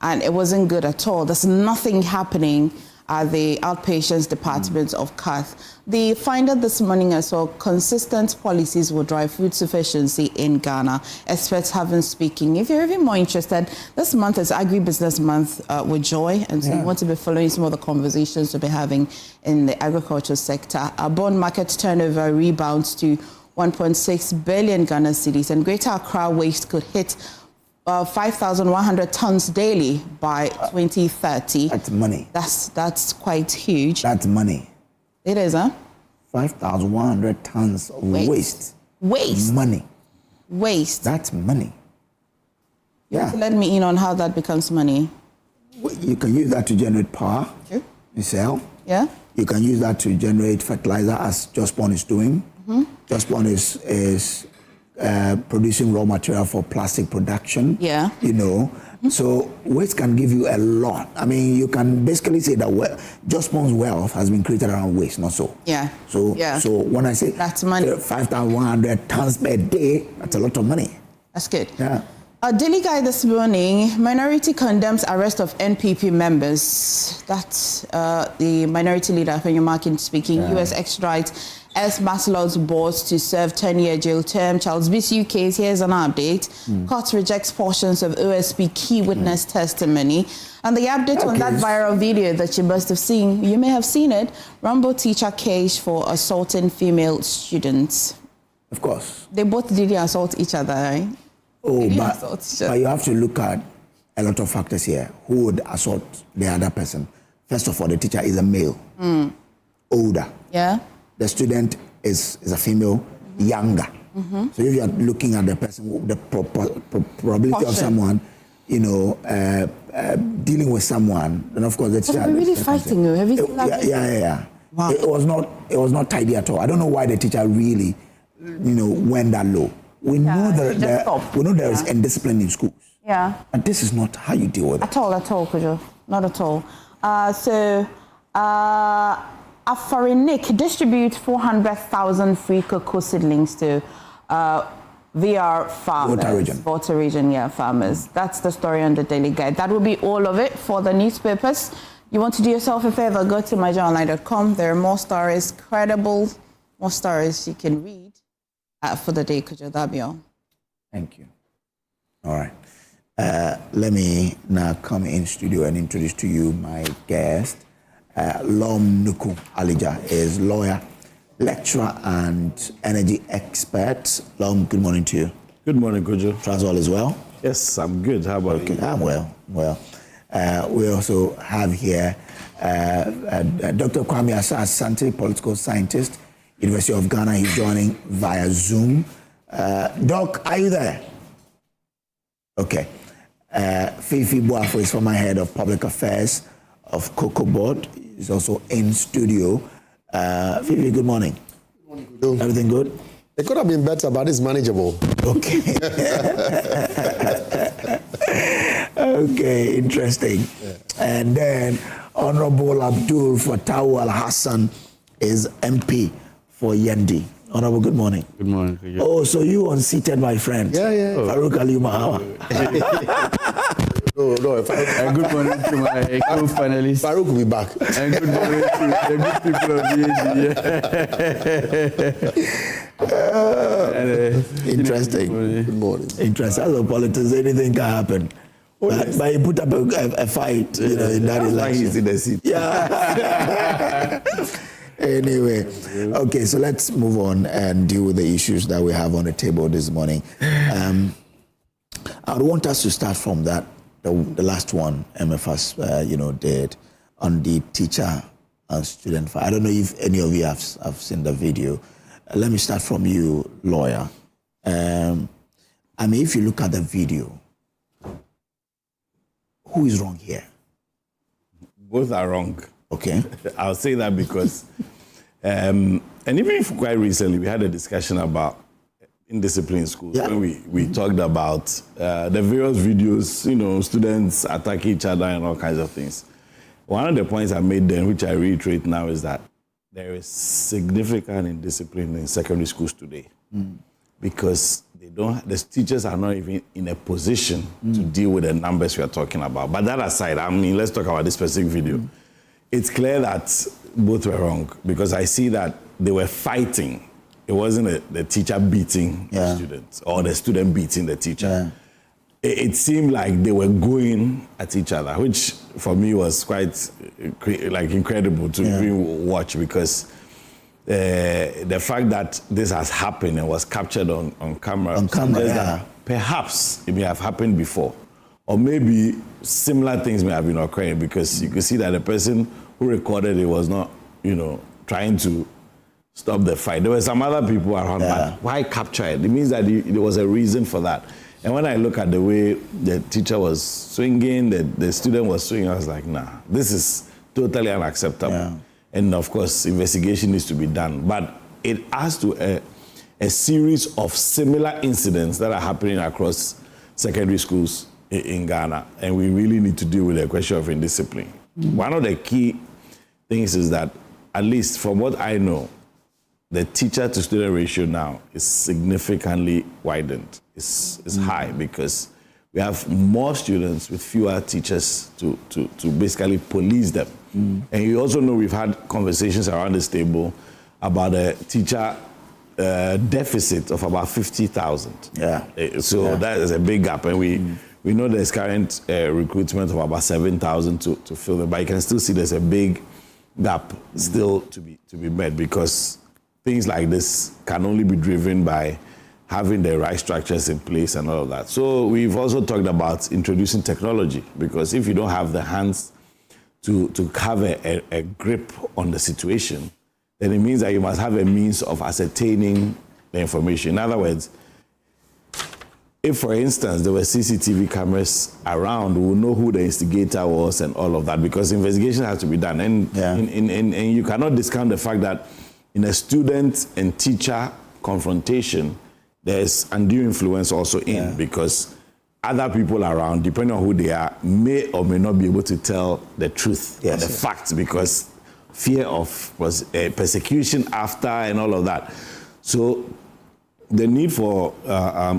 and it wasn't good at all. There's nothing happening at the outpatients department of CAT. They find out this morning as well, consistent policies will drive food sufficiency in Ghana. Experts have been speaking. If you're even more interested, this month is Agribusiness Month with Joy, and so you want to be following some of the conversations we'll be having in the agricultural sector. Our bond market turnover rebounds to 1.6 billion Ghana cedis, and Greater Accra waste could hit 5,100 tons daily by 2030. That's money. That's quite huge. That's money. It is, huh? 5,100 tons of waste. Waste. Money. Waste. That's money. Yeah. So let me in on how that becomes money. You can use that to generate power. Sure. You sell. Yeah. You can use that to generate fertilizer, as Jospon is doing. Jospon is producing raw material for plastic production. Yeah. So waste can give you a lot. I mean, you can basically say that Jospon's wealth has been created around waste, not so. Yeah. So when I say that's money, 5,100 tons per day, that's a lot of money. That's good. Yeah. A Daily Guide this morning, minority condemns arrest of NPP members. That's the minority leader, Fenyumakin speaking. US extradites ex-Maslow's boards to serve 10-year jail term. Charles Bisu case, here's an update. Court rejects portions of OSP key witness testimony. And the update on that viral video that you must have seen, you may have seen it, Rambo teacher case for assaulting female students. Of course. They both did assault each other, right? But you have to look at a lot of factors here. Who would assault the other person? First of all, the teacher is a male, older. Yeah. The student is a female, younger. So if you are looking at the person, the probability of someone dealing with someone, and of course, the teacher. We're really fighting you. Have you seen that? Yeah. Wow. It was not tidy at all. I don't know why the teacher really, went that low. We know there is indiscipline in schools. Yeah. And this is not how you deal with it. At all, Kojo. Not at all. Afarinik distributes 400,000 free cocoa seedlings to VR farmers. Volta region, farmers. That's the story on the Daily Guide. That will be all of it for the newspapers. You want to do yourself a favor, go to myjournalline.com. There are more stories, more stories you can read for the day, Kojo. That'll be all. Thank you. All right. Let me now come in studio and introduce to you my guest. Lom Nuku Alija is lawyer, lecturer, and energy expert. Lom, good morning to you. Good morning, Kojo. Trust all is well? Yes, I'm good. How about you? I'm well. We also have here Dr. Kwame Asante, political scientist, University of Ghana. He's joining via Zoom. Doc, are you there? Okay. Fifi Boafo is former head of public affairs of Cocoa Board. He's also in studio. Fifi, good morning. Good morning. Everything good? It could have been better, but it's manageable. Okay. Okay, interesting. Yeah. And then Honorable Abdul Fattah Al-Hassan is MP for Yendi. Honorable, good morning. Good morning. Oh, so you unseated my friend. Yeah. Farouk Ali Mahama. No. And good morning to my co-panelists. Farouk will be back. And good morning to the good people of the Interesting. Good morning. Interesting. As a politician, anything can happen. But he put up a fight, in that election. He's in the seat. Yeah. Anyway, okay, so let's move on and deal with the issues that we have on the table this morning. I would want us to start from that, the last one Emefa, did on the teacher and student fight. I don't know if any of you have seen the video. Let me start from you, lawyer. If you look at the video, who is wrong here? Both are wrong. Okay. I'll say that because, and even if quite recently we had a discussion about indiscipline in schools, when we talked about the various videos, students attack each other and all kinds of things. One of the points I made then, which I reiterate now, is that there is significant indiscipline in secondary schools today because the teachers are not even in a position to deal with the numbers we are talking about. But that aside, let's talk about this specific video. It's clear that both were wrong because I see that they were fighting. It wasn't the teacher beating the students or the student beating the teacher. It seemed like they were going at each other, which for me was quite incredible to even watch because the fact that this has happened and was captured on camera, that perhaps it may have happened before. Or maybe similar things may have been occurring because you could see that the person who recorded it was not, trying to stop the fight. There were some other people around, but why capture it? It means that there was a reason for that. And when I look at the way the teacher was swinging, the student was swinging, I was like, nah, this is totally unacceptable. Yeah. And of course, investigation needs to be done. But it adds to a series of similar incidents that are happening across secondary schools in Ghana, and we really need to deal with the question of indiscipline. One of the key things is that, at least from what I know, the teacher-to-student ratio now is significantly widened. It's high because we have more students with fewer teachers to basically police them. And you also know we've had conversations around this table about a teacher deficit of about 50,000. So that is a big gap, and we know there's current recruitment of about 7,000 to fill them, but you can still see there's a big gap still to be met because things like this can only be driven by having the right structures in place and all of that. So we've also talked about introducing technology because if you don't have the hands to have a grip on the situation, then it means that you must have a means of ascertaining the information. In other words, if, for instance, there were CCTV cameras around, we will know who the instigator was and all of that, because investigation has to be done. And, and you cannot discount the fact that in a student and teacher confrontation, there's undue influence also in, because other people around, depending on who they are, may or may not be able to tell the truth or the facts, because fear of persecution after and all of that. So the need for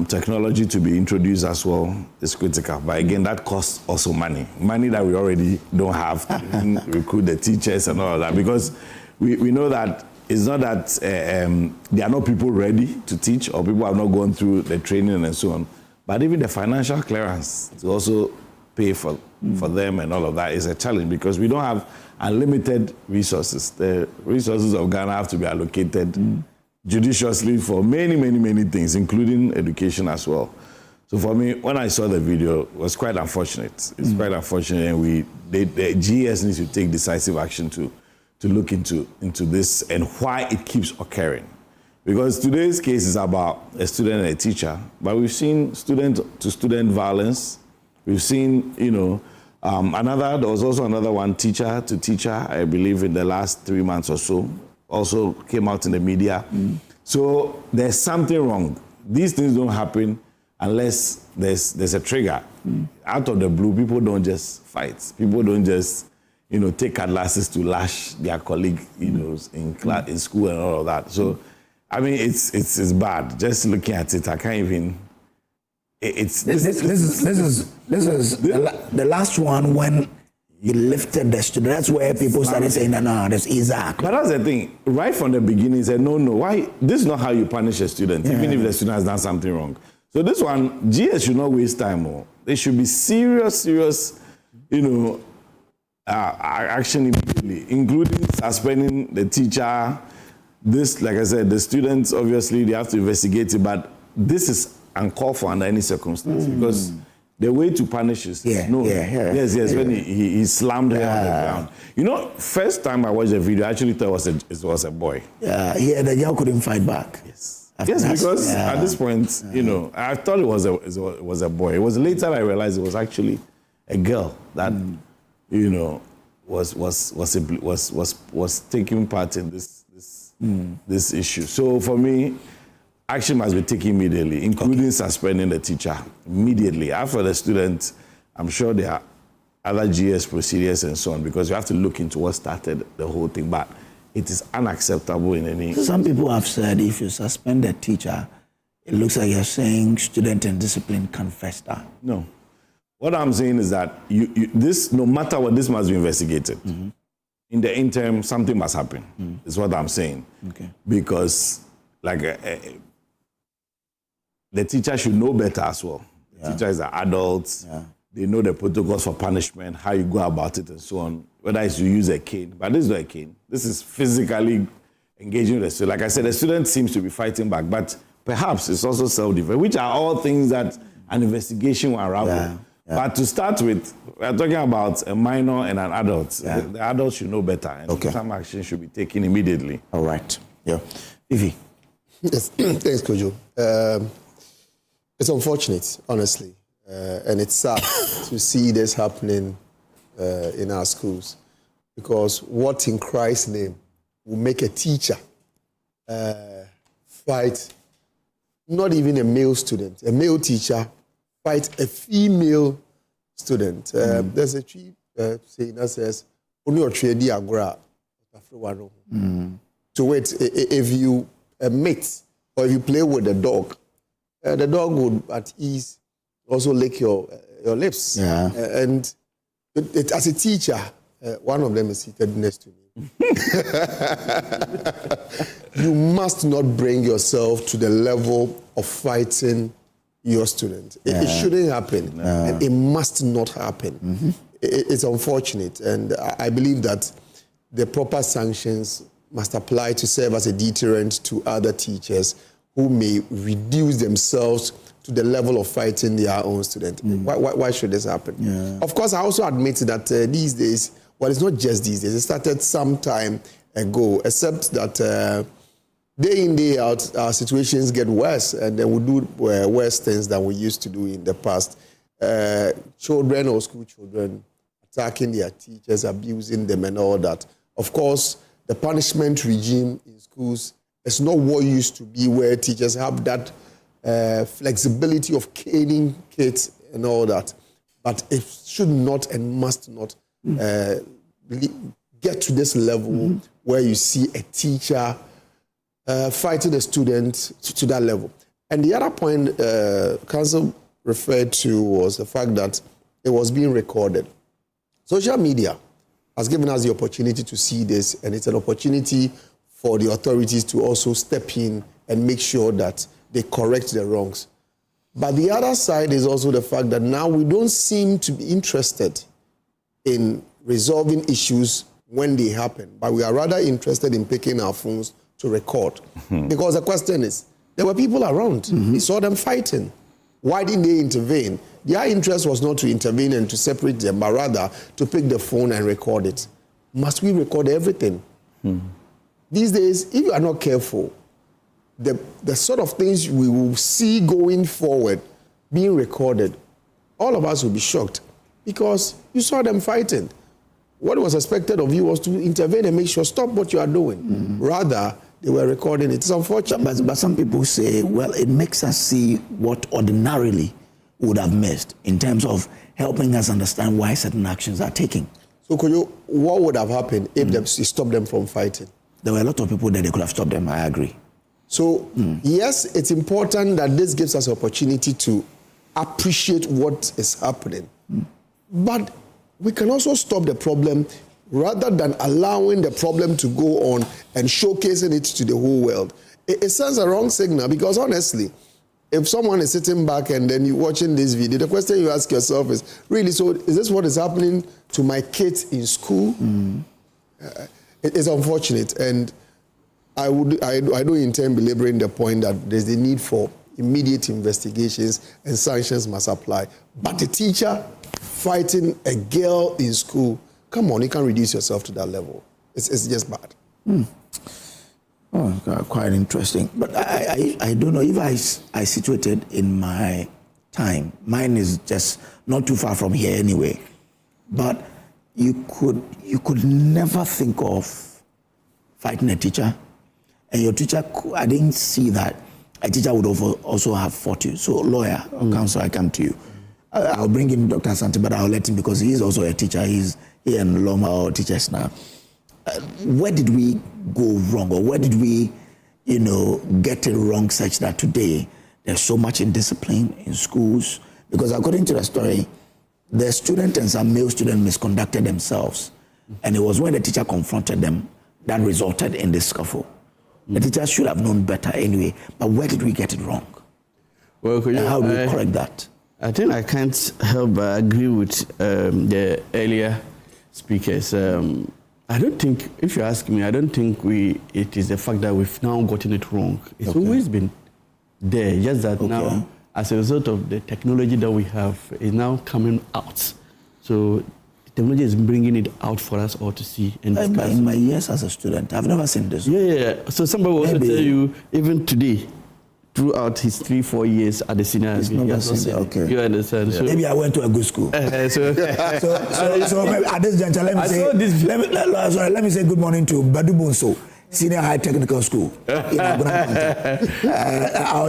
technology to be introduced as well is critical. But again, that costs also money that we already don't have to recruit the teachers and all of that, because we know that it's not that there are not people ready to teach, or people have not gone through the training and so on. But even the financial clearance to also pay for them and all of that is a challenge, because we don't have unlimited resources. The resources of Ghana have to be allocated judiciously for many, many, many things, including education as well. So for me, when I saw the video, it was quite unfortunate. It's quite unfortunate, and the GS needs to take decisive action to look into this and why it keeps occurring. Because today's case is about a student and a teacher, but we've seen student-to-student violence. We've seen, there was also another one, teacher to teacher, I believe in the last 3 months or so, also came out in the media. So there's something wrong. These things don't happen unless there's a trigger. Out of the blue, people don't just fight. People don't just, take cutlasses to lash their colleague, in class, in school and all of that. So, I mean, it's bad. Just looking at it, I can't even. This is the last one when you lifted the student. That's where people started saying, no, that's Isaac. But that's the thing. Right from the beginning, he said, no, why? This is not how you punish a student, even if the student has done something wrong. So this one, GS should not waste time more. There should be serious, action immediately, including suspending the teacher. This, like I said, the students, obviously, they have to investigate it, but this is uncalled for under any circumstance, because the way to punish is when he slammed her on the ground. First time I watched the video, I actually thought it was a boy. The girl couldn't fight back. Yes, because at this point, I thought it was a boy. It was later I realized it was actually a girl that, was taking part in this issue. So for me, action must be taken immediately, including suspending the teacher immediately. After the student, I'm sure there are other GS procedures and so on, because you have to look into what started the whole thing. But it is unacceptable in any. Some people have said if you suspend the teacher, it looks like you're saying student and discipline can fester. No. What I'm saying is that this, no matter what, this must be investigated. In the interim, something must happen, is what I'm saying. Okay. Because, the teacher should know better as well. The teacher is an adult. They know the protocols for punishment, how you go about it, and so on. Whether it's to use a cane. But this is not a cane. This is physically engaging with the student. Like I said, the student seems to be fighting back, but perhaps it's also self-defense, which are all things that an investigation will unravel. But to start with, we're talking about a minor and an adult. The adult should know better, and some action should be taken immediately. All right. Ivy. Yes. Thanks, Kojo. It's unfortunate, honestly, and it's sad to see this happening in our schools, because what in Christ's name will make a teacher fight not even a male student, a male teacher fight a female student. There's a chief saying that says, "Only your trade agora." So wait, if you mate or if you play with the dog would at ease also lick your lips. And as a teacher, one of them is seated next to me. You must not bring yourself to the level of fighting your student. It shouldn't happen. And it must not happen. It's unfortunate, and I believe that the proper sanctions must apply to serve as a deterrent to other teachers who may reduce themselves to the level of fighting their own student. Why should this happen? Of course, I also admit that these days, well, it's not just these days. It started some time ago, except that day in, day out, our situations get worse, and then we do worse things than we used to do in the past. Children or school children attacking their teachers, abusing them and all that. Of course, the punishment regime in schools is not what used to be, where teachers have that flexibility of caning kids and all that. But it should not and must not get to this level where you see a teacher fighting a student to that level. And the other point Council referred to was the fact that it was being recorded. Social media has given us the opportunity to see this, and it's an opportunity for the authorities to also step in and make sure that they correct the wrongs. But the other side is also the fact that now we don't seem to be interested in resolving issues when they happen, but we are rather interested in picking our phones to record. Because the question is, there were people around. We saw them fighting. Why didn't they intervene? Their interest was not to intervene and to separate them, but rather to pick the phone and record it. Must we record everything? These days, if you are not careful, the sort of things we will see going forward being recorded, all of us will be shocked because you saw them fighting. What was expected of you was to intervene and make sure, stop what you are doing. Rather, they were recording it. It's unfortunate. But some people say, well, it makes us see what ordinarily would have missed in terms of helping us understand why certain actions are taken. So, Kojo, what would have happened if they stopped them from fighting? There were a lot of people that they could have stopped them, I agree. So, yes, it's important that this gives us opportunity to appreciate what is happening. But we can also stop the problem rather than allowing the problem to go on and showcasing it to the whole world. It sends a wrong signal because, honestly, if someone is sitting back and then you're watching this video, the question you ask yourself is, really, so is this what is happening to my kids in school? It is unfortunate, and I don't intend belaboring the point that there's the need for immediate investigations and sanctions must apply. But a teacher fighting a girl in school, come on, you can't reduce yourself to that level. It's just bad. Oh, quite interesting. But I don't know if I situated in my time. Mine is just not too far from here anyway. But you could never think of fighting a teacher. And your teacher, I didn't see that. A teacher would also have fought you. So lawyer or counsel, I come to you. I'll bring in Dr. Asante, but I'll let him because he is also a teacher. He's here in Loma or teachers now. Where did we go wrong, or where did we, get it wrong such that today there's so much indiscipline in schools? Because according to the story, the student and some male students misconducted themselves. And it was when the teacher confronted them that resulted in this scuffle. The teacher should have known better anyway, but where did we get it wrong? Well, how do we correct that? I think I can't help but agree with the earlier speakers. I don't think, if you ask me, I don't think it is the fact that we've now gotten it wrong. It's always been there, just that now, as a result of the technology that we have, is now coming out. So technology is bringing it out for us all to see and discuss. In my years as a student, I've never seen this. Yeah. So somebody will also tell you, even today, throughout his 3-4 years at the senior, you understand? So, maybe I went to a good school. So at this juncture, let me say good morning to Badu Bonso, Senior High Technical School in our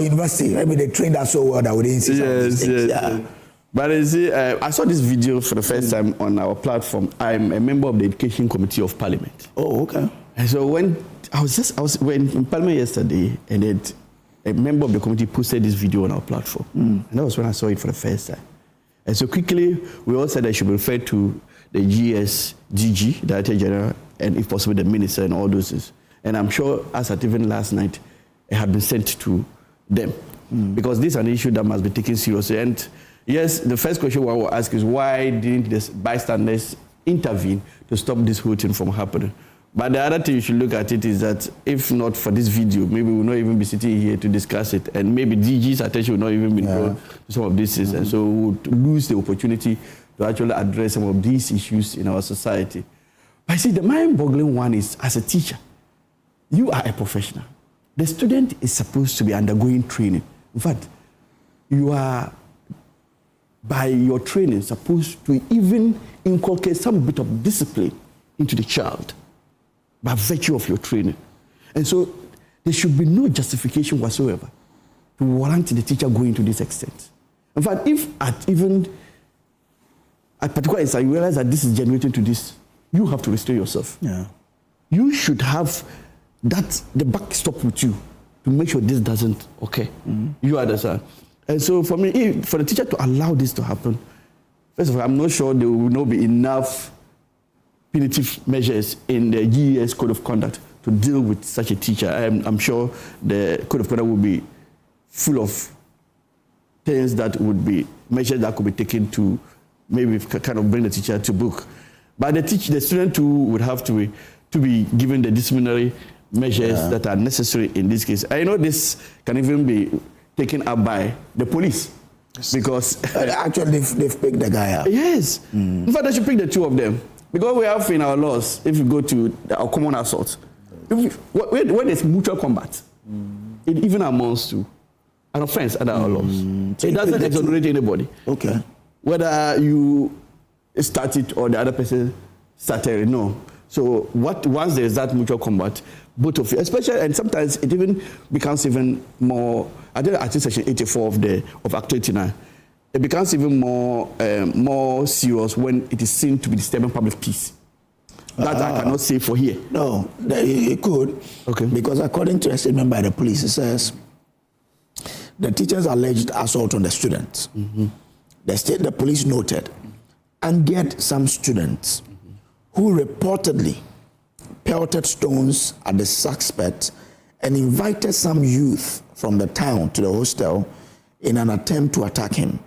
university. Maybe they trained us so well that we didn't see some of these things. Yes. But you see, I saw this video for the first time on our platform. I'm a member of the Education Committee of Parliament. Oh, okay. And so when I was in Parliament yesterday, and then a member of the committee posted this video on our platform. And that was when I saw it for the first time. And so quickly, we all said I should refer to the GSGG, Director General, and if possible, the Minister and all those things. And I'm sure, as at even last night, it had been sent to them. Because this is an issue that must be taken seriously. And yes, the first question one will ask is, why didn't the bystanders intervene to stop this whole thing from happening? But the other thing you should look at it is that if not for this video, maybe we will not even be sitting here to discuss it. And maybe DG's attention will not even be drawn to some of these things. And so we would lose the opportunity to actually address some of these issues in our society. But I see the mind-boggling one is, as a teacher, you are a professional. the student is supposed to be undergoing training. In fact, you are, by your training, supposed to even inculcate some bit of discipline into the child by virtue of your training. And so there should be no justification whatsoever to warrant the teacher going to this extent. In fact, if at particular instance you realize that this is generating to this, you have to restrain yourself. Yeah. You should have the backstop with you to make sure this doesn't occur. You understand? And so for me, for the teacher to allow this to happen, first of all, I'm not sure there will not be enough punitive measures in the GES Code of Conduct to deal with such a teacher. I'm sure the Code of Conduct will be full of things that would be measures that could be taken to maybe kind of bring the teacher to book. But the student too would have to be given the disciplinary measures that are necessary in this case. I know this can even be taken up by the police because actually they've picked the guy up. Yes. In fact, they should pick the two of them because we have in our laws, if you go to our common assault, when there's mutual combat, it even amounts to an offense under our laws. So it doesn't exonerate anybody. Okay. Whether you start it or the other person started it, no. So once there's that mutual combat, both of you, especially, and sometimes it even becomes even more, I think Article Section 84 of Act 89, it becomes even more serious when it is seen to be disturbing public peace. That I cannot say for here. No, it could. Okay. Because according to a statement by the police, it says the teacher's alleged assault on the students. The police noted, and yet some students who reportedly pelted stones at the suspect and invited some youth from the town to the hostel in an attempt to attack him.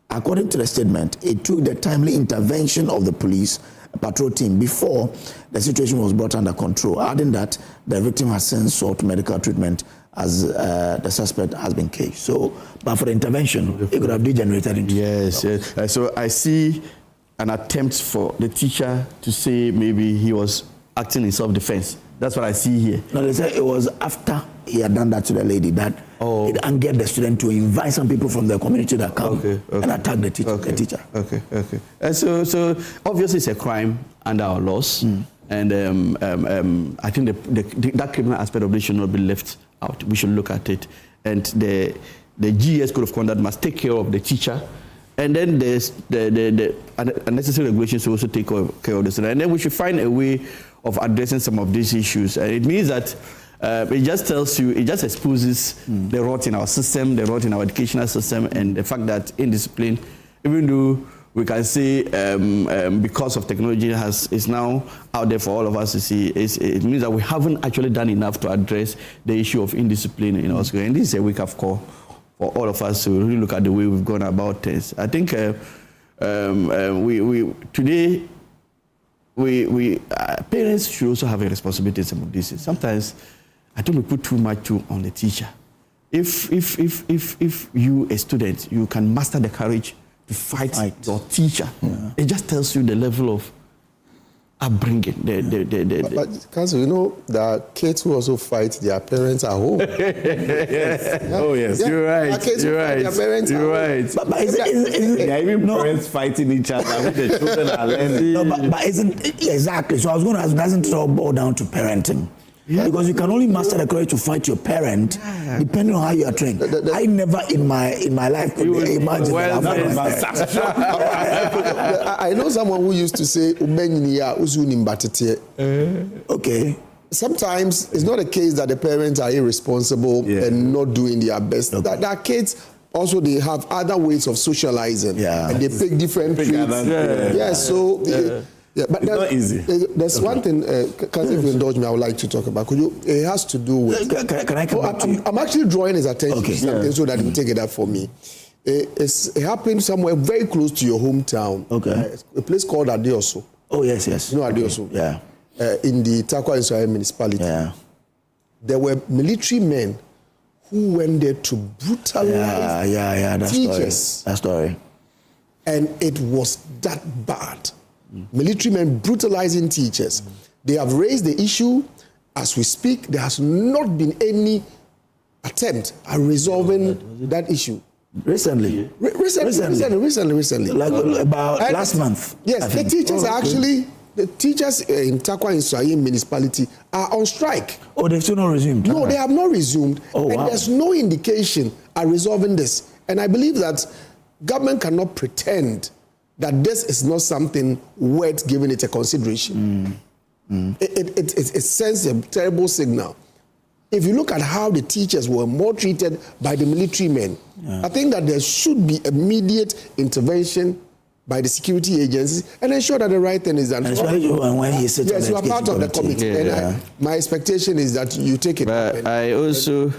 According to the statement, it took the timely intervention of the police patrol team before the situation was brought under control, adding that the victim has since sought medical treatment as the suspect has been caged. So, but for the intervention, it could have degenerated into... Yes. So I see an attempt for the teacher to say maybe he was acting in self-defense. That's what I see here. No, they said it was after he had done that to the lady that it angered the student to invite some people from the community that come and attack the teacher. Okay. And so obviously it's a crime under our laws, and I think that criminal aspect of this should not be left out. We should look at it, and the GES Code of Conduct must take care of the teacher. And then there's the unnecessary regulations to also take care of this. And then we should find a way of addressing some of these issues. And it means that it just tells you, it just exposes the rot in our system, the rot in our educational system, and the fact that indiscipline, even though we can say because of technology is now out there for all of us to see, it means that we haven't actually done enough to address the issue of indiscipline in our school. And this is a wake-up call for all of us to really look at the way we've gone about things. I think today parents should also have a responsibility in some of these things. Sometimes I think we put too much on the teacher. If you, a student, you can master the courage to fight your teacher, it just tells you the level of upbringing. But Council, you know, there are kids who also fight their parents at home. Yes. Oh, yes. Yeah. You're right. You're right. Their parents You're right. But isn't parents fighting each other when the children are learning. No, but isn't exactly. So I was going to ask, doesn't it all boil down to parenting? Yeah. Because you can only master the courage to fight your parent depending on how you are trained. I never in my life could imagine that. I know someone who used to say, okay. Sometimes it's not a case that the parents are irresponsible and not doing their best. That kids also, they have other ways of socializing, and they pick different traits. But it's not easy. There's one thing, if you indulge me, I would like to talk about. It has to do with... Can I come back to you? I'm actually drawing his attention to something so that he will take it up for me. It happened somewhere very close to your hometown. A place called Adeti. Oh, yes. You know Adeti? Yeah. In the Takwa Israel municipality. Yeah. There were military men who went there to brutalize teachers. That story. And it was that bad. Military men brutalizing teachers. They have raised the issue, as we speak, there has not been any attempt at resolving that issue. Recently. Recently. Like about last month. Yes, the teachers are actually, the teachers in Takwa and Swahili municipality are on strike. Oh, they've still not resumed? No, they have not resumed. Oh, and there's no indication at resolving this. And I believe that government cannot pretend that this is not something worth giving it a consideration. It sends a terrible signal. If you look at how the teachers were more treated by the military men, I think that there should be immediate intervention by the security agencies and ensure that the right thing is done. And when he sits yes, you are part of the committee. My expectation is that you take it. But I also,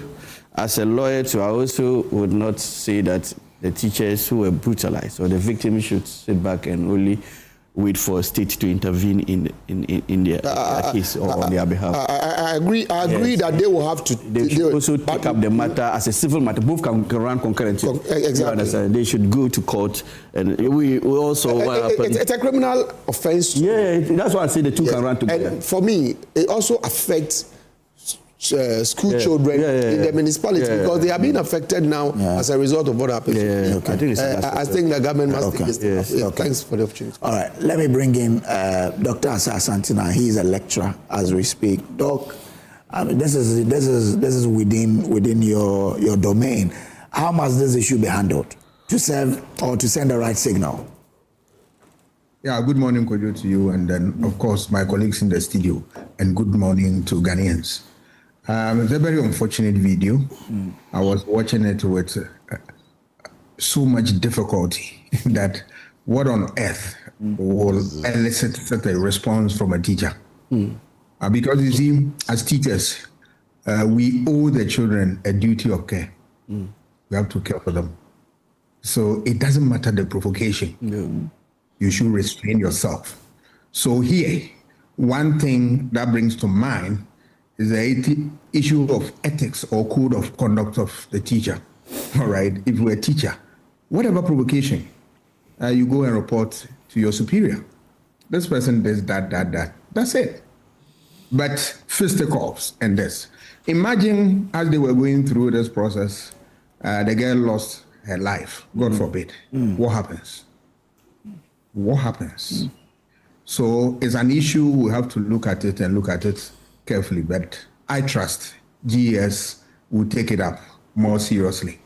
as a lawyer too, I also would not say that the teachers who were brutalized or the victims should sit back and only wait for a state to intervene in their case or on their behalf. I agree that they will have to. They should also take up the matter as a civil matter. Both can run concurrently. Exactly. They should go to court, and we also. It's a criminal offense. Yeah, that's why I say the two can run together. And for me, it also affects school children in the municipality because they are being affected now as a result of what happened. I think the government must take this. Thanks for the opportunity. All right, let me bring in Dr. Asa Santina. He is a lecturer as we speak. Doc, this is within your domain. How must this issue be handled to serve or to send the right signal? Yeah, good morning, Kojo, to you, and then of course my colleagues in the studio, and good morning to Ghanaians. It's a very unfortunate video. I was watching it with so much difficulty that what on earth will elicit such a response from a teacher? Because you see, as teachers, we owe the children a duty of care. We have to care for them. So it doesn't matter the provocation. You should restrain yourself. So here, one thing that brings to mind is the issue of ethics or code of conduct of the teacher. All right, if you're a teacher, whatever provocation, you go and report to your superior. This person does that. That's it. But fisticuffs and this. Imagine as they were going through this process, the girl lost her life, God forbid. What happens? What happens? So it's an issue, we have to look at it carefully, but I trust GS will take it up more seriously.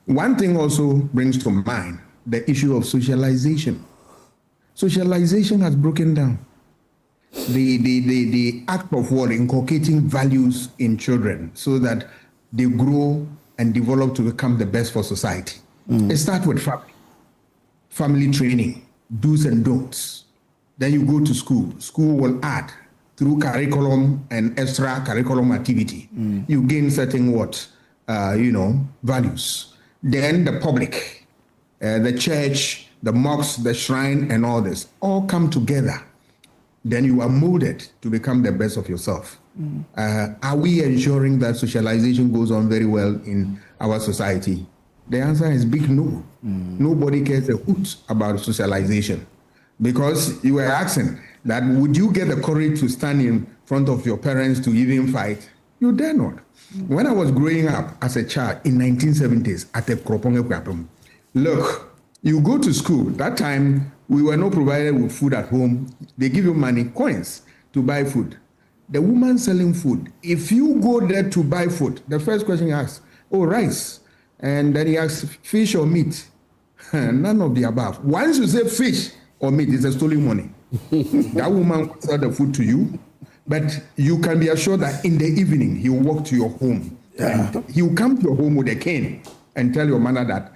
One thing also brings to mind the issue of socialization. Socialization has broken down. The act of what inculcating values in children so that they grow and develop to become the best for society. It starts with family training, do's and don'ts. Then you go to school. School will add through curriculum and extra curriculum activity. You gain certain values. Then the public, the church, the mosque, the shrine, and all this all come together. Then you are molded to become the best of yourself. Are we ensuring that socialization goes on very well in our society? The answer is big no. Nobody cares a hoot about socialization. Because you were asking that would you get the courage to stand in front of your parents to even fight? You dare not. When I was growing up as a child in 1970s at the Kroponge Kwapum, look, you go to school. That time, we were not provided with food at home. They give you money, coins, to buy food. The woman selling food, if you go there to buy food, the first question he asks, oh, rice. And then he asks, fish or meat? None of the above. Once you say fish or meat, it's a stolen money. That woman will sell the food to you, but you can be assured that in the evening, he will walk to your home. And he will come to your home with a cane and tell your mother that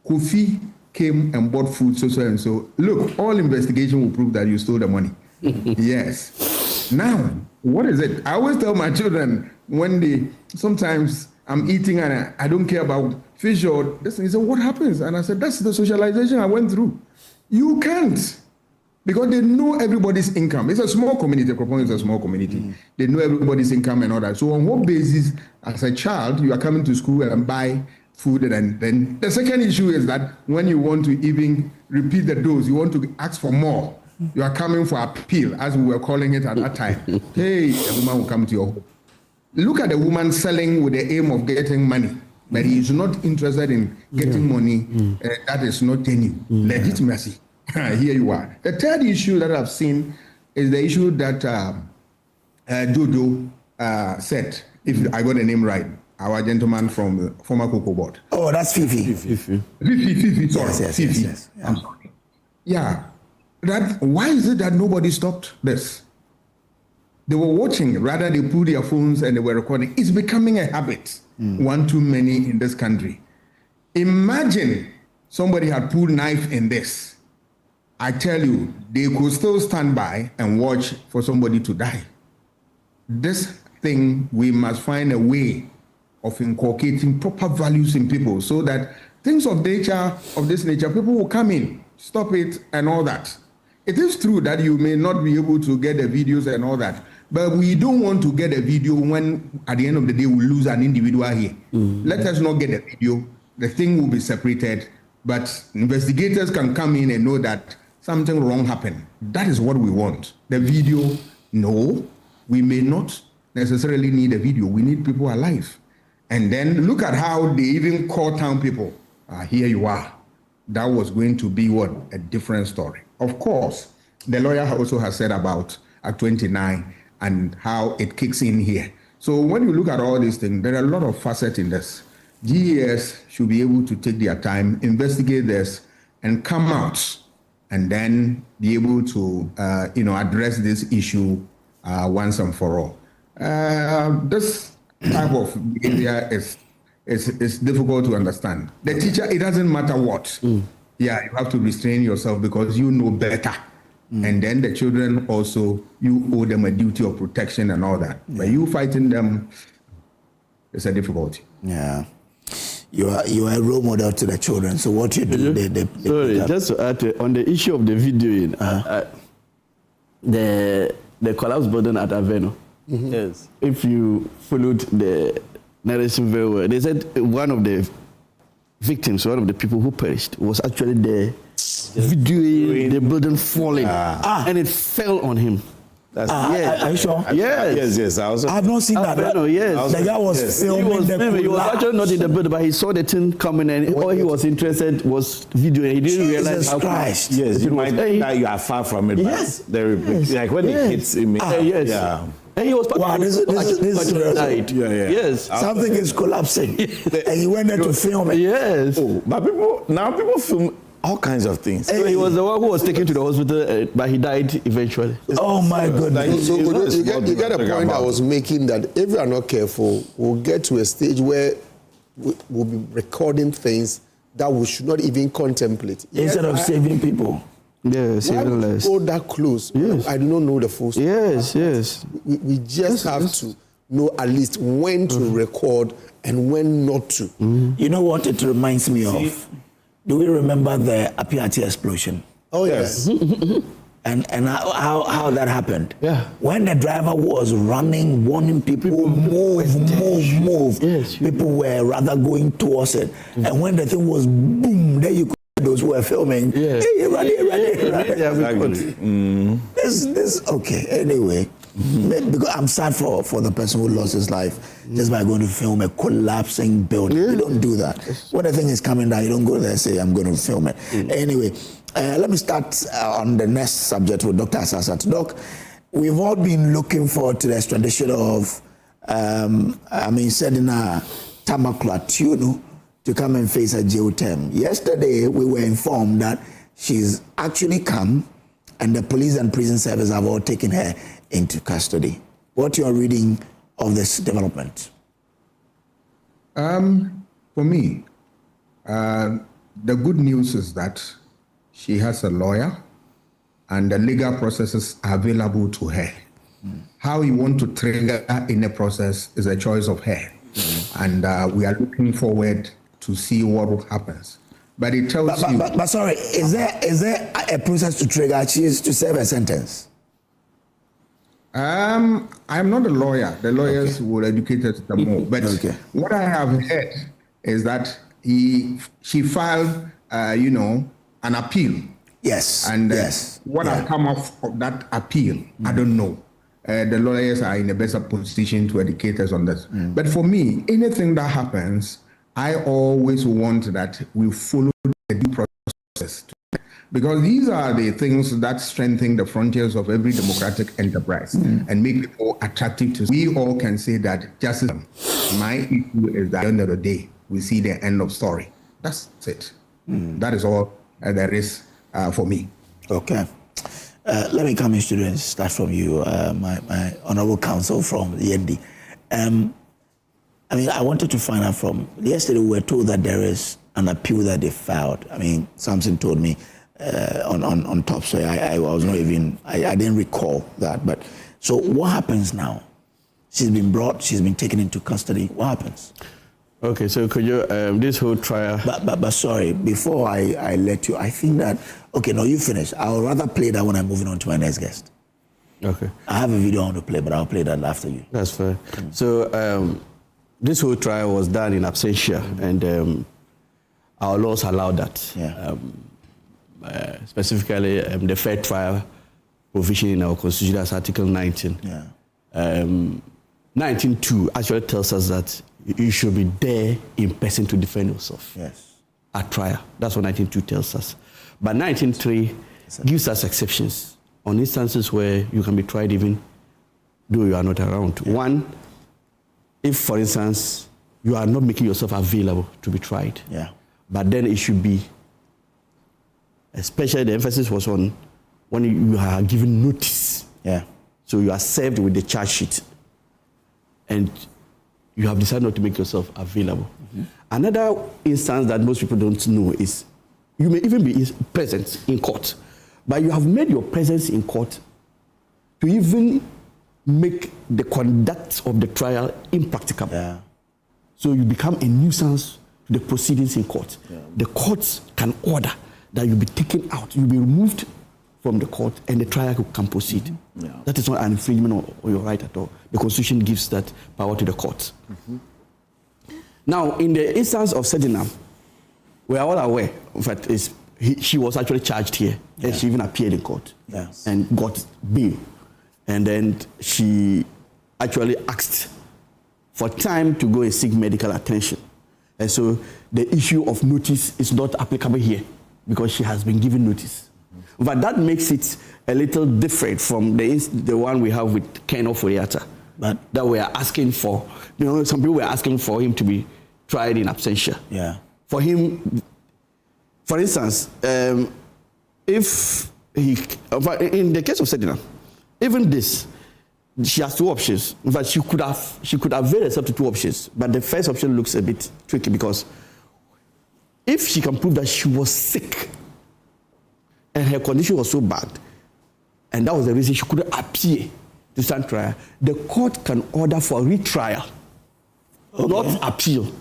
Kofi came and bought food, so and so. Look, all investigation will prove that you stole the money. Yes. Now, what is it? I always tell my children when sometimes I'm eating and I don't care about fish or this. He said, what happens? And I said, that's the socialization I went through. You can't. Because they know everybody's income. It's a small community. Kroponge is a small community. They know everybody's income and all that. So on what basis, as a child, you are coming to school and buy food? And then the second issue is that when you want to even repeat the dose, you want to ask for more. You are coming for appeal, as we were calling it at that time. Hey, a woman will come to your home. Look at the woman selling with the aim of getting money, but he is not interested in getting money. That is not genuine. Legitimacy. Here you are. The third issue that I've seen is the issue that Jojo said, if I got the name right, our gentleman from the former Cocoa Board. Oh, that's Fifi. Fifi, sorry. Yes. Yeah. I'm sorry. Yeah. Why is it that nobody stopped this? They were watching, rather they put their phones and they were recording. It's becoming a habit, one too many in this country. Imagine somebody had put knife in this. I tell you, they could still stand by and watch for somebody to die. This thing, we must find a way of inculcating proper values in people so that things of this nature, people will come in, stop it and all that. It is true that you may not be able to get the videos and all that, but we don't want to get a video when at the end of the day we lose an individual here. Let us not get a video. The thing will be separated, but investigators can come in and know that something wrong happened. That is what we want. The video, no, we may not necessarily need a video. We need people alive. And then look at how they even call town people. Here you are. That was going to be what? A different story. Of course, the lawyer also has said about Act 29 and how it kicks in here. So when you look at all these things, there are a lot of facets in this. GES should be able to take their time, investigate this, and come out, and then be able to, address this issue once and for all. This type of behavior is difficult to understand. The teacher, it doesn't matter what. Yeah, you have to restrain yourself because you know better. And then the children also, you owe them a duty of protection and all that. But you fighting them, it's a difficulty. Yeah. You are a role model to the children. So what you do, Sorry, just to add on the issue of the videoing, the collapse building at Aveno. Yes. If you followed the narration very well, they said one of the victims, one of the people who perished, was actually there videoing the building falling, and it fell on him. Are you sure? Yes. I have not seen that. Yes. The guy was filming. He was actually not in the building, but he saw the thing coming, and all he was interested was videoing. He didn't realize how Christ. Yes, you might that you are far from it. Yes. Like when it hits him. Yes. Yeah. And he was this died. Yes. Something is collapsing. And he went there to film it. Yes. But people film all kinds of things. So he was the one who was taken to the hospital, but he died eventually. Oh my goodness. So you get a point I was making, that if we are not careful, we'll get to a stage where we'll be recording things that we should not even contemplate. Instead of saving people. Yeah, saving lives. Go that close. Yes. I do not know the full story. Yes. We just have to know at least when to record and when not to. You know what it reminds me of? Do we remember the Apiati explosion? Oh, yes. And how that happened? Yeah. When the driver was running, warning people move. Yes. People were rather going towards it. And when the thing was boom, there you could those who were filming. Yeah. Hey, run. Exactly. This okay. Anyway. Because I'm sad for the person who lost his life just by going to film a collapsing building. You don't do that. When the thing is coming down, you don't go there and say, I'm going to film it. Anyway, let me start on the next subject with Dr. Asasat. Doc, we've all been looking forward to the extradition of, Sedina Tamakula to come and face a jail term. Yesterday, we were informed that she's actually come and the police and prison service have all taken her into custody. What you are reading of this development? For me, the good news is that she has a lawyer and the legal processes are available to her. How you want to trigger in a process is a choice of her. And we are looking forward to see what happens. But it tells you... But sorry, is there a process to trigger? She is to serve a sentence? I'm not a lawyer. The lawyers will educate us more. But what I have heard is that she filed, an appeal Yes. And what has come off of that appeal, I don't know. The lawyers are in a better position to educate us on this. But for me, anything that happens, I always want that we follow the due process. Because these are the things that strengthen the frontiers of every democratic enterprise and make people attractive to. We all can say that justice. My issue is that at the end of the day, we see the end of story. That's it. That is all there is for me. Okay. Let me come in, students. Start from you, my honorable counsel from the ND. I mean, I wanted to find out from yesterday. We were told that there is an appeal that they filed. I mean, Samson told me on top, so I was not even. I didn't recall that. But so, what happens now? She's been brought. She's been taken into custody. What happens? Okay, so could you this whole trial? But sorry, before I let you, I think that no, you finish. I'll rather play that when I'm moving on to my next guest. Okay. I have a video I want to play, but I'll play that after you. That's fair. So this whole trial was done in absentia, and our laws allow that. Yeah. Specifically, the fair trial provision in our constitution, that's Article 19. Yeah. 19.2 actually tells us that you should be there in person to defend yourself. Yes. At trial. That's what 19.2 tells us. But 19.3 gives us exceptions on instances where you can be tried even though you are not around. Yeah. One, if, for instance, you are not making yourself available to be tried. Yeah. But then it should be, especially the emphasis was on when you are given notice. Yeah. So you are served with the charge sheet and you have decided not to make yourself available. Another instance that most people don't know is you may even be present in court, but you have made your presence in court to even make the conduct of the trial impracticable. Yeah. So you become a nuisance to the proceedings in court. Yeah. The courts can order that you be taken out, you be removed from the court, and the trial can proceed. Yeah. That is not an infringement of your right at all. The Constitution gives that power to the courts. Now, in the instance of Sedinam, we are all aware, in fact, she was actually charged here, and she even appeared in court and got bail. And then she actually asked for time to go and seek medical attention. And so the issue of notice is not applicable here because she has been given notice. But that makes it a little different from the one we have with Ken Oforiatta, that we are asking for. You know, some people were asking for him to be tried in absentia. Yeah. For him, for instance, if he, in the case of Sedina, even this, she has two options. In fact, she could avail herself to two options, but the first option looks a bit tricky because if she can prove that she was sick and her condition was so bad, and that was the reason she couldn't appear to stand trial, the court can order for a retrial, not appeal.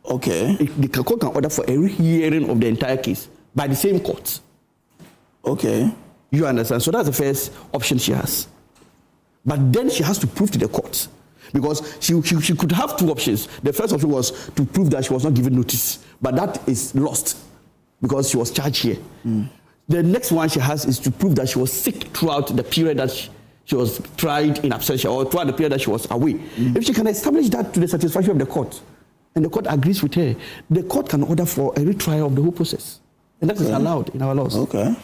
Okay. The court can order for a rehearing of the entire case by the same court. Okay. You understand? So that's the first option she has. But then she has to prove to the court, because she could have two options. The first option was to prove that she was not given notice, but that is lost because she was charged here. The next one she has is to prove that she was sick throughout the period that she was tried in absentia, or throughout the period that she was away. If she can establish that to the satisfaction of the court, and the court agrees with her, the court can order for a retrial of the whole process. And that is allowed in our laws. Okay.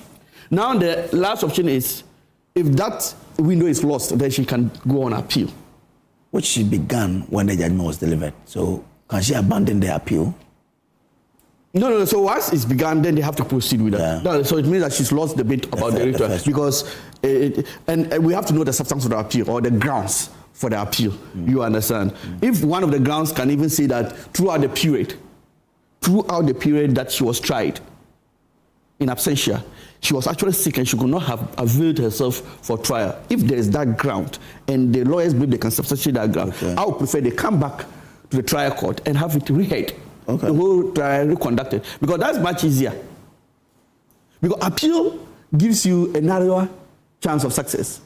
Now the last option is, if that window is lost, then she can go on appeal. Which she began when the judgment was delivered. So can she abandon the appeal? No. So once it's begun, then they have to proceed with that. No, so it means that she's lost the bit about the retrial, because and we have to know the substance of the appeal or the grounds for the appeal. You understand? If one of the grounds can even say that throughout the period that she was tried in absentia, she was actually sick and she could not have availed herself for trial. If there is that ground and the lawyers believe they can substantiate that ground, I would prefer they come back to the trial court and have it reheard. The whole trial reconducted, because that's much easier. Because appeal gives you a narrower chance of success.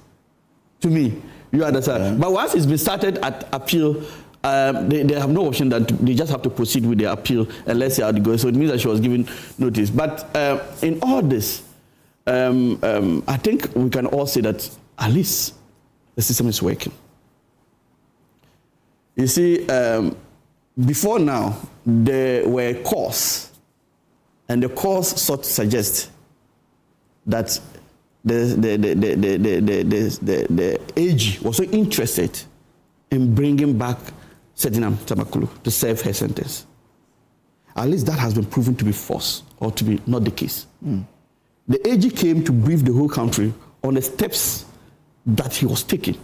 To me, you understand. But once it's been started at appeal, they have no option that they just have to proceed with the appeal unless they are to go. So it means that she was given notice. But in all this, I think we can all say that at least the system is working. You see, before now, there were calls, and the calls sought to suggest that the AG was so interested in bringing back Sedinam Tamakulu to serve her sentence. At least that has been proven to be false or to be not the case. The AG came to brief the whole country on the steps that he was taking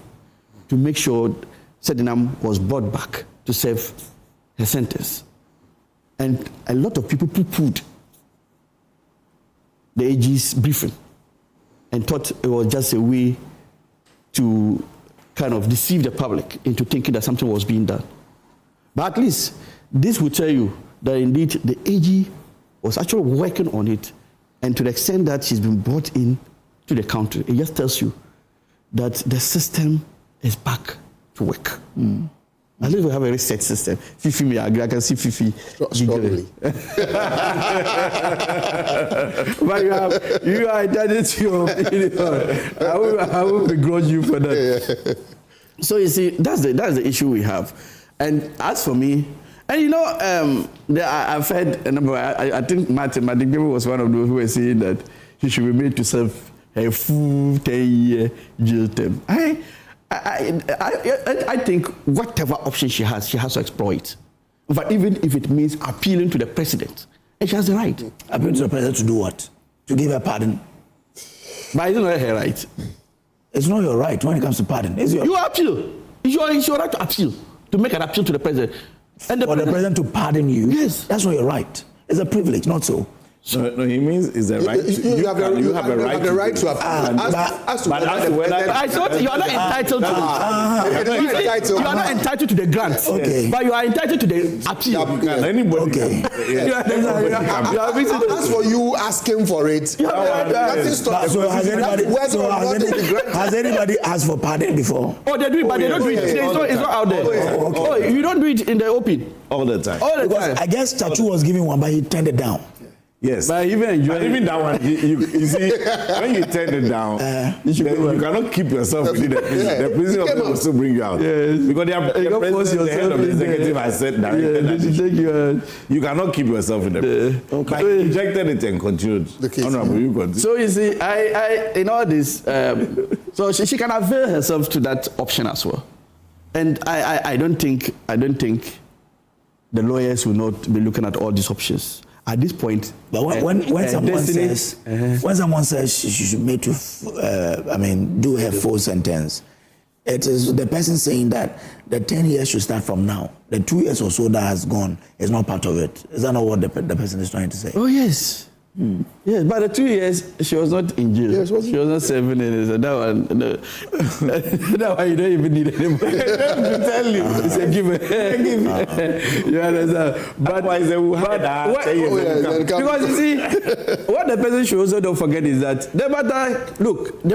to make sure Sedinam was brought back to serve her sentence. And a lot of people poo-pooed the AG's briefing and thought it was just a way to kind of deceive the public into thinking that something was being done. But at least this will tell you that indeed the AG was actually working on it, and to the extent that she's been brought in to the country, it just tells you that the system is back to work. At least we have a reset system. Fifi may agree, I can see Fifi. Strongly. But you are entitled to your opinion. I will begrudge you for that. So you see, that's the issue we have. And as for me, and you know, I've heard a number. I think Martin was one of those who were saying that he should be made to serve a full 10-year jail term. I think whatever option she has to explore it. But even if it means appealing to the president, and she has the right. Appealing to the president to do what? To give her pardon? But it's not her right. It's not your right when it comes to pardon. You appeal. It's your right to appeal, to make an appeal to the president. And for the president to pardon you? Yes. That's not your right. It's a privilege, not so. No, he means is a right. You have a right to appeal. I thought you are not entitled to it. You are not entitled to the grant, but you are entitled to the appeal. Anybody? As for you asking for it, nothing stops. So has anybody asked for pardon before? Oh, they do it, but they don't do it. It's not out there. Oh, you don't do it in the open all the time. Because I guess Chachu was giving one, but he turned it down. Yes, but even that one, you see, when you turn it down, you cannot keep yourself within the prison. The prison officer will still bring you out. Yes. Because the head of the executive has said that you cannot keep yourself in the prison. But he rejected it and continued. Honorable, you continue. So you see, I in all this, so she can avail herself to that option as well. And I don't think the lawyers will not be looking at all these options. At this point, but when someone says she should be made to, do her full sentence, it is the person saying that the 10 years should start from now. The 2 years or so that has gone is not part of it. Is that not what the person is trying to say? Oh yes. Yes, but the 2 years she was not in jail. Yes, she was not serving in it. So that one you don't even need anybody to tell you. It's a given. You understand? But because you see, what the person should also don't forget is that the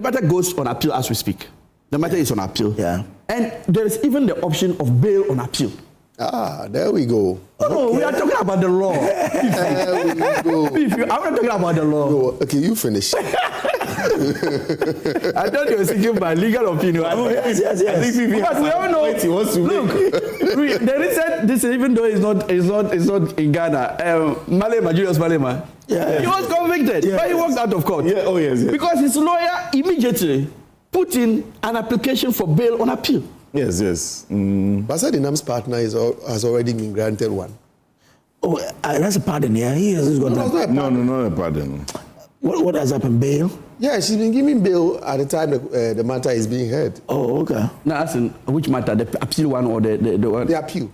matter goes on appeal as we speak. The matter is on appeal. Yeah. And there is even the option of bail on appeal. There we go. Oh, we are talking about the law. There we go. I'm not talking about the law. No, okay, you finish. I thought you were seeking my legal opinion. Yes. I think but we all know. The reason this, even though it's not in Ghana, Julius Malema, he was convicted, but he walked out of court. Yeah. Oh yes. Because his lawyer immediately put in an application for bail on appeal. Yes. But Sedinam's partner has already been granted one. Oh, that's a pardon, yeah? He has got not a pardon. What has happened, bail? Yeah, she's been given bail at the time the matter is being heard. Oh, okay. Now, asking which matter, the appeal one or the one? The appeal.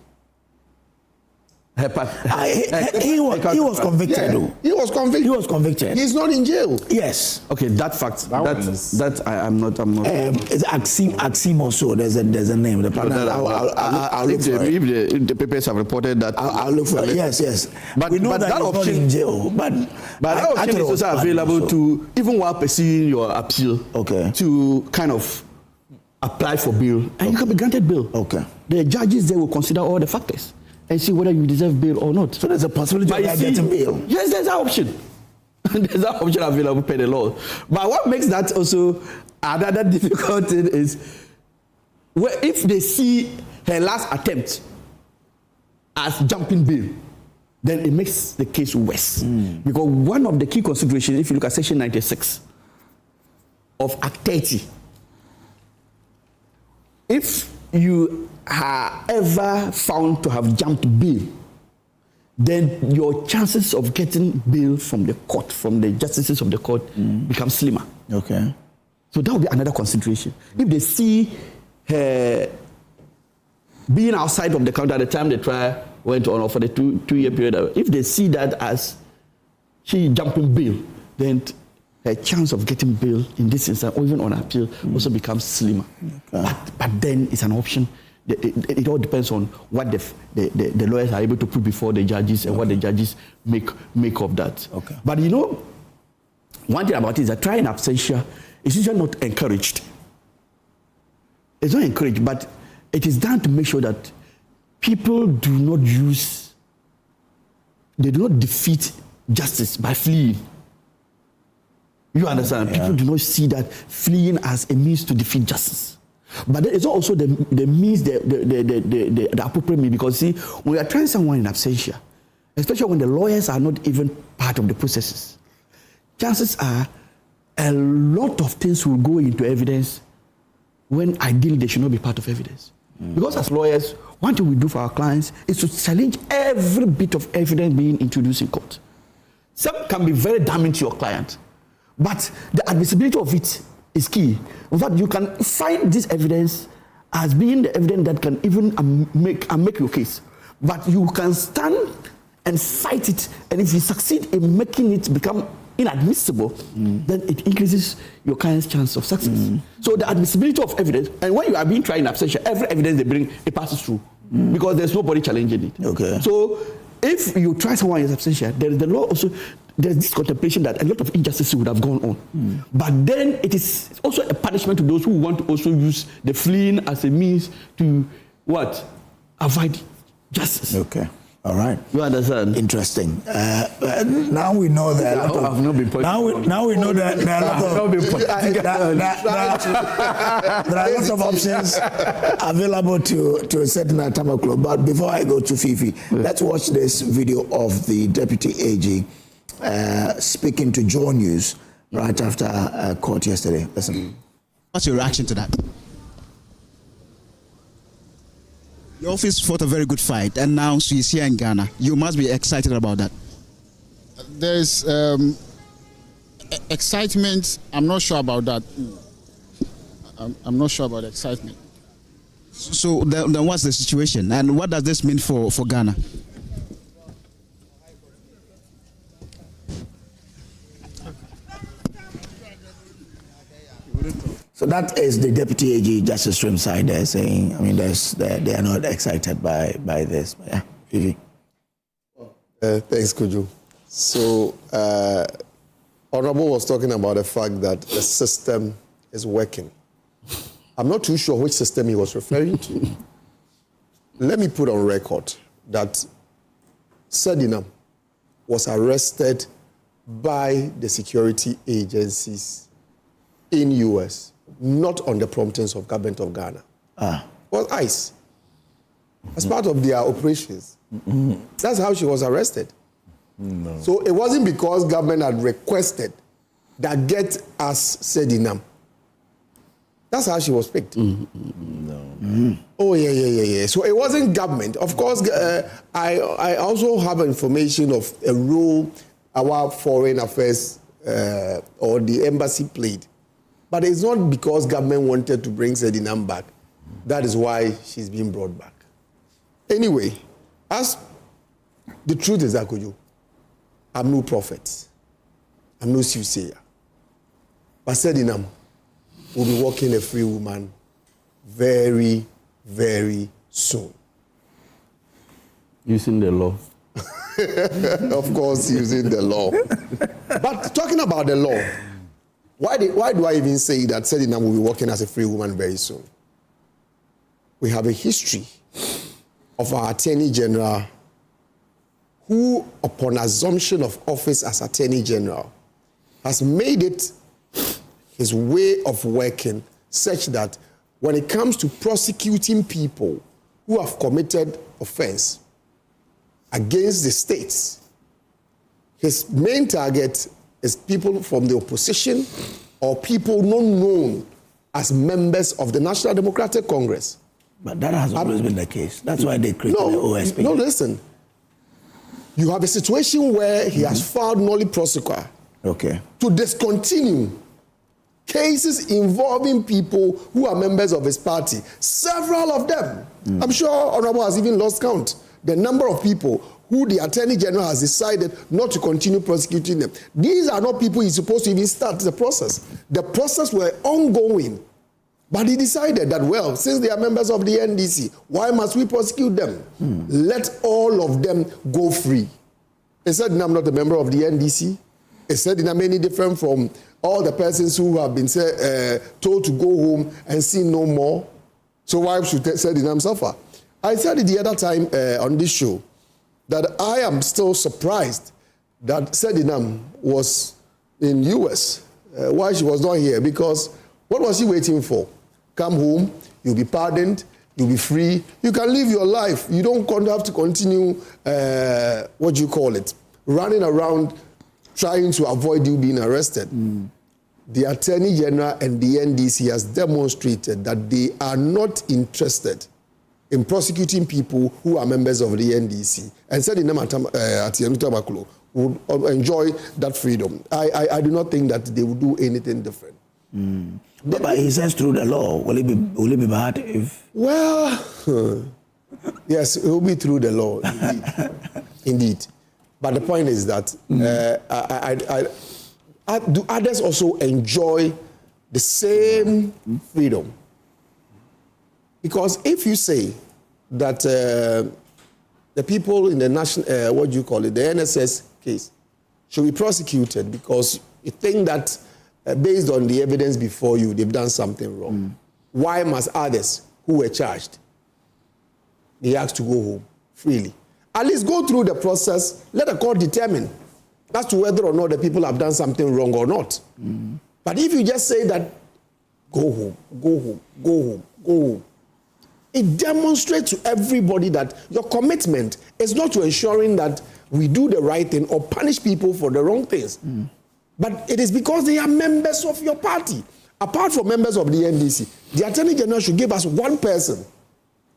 He was convicted, though. He was convicted. He's not in jail. Yes. Okay, that fact. I'm not. It's Axim also. There's a name. The partner. I'll look for it. If the papers have reported that. I'll look for it. Yes. But we know that he's option, not in jail. But that option is also available to, even while pursuing your appeal. Okay. To kind of apply for bail, and you can be granted bail. Okay. The judges there will consider all the factors and see whether you deserve bail or not. So there's a possibility of getting bail. Yes, there's an option. There's that option available, pay the law. But what makes that also another difficult thing is, if they see her last attempt as jumping bail, then it makes the case worse. Because one of the key considerations, if you look at Section 96 of Act 30, if you are ever found to have jumped bail, then your chances of getting bail from the court, from the justices of the court, become slimmer. Okay. So that would be another consideration. If they see her being outside of the country at the time the trial went on, or for the two-year period, if they see that as she jumping bail, then her chance of getting bail in this instance, or even on appeal, also becomes slimmer. Okay. But then it's an option. It all depends on what the lawyers are able to put before the judges and what the judges make of that. Okay. But you know, one thing about it is that trial in absentia is usually not encouraged. It's not encouraged, but it is done to make sure that people do not defeat justice by fleeing. You understand? Yeah. People do not see that fleeing as a means to defeat justice. But there is also the means, the appropriate means, because see, when you are trying someone in absentia, especially when the lawyers are not even part of the processes, chances are a lot of things will go into evidence when ideally they should not be part of evidence. Because as lawyers, one thing we do for our clients is to challenge every bit of evidence being introduced in court. Some can be very damning to your client, but the admissibility of it is key. In fact, you can find this evidence as being the evidence that can even make your case. But you can stand and fight it, and if you succeed in making it become inadmissible, then it increases your client's chance of success. So the admissibility of evidence, and when you are being tried in absentia, every evidence they bring, it passes through, because there's nobody challenging it. Okay. So if you try someone in absentia, there is the law also, there's this contemplation that a lot of injustices would have gone on. But then it is also a punishment to those who want to also use the fleeing as a means to what? Avoid justice. Okay. All right. You understand? Interesting. Now we know that. Now we know that there are lots of options available to a certain Atama Club. But before I go to Fifi, let's watch this video of the Deputy AG speaking to Joe News right after court yesterday. Listen. What's your reaction to that? Your office fought a very good fight, and now she's here in Ghana. You must be excited about that. There's excitement. I'm not sure about that. I'm not sure about excitement. So then what's the situation, and what does this mean for Ghana? So that is the Deputy AG Justice Stream side there saying, I mean, they are not excited by this. But yeah, Vivi. Thanks, Kojo. So, Honorable was talking about the fact that the system is working. I'm not too sure which system he was referring to. Let me put on record that Sedinam was arrested by the security agencies in U.S., not on the promptings of government of Ghana. Well, ICE, as part of their operations. That's how she was arrested. No. So it wasn't because government had requested that get us Sedinam. That's how she was picked. No. Oh, yeah. So it wasn't government. Of course, I also have information of a role our foreign affairs or the embassy played. But it's not because government wanted to bring Sedinam back. That is why she's being brought back. Anyway, as the truth is that, Kojo, I'm no prophet. I'm no soothsayer. But Sedinam will be walking a free woman very, very soon. Using the law. Of course, using the law. But talking about the law, why do I even say that Sedinam will be working as a free woman very soon? We have a history of our Attorney General who, upon assumption of office as Attorney General, has made it his way of working such that when it comes to prosecuting people who have committed offense against the states, his main target is people from the opposition or people not known as members of the National Democratic Congress. But that has always been the case. That's why they created the OSP. No, listen. You have a situation where he has filed nolli prosequi to discontinue cases involving people who are members of his party. Several of them. I'm sure Honorable has even lost count. The number of people who the Attorney General has decided not to continue prosecuting them. These are not people he's supposed to even start the process. The process were ongoing. But he decided that, well, since they are members of the NDC, why must we prosecute them? Let all of them go free. He said, I'm not a member of the NDC. He said, I'm any different from all the persons who have been told to go home and see no more. So why should Sedinam suffer? I said it the other time on this show that I am still surprised that Sedinam was in US. Why she was not here? Because what was she waiting for? Come home, you'll be pardoned, you'll be free, you can live your life. You don't have to continue, running around trying to avoid you being arrested. The Attorney General and the NDC has demonstrated that they are not interested in prosecuting people who are members of the NDC. And said in Atienu would enjoy that freedom. I do not think that they will do anything different. But he says through the law, will it be bad if? Well, yes, it will be through the law, indeed. But the point is that do others also enjoy the same freedom? Because if you say that the people in the national, the NSS case should be prosecuted because you think that based on the evidence before you, they've done something wrong. Why must others who were charged, they have to go home freely? At least go through the process, let the court determine as to whether or not the people have done something wrong or not. But if you just say that, go home, go home, go home, go home, it demonstrates to everybody that your commitment is not to ensuring that we do the right thing or punish people for the wrong things. But it is because they are members of your party. Apart from members of the NDC, the Attorney General should give us one person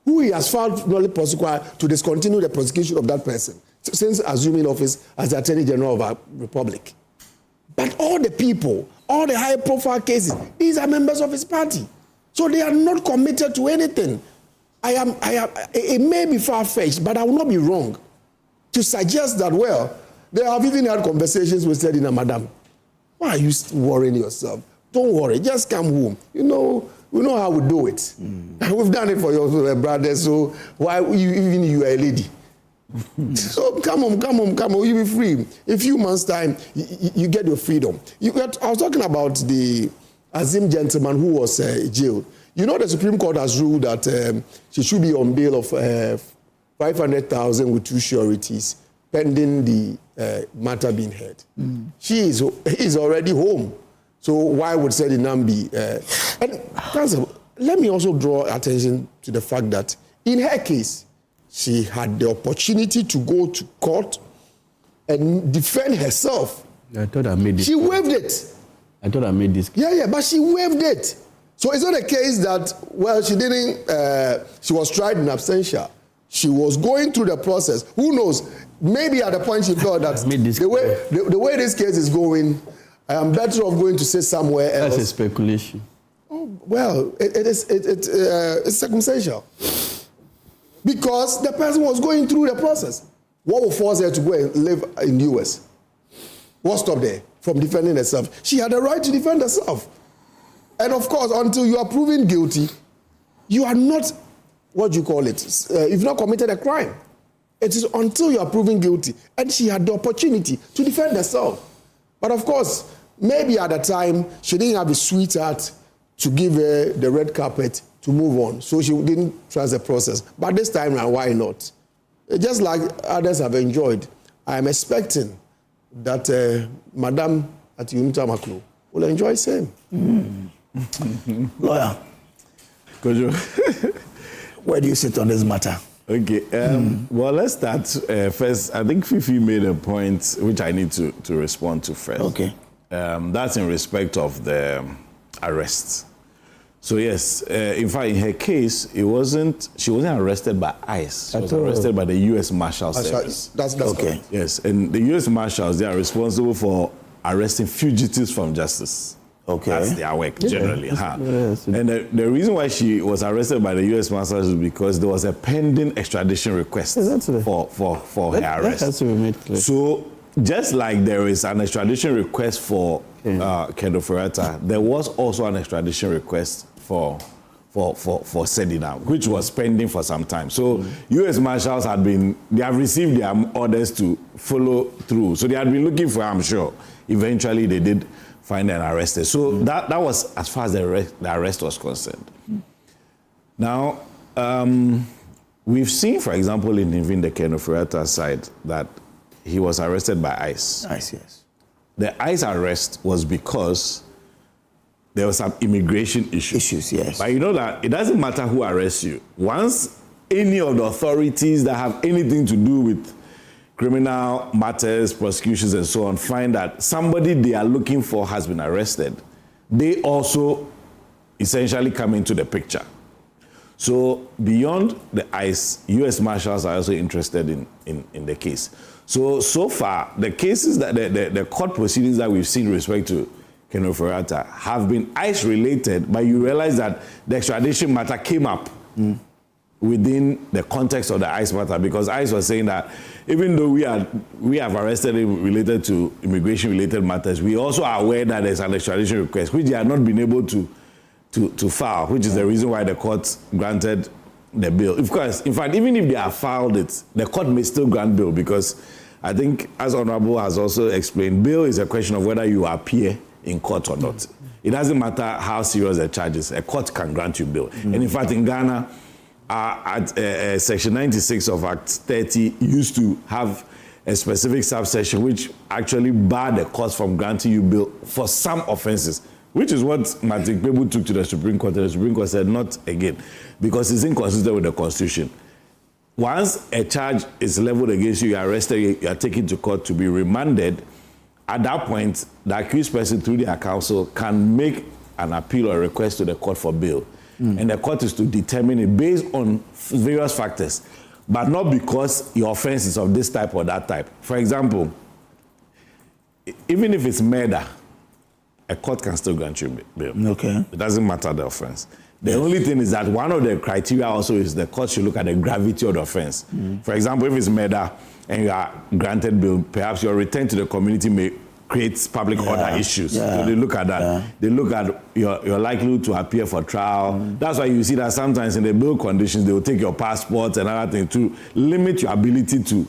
who he has filed nolli prosequi to discontinue the prosecution of that person since assuming office as the Attorney General of our republic. But all the people, all the high-profile cases, these are members of his party. So they are not committed to anything. It may be far-fetched, but I will not be wrong to suggest that, well, they have even had conversations with Sedina, Madam, why are you worrying yourself? Don't worry, just come home. We know how we do it. We've done it for your brothers, so why even you are a lady? So come home, you'll be free. In a few months' time, you get your freedom. I was talking about the Azim gentleman who was jailed. You know the Supreme Court has ruled that she should be on bail of 500,000 with 2 sureties pending the matter being heard. He is already home. So why would Sedinam be? And let me also draw attention to the fact that in her case, she had the opportunity to go to court and defend herself. I thought I made this. She waived it. I thought I made this. Yeah, but she waived it. So it's not a case that, well, she didn't, she was tried in absentia. She was going through the process. Who knows? Maybe at the point she thought that the way this case is going, I am better off going to say somewhere else. That's a speculation. Oh, well, it's circumstantial. Because the person was going through the process. What will force her to go and live in the US? What stopped her from defending herself? She had a right to defend herself. And of course, until you are proven guilty, you are not, you've not committed a crime. It is until you are proven guilty. And she had the opportunity to defend herself. But of course, maybe at the time, she didn't have a sweetheart to give her the red carpet to move on. So she didn't trust the process. But this time now, why not? Just like others have enjoyed, I am expecting that Madam at Unita Makno will enjoy same. Lawyer, Kojo, where do you sit on this matter? Okay, well, let's start first. I think Fifi made a point which I need to respond to first. Okay. That's in respect of the arrest. So yes, in fact, in her case, she wasn't arrested by ICE. She was arrested by the U.S. Marshal Service. That's okay. Yes, and the U.S. Marshals, they are responsible for arresting fugitives from justice. Okay. That's their work, generally. And the reason why she was arrested by the U.S. Marshals is because there was a pending extradition request for her arrest. That has to be made clear. So, just like there is an extradition request for Kojo, there was also an extradition request for Sedina, which was pending for some time. So, U.S. Marshals have received their orders to follow through. So, they had been looking for her, I'm sure. Eventually, they did find and arrested. So that was as far as the arrest was concerned. Now, we've seen, for example, in even the Kojo side, that he was arrested by ICE. ICE, yes. The ICE arrest was because there was some immigration issues. Yes. But you know that it doesn't matter who arrests you. Once any of the authorities that have anything to do with criminal matters, prosecutions, and so on, find that somebody they are looking for has been arrested, they also essentially come into the picture. So beyond the ICE, U.S. Marshals are also interested in the case. So far, the cases that the court proceedings that we've seen with respect to Kojo have been ICE related, but you realize that the extradition matter came up within the context of the ICE matter, because ICE was saying that even though we have arrested him related to immigration-related matters, we also are aware that there's an extradition request, which they have not been able to file, which is the reason why the court granted the bail. Of course, in fact, even if they have filed it, the court may still grant bail, because I think, as Honorable has also explained, bail is a question of whether you appear in court or not. It doesn't matter how serious the charge is, a court can grant you bail. And in fact, in Ghana, Section 96 of Act 30 used to have a specific subsection which actually barred the courts from granting you bail for some offenses, which is what Matik Pebu took to the Supreme Court, and the Supreme Court said not again, because it's inconsistent with the Constitution. Once a charge is leveled against you, you are arrested, you are taken to court to be remanded. At that point, the accused person, through their counsel, can make an appeal or request to the court for bail. And the court is to determine it based on various factors, but not because your offense is of this type or that type. For example, even if it's murder, a court can still grant you bail. Okay. It doesn't matter the offense. The only thing is that one of the criteria also is the court should look at the gravity of the offense. For example, if it's murder and you are granted bail, perhaps your return to the community may create public order issues. So they look at that. They look at your likelihood to appear for trial. That's why you see that sometimes in the bail conditions, they will take your passport and other things to limit your ability to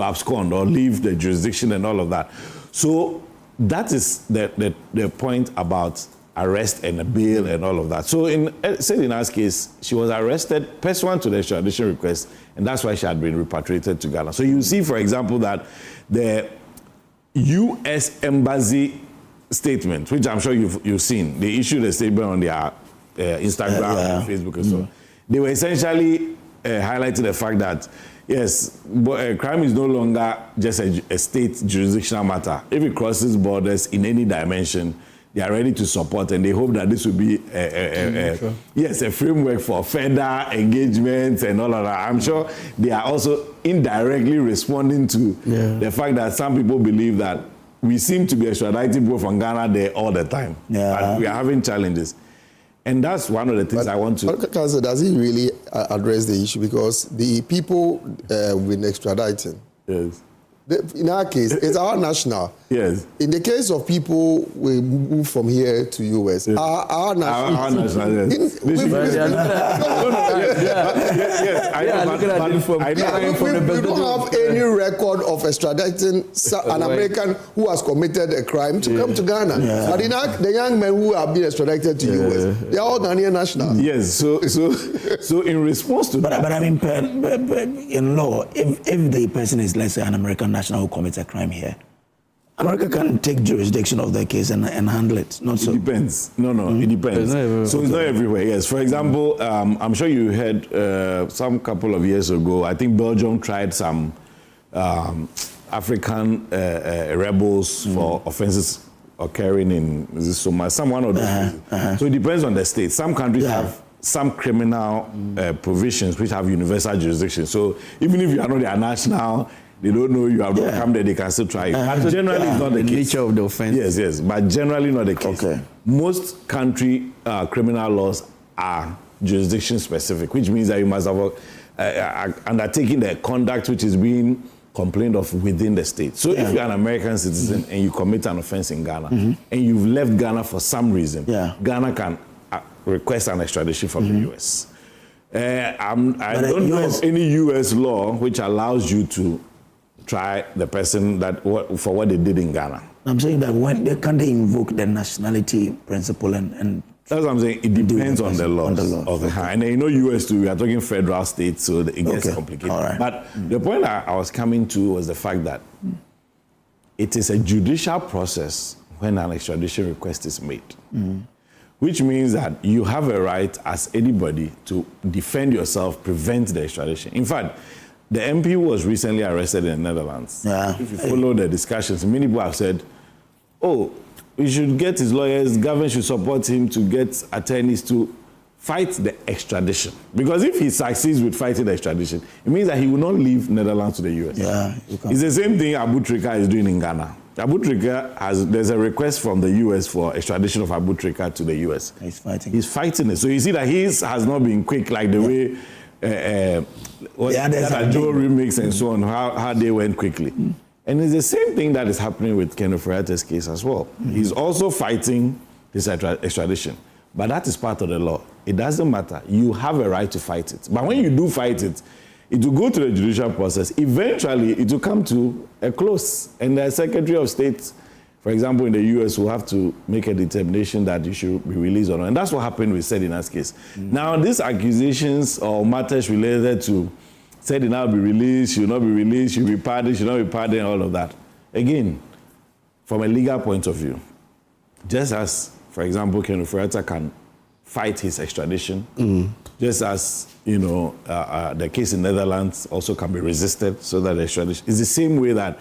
abscond or leave the jurisdiction and all of that. So that is the point about arrest and bail and all of that. So in Sedina's case, she was arrested pursuant to the extradition request, and that's why she had been repatriated to Ghana. So you see, for example, that the U.S. Embassy statement, which I'm sure you've seen, they issued a statement on their Instagram and Facebook and so on. They were essentially highlighting the fact that, yes, crime is no longer just a state jurisdictional matter. If it crosses borders in any dimension, they are ready to support, and they hope that this will be a framework for further engagement and all of that. I'm sure they are also indirectly responding to the fact that some people believe that we seem to be extraditing people from Ghana there all the time. But we are having challenges. And that's one of the things I want to... Council, does he really address the issue? Because the people with extraditing, in our case, it's our national. Yes. In the case of people we move from here to US, our national. Our national, yes. We don't have any record of extraditing an American who has committed a crime to come to Ghana. But the young men who have been extradited to US, they are all Ghanaian nationals. Yes. So in response to that. But I mean, in law, if the person is, let's say, an American national who commits a crime here, America can take jurisdiction of the case and handle it, not so? It depends. It depends. So it's not everywhere, yes. For example, I'm sure you heard some couple of years ago, I think Belgium tried some African rebels for offenses occurring in Somalia, some one of those. So it depends on the state. Some countries have some criminal provisions which have universal jurisdiction. So even if you are not their national, they don't know you have not come there, they can still try it. But generally it's not the case. Nature of the offense. Yes, but generally not the case. Okay. Most country criminal laws are jurisdiction specific, which means that you must have undertaken the conduct which is being complained of within the state. So if you're an American citizen and you commit an offense in Ghana and you've left Ghana for some reason, Ghana can request an extradition from the US. I don't know of any US law which allows you to try the person for what they did in Ghana. I'm saying that when they can't invoke the nationality principle and that's what I'm saying. It depends on the laws of the And you know, US too, we are talking federal states, so it gets complicated. Right. But the point I was coming to was the fact that it is a judicial process when an extradition request is made. Which means that you have a right as anybody to defend yourself, prevent the extradition. In fact, the MP who was recently arrested in the Netherlands, if you follow the discussions, many people have said, oh, we should get his lawyers, government should support him to get attorneys to fight the extradition. Because if he succeeds with fighting the extradition, it means that he will not leave Netherlands to the US. It's the same thing Abu Trika is doing in Ghana. Abu Trika there's a request from the US for extradition of Abu Trika to the US. He's fighting it. So you see that his has not been quick like the way that Joe remix and so on, how they went quickly. And it's the same thing that is happening with Ken Ofori-Atto's case as well. He's also fighting this extradition. But that is part of the law. It doesn't matter. You have a right to fight it. But when you do fight it, it will go to the judicial process. Eventually, it will come to a close. And the Secretary of State, for example, in the US, will have to make a determination that you should be released or not. And that's what happened with Sedina's case. Now, these accusations or matters related to Sedina will be released, should not be released, should be pardoned, should not be pardoned, all of that. Again, from a legal point of view, just as, for example, Ken Ofori-Atto can fight his extradition, just as, you know, the case in Netherlands also can be resisted so that the extradition is the same way that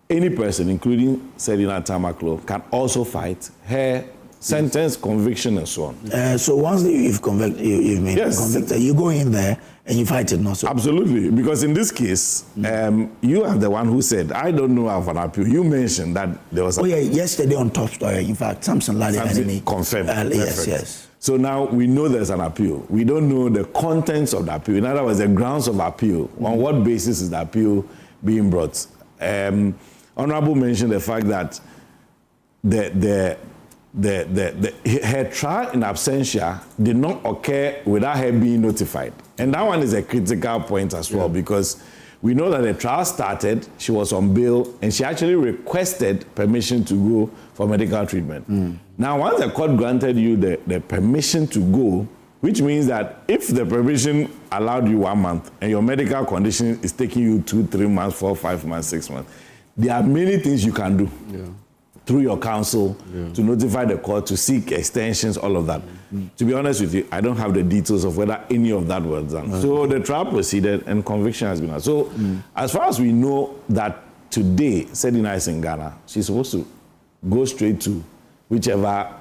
any person, including Sedina Tamaklo, can also fight her sentence, conviction, and so on. So once you've convicted, you go in there and you fight it, not so? Absolutely, because in this case, you are the one who said, I don't know of an appeal. You mentioned that there was yesterday on Top Story, in fact, Samson Lade confirmed. Yes. So now we know there's an appeal. We don't know the contents of the appeal. In other words, the grounds of appeal. On what basis is the appeal being brought? Honorable mentioned the fact that her trial in absentia did not occur without her being notified. And that one is a critical point as well, because we know that the trial started, she was on bail, and she actually requested permission to go for medical treatment. Now, once the court granted you the permission to go, which means that if the permission allowed you 1 month and your medical condition is taking you 2, 3 months, 4, 5 months, 6 months, there are many things you can do through your counsel to notify the court, to seek extensions, all of that. To be honest with you, I don't have the details of whether any of that was done. So the trial proceeded and conviction has been done. So as far as we know that today, Sedina is in Ghana, she's supposed to go straight to whichever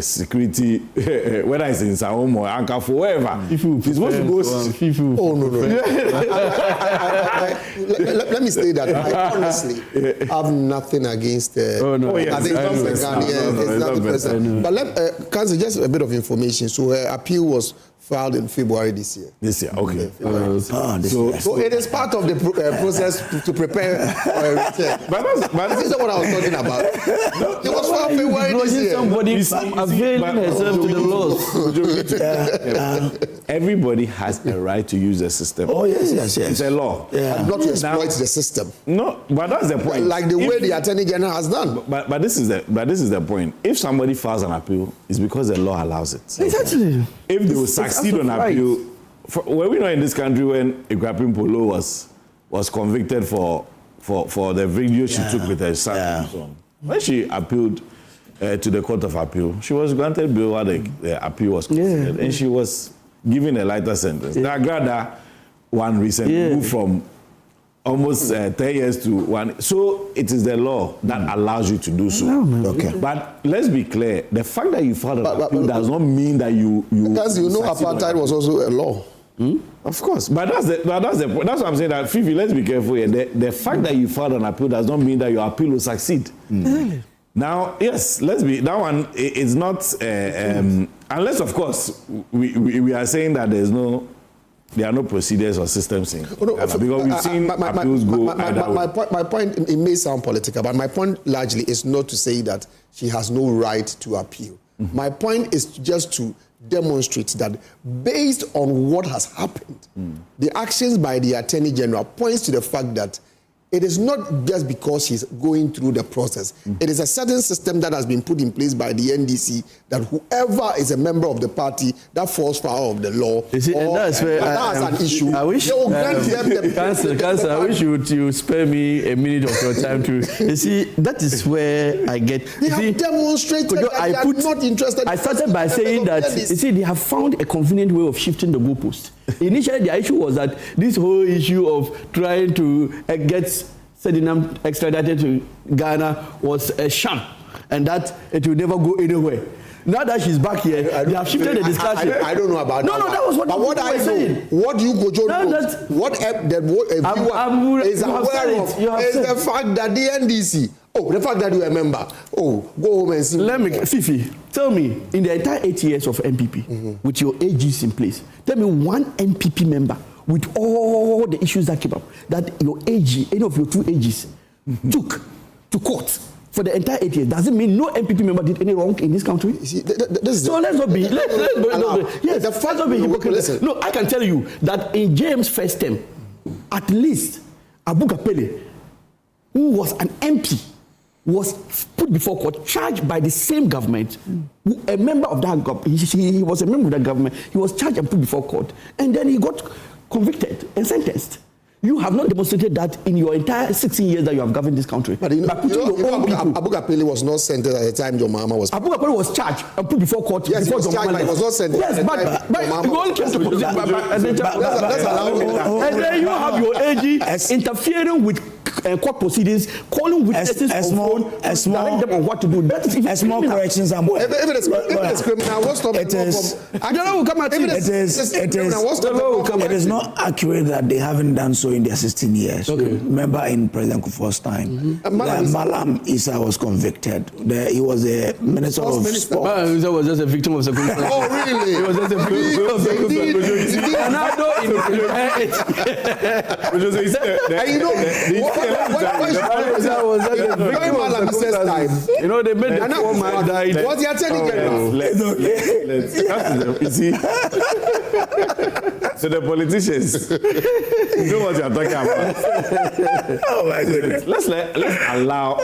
security, whether it's in Saom or Ankafo, wherever. She's supposed to go. Oh, no. Let me say that I honestly have nothing against I think it's not the person. But Council, just a bit of information. So her appeal was filed in February this year. Okay. So it is part of the process to prepare for a return. But this is not what I was talking about. It was filed February this year. Somebody availing herself to the laws. Everybody has a right to use the system. Oh, yes. It's a law. Not to exploit the system. No, but that's the point. Like the way the Attorney General has done. But this is the point. If somebody files an appeal, it's because the law allows it. Exactly. If they will succeed on appeal, were we not in this country when Ikwapim Polo was convicted for for the video she took with her son. And so on. When she appealed to the Court of Appeal, she was granted bail while the appeal was considered, and she was given a lighter sentence. The Agrada one recently moved from almost 10 years to 1. So it is the law that allows you to do so. Okay. But let's be clear, the fact that you filed an appeal does not mean that you because you know apartheid was also a law. Of course, but that's what I'm saying. That Fifi, let's be careful here. The fact that you filed an appeal does not mean that your appeal will succeed. Now, yes, let's be that one. It's not unless, of course, we are saying that there are no procedures or systems in Ghana, because we've seen appeals go either way. My point, it may sound political, but my point largely is not to say that she has no right to appeal. My point is just to demonstrate that based on what has happened, the actions by the Attorney General points to the fact that it is not just because she's going through the process. It is a certain system that has been put in place by the NDC that whoever is a member of the party that falls foul of the law, and that's where that's an issue. I wish, Councillor, I wish you spare me a minute of your time to. You see, that is where I get. They have demonstrated that they are not interested. I started by saying that you see they have found a convenient way of shifting the goalpost. Initially, the issue was that this whole issue of trying to get Sedinam extradited to Ghana was a sham, and that it will never go anywhere. Now that she's back here, they have shifted the discussion. I don't know about that. No, that was what. But what I know, what you Kojo knows, what a viewer is aware of is the fact that the NDC. Oh, the fact that you are a member. Oh, go home and see. Let me, Fifi, tell me, in the entire 8 years of MPP, with your AGs in place, tell me one MPP member with all the issues that came up, that your AG, any of your two AGs, took to court for the entire 8 years. Does it mean no MPP member did any wrong in this country? See, so let's not be, let's not be hypocritical. No, I can tell you that in James' first term, at least Abu Kapele, who was an MP, was put before court, charged by the same government, a member of that government. He was a member of that government. He was charged and put before court, and then he got convicted and sentenced. You have not demonstrated that in your entire 16 years that you have governed this country. But Abu Kapele was not sentenced at the time John Mahama was. Abu Kapele was charged and put before court. Yes, before he was charged, but he was not sentenced. Yes, but you only came to position. And then you have your AG interfering with court proceedings, calling witnesses on phone, direct them on what to do. That is small corrections are more. If it's criminal, what's stopping it is. It is not accurate that they haven't done so in their 16 years. Okay. Remember, in President Kufuor's time, Malam Issa was convicted. He was a minister of sport. Malam Issa was just a victim of circumstance. Oh, really? He was just a victim of circumstance. And I know you know, they made the poor man die. What's the Attorney General? You see, so the politicians know what you're talking about. Oh my goodness. Let's allow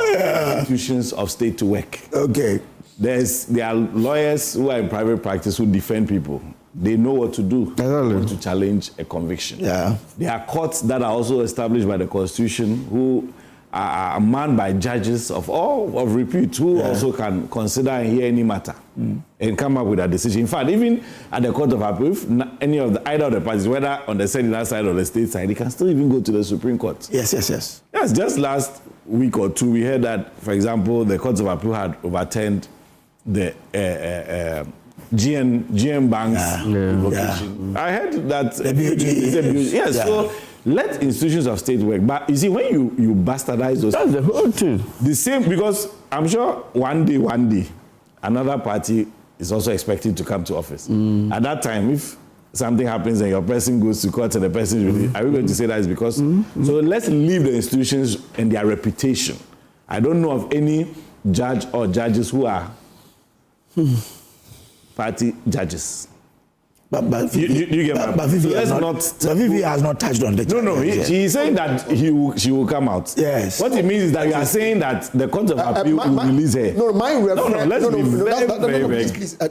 institutions of state to work. Okay. There are lawyers who are in private practice who defend people. They know what to do to challenge a conviction. Yeah. There are courts that are also established by the Constitution who are manned by judges of repute who also can consider and hear any matter and come up with a decision. In fact, even at the Court of Appeal, if either of the parties, whether on the Senate side or the state side, they can still even go to the Supreme Court. Yes. Yes, just last week or two, we heard that, for example, the Court of Appeal had overturned the GM Bank's location. I heard that. Yes, so let institutions of state work. But you see, when you bastardize those, that's the whole thing. The same, because I'm sure one day, another party is also expected to come to office. At that time, if something happens and your person goes to court and the person are we going to say that is because? So let's leave the institutions and their reputation. I don't know of any judge or judges who are party judges. But Vivi has not touched on the charges. No, he's saying that she will come out. Yes. What it means is that you are saying that the Court of Appeal will release her. No, my reference. Let's be very please. I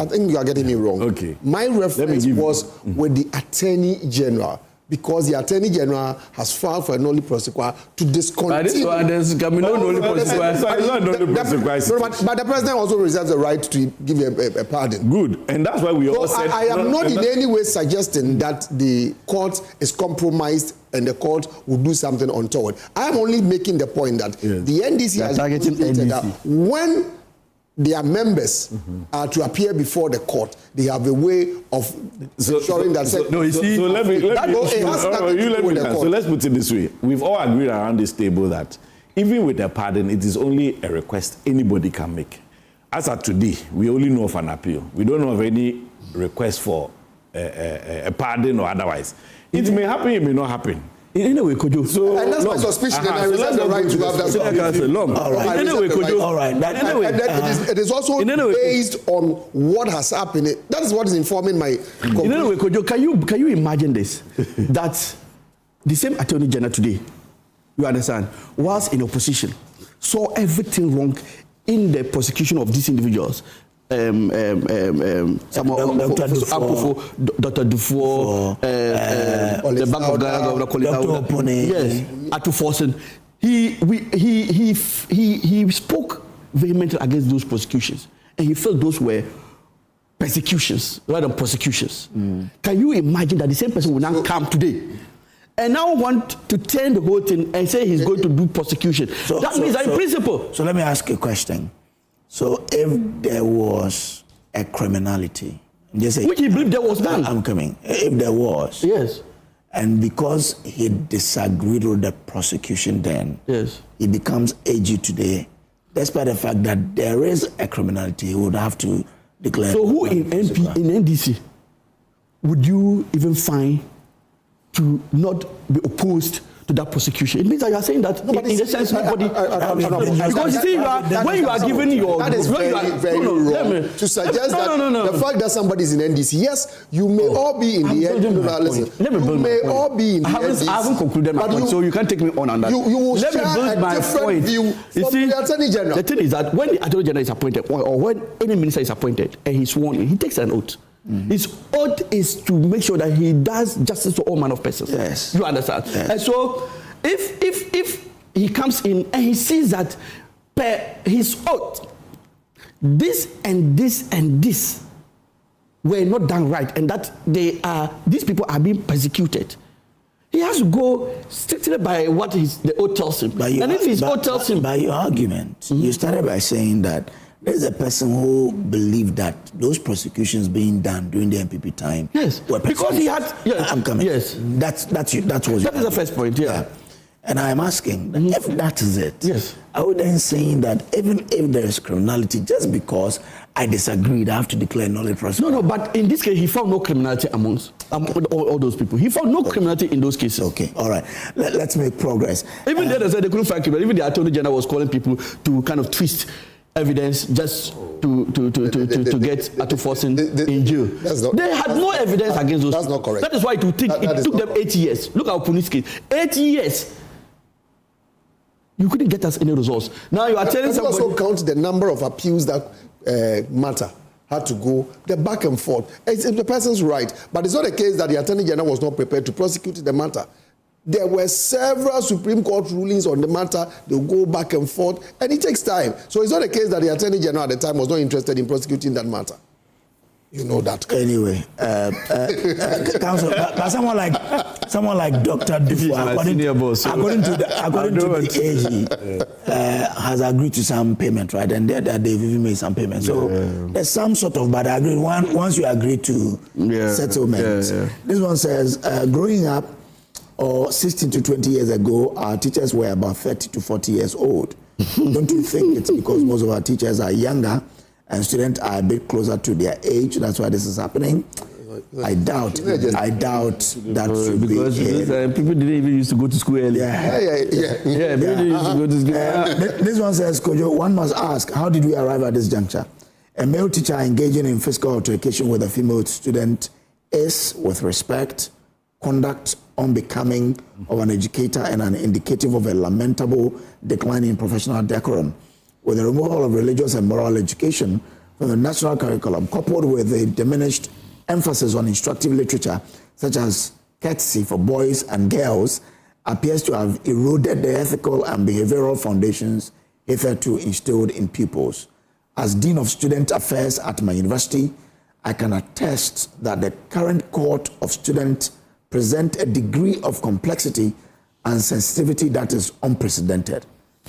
think you are getting me wrong. Okay. My reference was with the Attorney General because the Attorney General has filed for a nolli prosequi to discontinue. This one, there's nolli prosequi. But the President also reserves the right to give a pardon. Good, and that's why we all said... I am not in any way suggesting that the court is compromised and the court will do something untoward. I am only making the point that the NDC has indicated that when their members are to appear before the court, they have a way of ensuring that... So let's put it this way. We've all agreed around this table that even with a pardon, it is only a request anybody can make. As of today, we only know of an appeal. We don't know of any request for a pardon or otherwise. It may happen, it may not happen. Anyway, Kojo. So, and that's my suspicion, and I reserve the right to have that. All right. Anyway, Kojo. All right. It is also based on what has happened. That is what is informing my conclusion. Anyway, Kojo, can you imagine this? That the same Attorney General today, you understand, was in opposition, saw everything wrong in the prosecution of these individuals. Dr. Dufour, the Bank of Ghana Governor Colin, yes, Akufo-Addo. He spoke vehemently against those prosecutions, and he felt those were persecutions rather than prosecutions. Can you imagine that the same person will now come today and now want to turn the whole thing and say he's going to do prosecution? That means that in principle. So let me ask you a question. So if there was a criminality, which he believed there was none. I'm coming. If there was, yes, and because he disagreed with the prosecution, then yes, he becomes AG today. Despite the fact that there is a criminality, he would have to declare. So who in NDC would you even find to not be opposed to that prosecution? It means that you are saying that in a sense nobody, because you see, when you are given your, that is very wrong to suggest that the fact that somebody is in NDC, yes, you may all be in the NDC. You may all be in the NDC. I haven't concluded my point, so you can't take me on that. You will let me build my point. View from the Attorney General. The thing is that when the Attorney General is appointed, or when any minister is appointed and he's sworn in, he takes an oath. His oath is to make sure that he does justice to all manner of persons. Yes. You understand? Yes. And so, if he comes in and he sees that per his oath, this and this and this were not done right, and that these people are being persecuted, he has to go strictly by what the oath tells him. And if his oath tells him, by your argument, you started by saying that there's a person who believed that those prosecutions being done during the MPP time. Yes, because he had. Yes, I'm coming. Yes, that is the first point. Yeah. And I'm asking, if that is it, yes, I would then saying that even if there is criminality, just because I disagreed, I have to declare null prosecution. No, but in this case, he found no criminality amongst all those people. He found no criminality in those cases. Okay, all right. Let's make progress. Even they said they couldn't find criminality. Even the Attorney General was calling people to kind of twist evidence just to get Akufo-Addo in jail. They had no evidence against those. That's not correct. That is why it took them 8 years. Look at police case. 8 years. You couldn't get us any results. Now you are telling somebody. Also count the number of appeals that matter had to go, the back and forth. It's the person's right, but it's not a case that the Attorney General was not prepared to prosecute the matter. There were several Supreme Court rulings on the matter. They'll go back and forth, and it takes time. So it's not a case that the Attorney General at the time was not interested in prosecuting that matter. You know that. Anyway, Counsel, but someone like Dr. Dufour, according to the AG, has agreed to some payment, right? And they've even made some payment. So there's some sort of, but I agree. Once you agree to settlement, this one says, growing up, or 16 to 20 years ago, our teachers were about 30 to 40 years old. Don't you think it's because most of our teachers are younger and students are a bit closer to their age? That's why this is happening. I doubt that should because people didn't even used to go to school early. People used to go to school. This one says, Kojo, one must ask, how did we arrive at this juncture? A male teacher engaging in physical altercation with a female student is, with respect, conduct unbecoming of an educator and an indicative of a lamentable decline in professional decorum. With the removal of religious and moral education from the national curriculum, coupled with a diminished emphasis on instructive literature, such as courtesy for boys and girls appears to have eroded the ethical and behavioral foundations hitherto instilled in pupils. As Dean of Student Affairs at my university, I can attest that the current cohort of students present a degree of complexity and sensitivity that is unprecedented.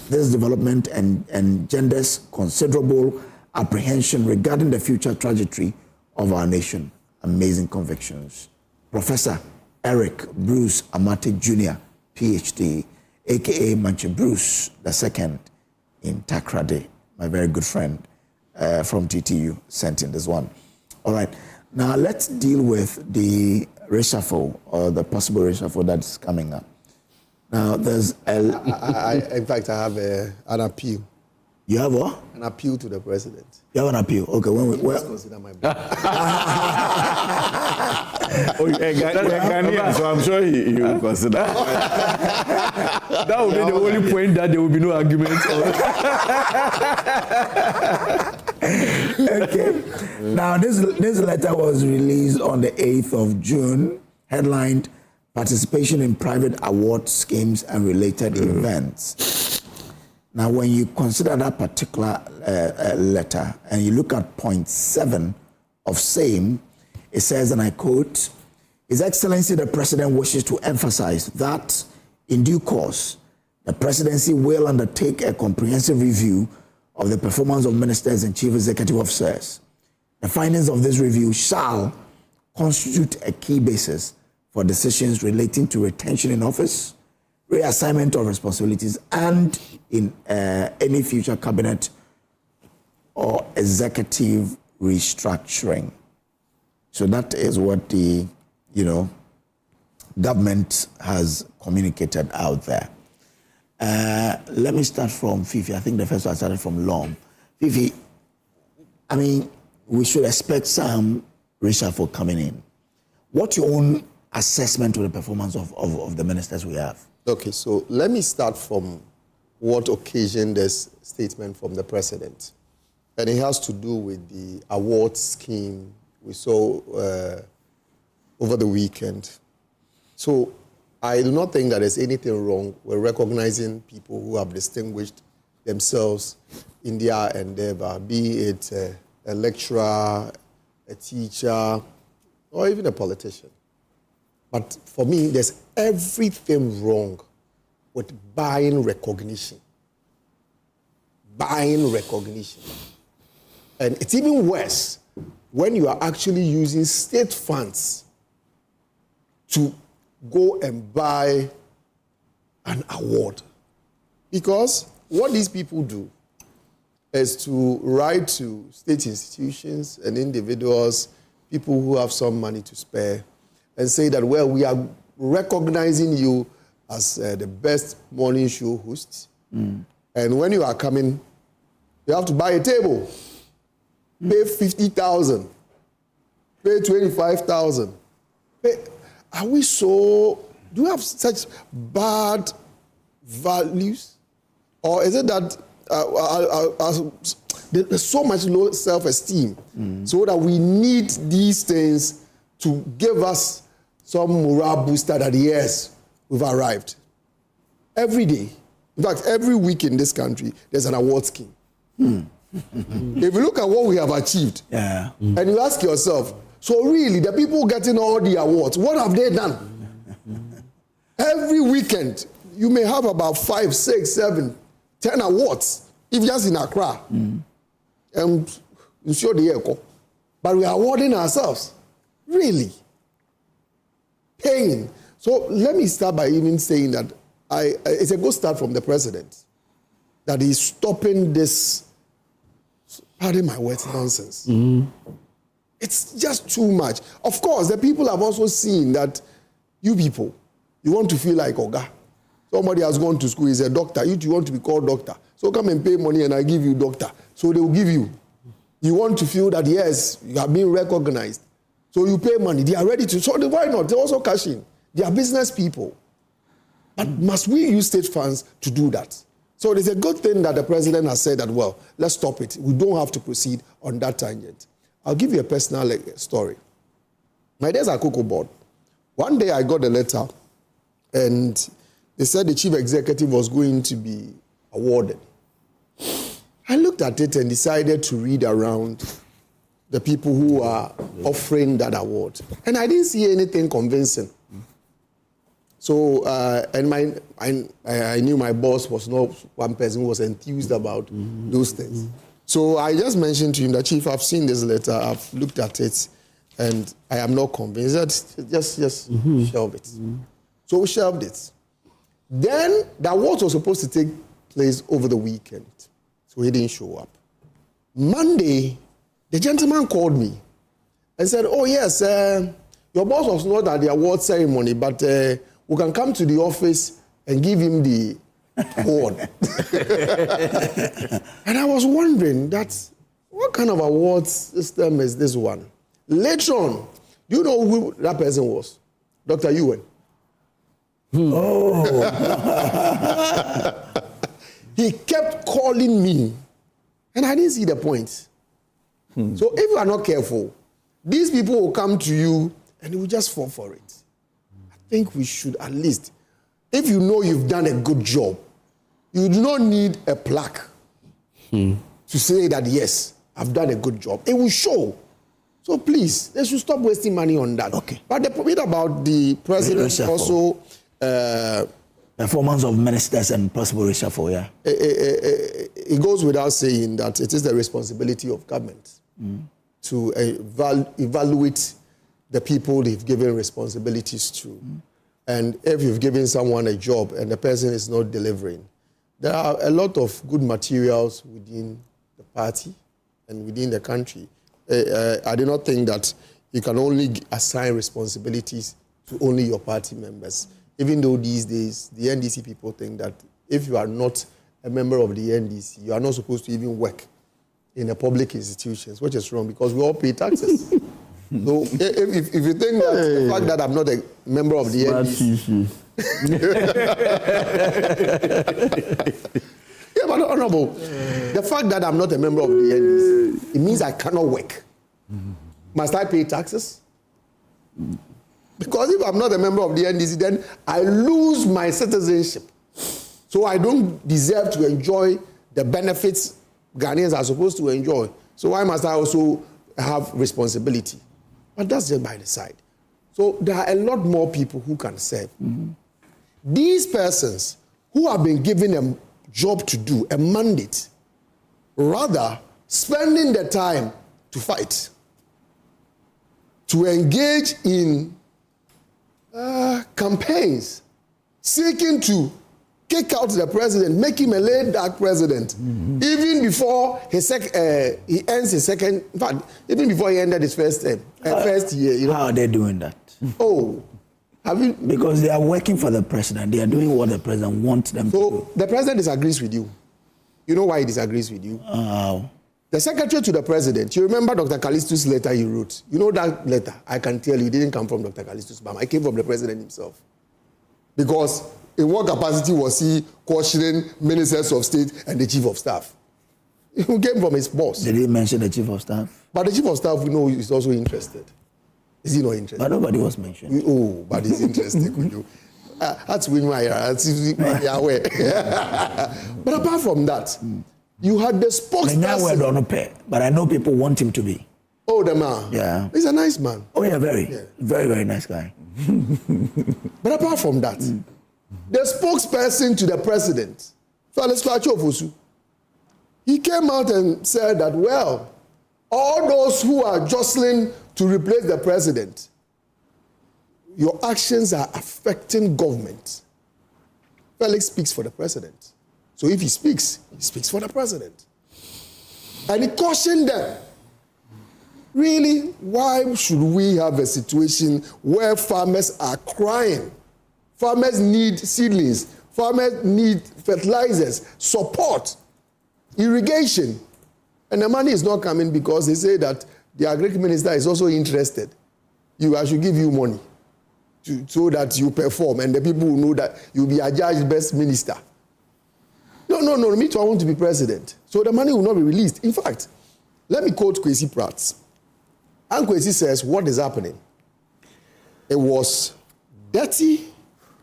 This development engenders considerable apprehension regarding the future trajectory of our nation. Amazing convictions. Professor Eric Bruce Amate Jr., PhD, aka Manche Bruce II in Takrade, my very good friend from TTU, sent in this one. All right, now let's deal with the reshuffle or the possible reshuffle that's coming up. Now, there's in fact, I have an appeal. You have what? An appeal to the president. You have an appeal. Okay, when we consider my brother. Ghanaian, so I'm sure he will consider. That would be the only point that there will be no argument. Okay. Now, this letter was released on the 8th of June, headlined Participation in Private Award Schemes and Related Events. Now, when you consider that particular letter and you look at point 7 of same, it says, and I quote, His Excellency the President wishes to emphasize that in due course, the Presidency will undertake a comprehensive review of the performance of ministers and chief executive officers. The findings of this review shall constitute a key basis for decisions relating to retention in office, reassignment of responsibilities, and in any future cabinet or executive restructuring. So that is what the, government has communicated out there. Let me start from Fifi. I think the first one started from Lom. Fifi, I mean, we should expect some reshuffle coming in. What's your own assessment of the performance of the ministers we have? Okay, so let me start from what occasioned this statement from the president. And it has to do with the award scheme we saw over the weekend. So I do not think that there's anything wrong with recognizing people who have distinguished themselves in their endeavor, be it a lecturer, a teacher, or even a politician. But for me, there's everything wrong with buying recognition. Buying recognition. And it's even worse when you are actually using state funds to go and buy an award. Because what these people do is to write to state institutions and individuals, people who have some money to spare, and say that, well, we are recognizing you as the best morning show host. And when you are coming, you have to buy a table. Pay 50,000. Pay 25,000. Are we so... Do we have such bad values? Or is it that there's so much low self-esteem so that we need these things to give us some morale booster that, yes, we've arrived? Every day, in fact, every week in this country, there's an award scheme. If you look at what we have achieved, and you ask yourself, so really, the people getting all the awards, what have they done? Every weekend, you may have about 5, 6, 7, 10 awards, if just in Accra. And you show the echo. But we are awarding ourselves. Really? Paying. So let me start by even saying that it's a good start from the president, that he's stopping this, pardon my words, nonsense. It's just too much. Of course, the people have also seen that you people, you want to feel like Oga. Somebody has gone to school, he's a doctor. You want to be called doctor. So come and pay money and I give you doctor. So they will give you. You want to feel that, yes, you are being recognized. So you pay money. They are ready to. So why not? They also cash in. They are business people. But must we use state funds to do that? So it's a good thing that the president has said that, well, let's stop it. We don't have to proceed on that tangent. I'll give you a personal story. My days at Cocoa Board, One day I got a letter, and they said the chief executive was going to be awarded. I looked at it and decided to read around the people who are offering that award. And I didn't see anything convincing. So, and I knew my boss was not one person who was enthused about those things. So I just mentioned to him that, Chief, I've seen this letter, I've looked at it, and I am not convinced. Just shelve it. So we shelved it. Then the award was supposed to take place over the weekend. So he didn't show up. Monday, the gentleman called me and said, oh yes, your boss was not at the award ceremony, but we can come to the office and give him the award. And I was wondering, what kind of award system is this one? Later on, do you know who that person was? Dr. Ewan. Oh. He kept calling me, and I didn't see the point. So if you are not careful, these people will come to you and you will just fall for it. I think we should at least, if you know you've done a good job, you do not need a plaque to say that, yes, I've done a good job. It will show. So please, they should stop wasting money on that. Okay. But the point about the president also... performance of ministers and possible reshuffle, yeah. It goes without saying that it is the responsibility of government to evaluate the people they've given responsibilities to. And if you've given someone a job and the person is not delivering, there are a lot of good materials within the party and within the country. I do not think that you can only assign responsibilities to only your party members. Even though these days, the NDC people think that if you are not a member of the NDC, you are not supposed to even work in a public institutions, which is wrong because we all pay taxes. So if you think that the fact that I'm not a member of the NDC... Yeah, but honorable, the fact that I'm not a member of the NDC, it means I cannot work. Must I pay taxes? Because if I'm not a member of the NDC, then I lose my citizenship. So I don't deserve to enjoy the benefits Ghanaians are supposed to enjoy. So why must I also have responsibility? But that's just by the side. So there are a lot more people who can serve. These persons who have been given a job to do, a mandate, rather spending the time to fight, to engage in campaigns seeking to kick out the president, make him a laid-back president, even before he ends his second, in fact, even before he ended his first year. You know. How are they doing that? Oh, have you? Because they are working for the president. They are doing what the president wants them to do. So the president disagrees with you. You know why he disagrees with you? The secretary to the president, you remember Dr. Callisto's letter he wrote? You know that letter? I can tell you, it didn't come from Dr. Callisto's mom. It came from the president himself. Because in what capacity was he questioning ministers of state and the chief of staff? It came from his boss. Did he mention the chief of staff? But the chief of staff, we know, is also interested. Is he not interested? But nobody was mentioned. Oh, but he's interested. That's when we are aware. But apart from that, you had the spokesperson. But I know people want him to be. Oh, the man. Yeah. He's a nice man. Oh, yeah, very, very nice guy. But apart from that, the spokesperson to the president, Felix Kwachofosu, he came out and said that, well, all those who are jostling to replace the president, your actions are affecting government. Felix speaks for the president. So if he speaks for the president. And he cautioned them. Really, why should we have a situation where farmers are crying? Farmers need seedlings. Farmers need fertilizers, support, irrigation. And the money is not coming because they say that the agriculture minister is also interested. I should give you money so that you perform and the people will know that you'll be a judge best minister. No, me too, I want to be president. So the money will not be released. In fact, let me quote Kwesi Pratt. And Kwesi says, what is happening? It was dirty,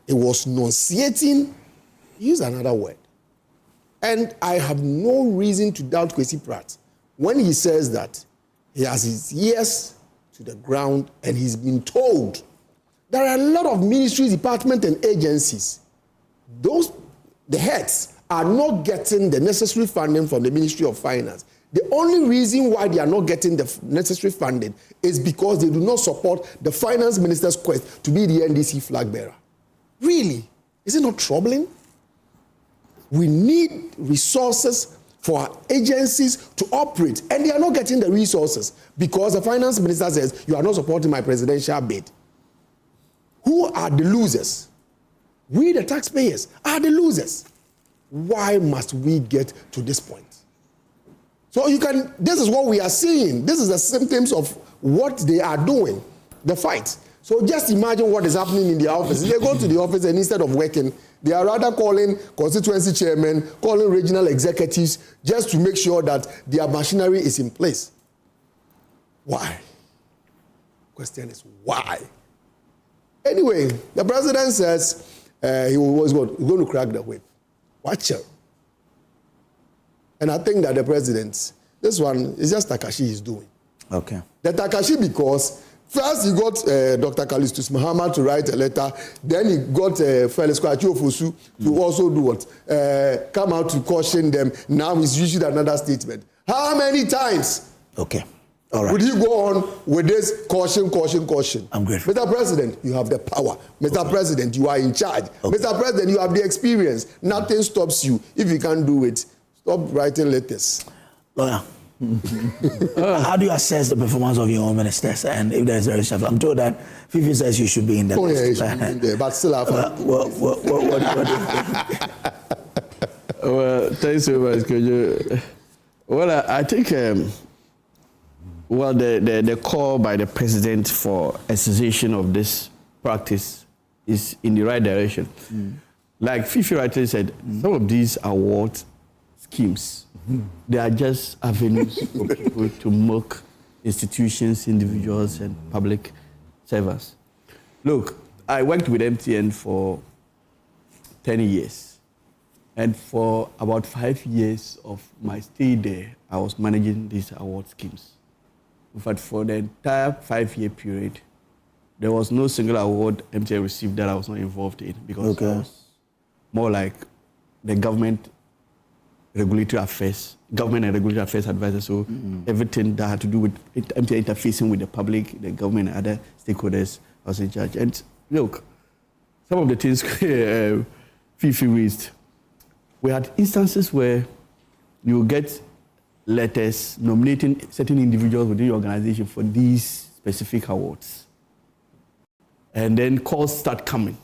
it was nauseating. Use another word. And I have no reason to doubt Kwesi Pratt when he says that he has his ears to the ground and he's been told there are a lot of ministries, departments, and agencies. The heads are not getting the necessary funding from the Ministry of Finance. The only reason why they are not getting the necessary funding is because they do not support the finance minister's quest to be the NDC flag bearer. Really? Is it not troubling? We need resources for our agencies to operate, and they are not getting the resources because the finance minister says, you are not supporting my presidential bid. Who are the losers? We, the taxpayers, are the losers. Why must we get to this point? So this is what we are seeing. This is the symptoms of what they are doing, the fight. So just imagine what is happening in the office. They go to the office and instead of working, they are rather calling constituency chairmen, calling regional executives, just to make sure that their machinery is in place. Why? Question is why? Anyway, the president says he was going to crack the whip. Watch out. And I think that the president, this one is just Takashi he's doing. Okay. The Takashi because first he got Dr. Callistus Mahama to write a letter, then he got Felix Akufo-Addo to also do what? Come out to caution them. Now he's issued another statement. How many times? Okay. All right. Would he go on with this caution? I'm grateful. Mr. President, you have the power. Mr. President, you are in charge. Mr. President, you have the experience. Nothing stops you. If you can't do it, stop writing letters. Lawyer, how do you assess the performance of your own ministers? And if there's a reshuffle, I'm told that Fifi says you should be in the list. Yeah, you should be in there, but still have what do you think? Well, thanks so much, Kojo. Well, I think, the call by the president for a cessation of this practice is in the right direction. Like Fifi rightly said, some of these award schemes, they are just avenues for people to mock institutions, individuals, and public servers. Look, I worked with MTN for 10 years. And for about 5 years of my stay there, I was managing these award schemes. In fact, for the entire 5-year period, there was no single award MTN received that I was not involved in because I was more like the government and regulatory affairs advisor. So everything that had to do with MTN interfacing with the public, the government, and other stakeholders, I was in charge. And look, some of the things Fifi raised, we had instances where you get letters nominating certain individuals within the organization for these specific awards. And then calls start coming.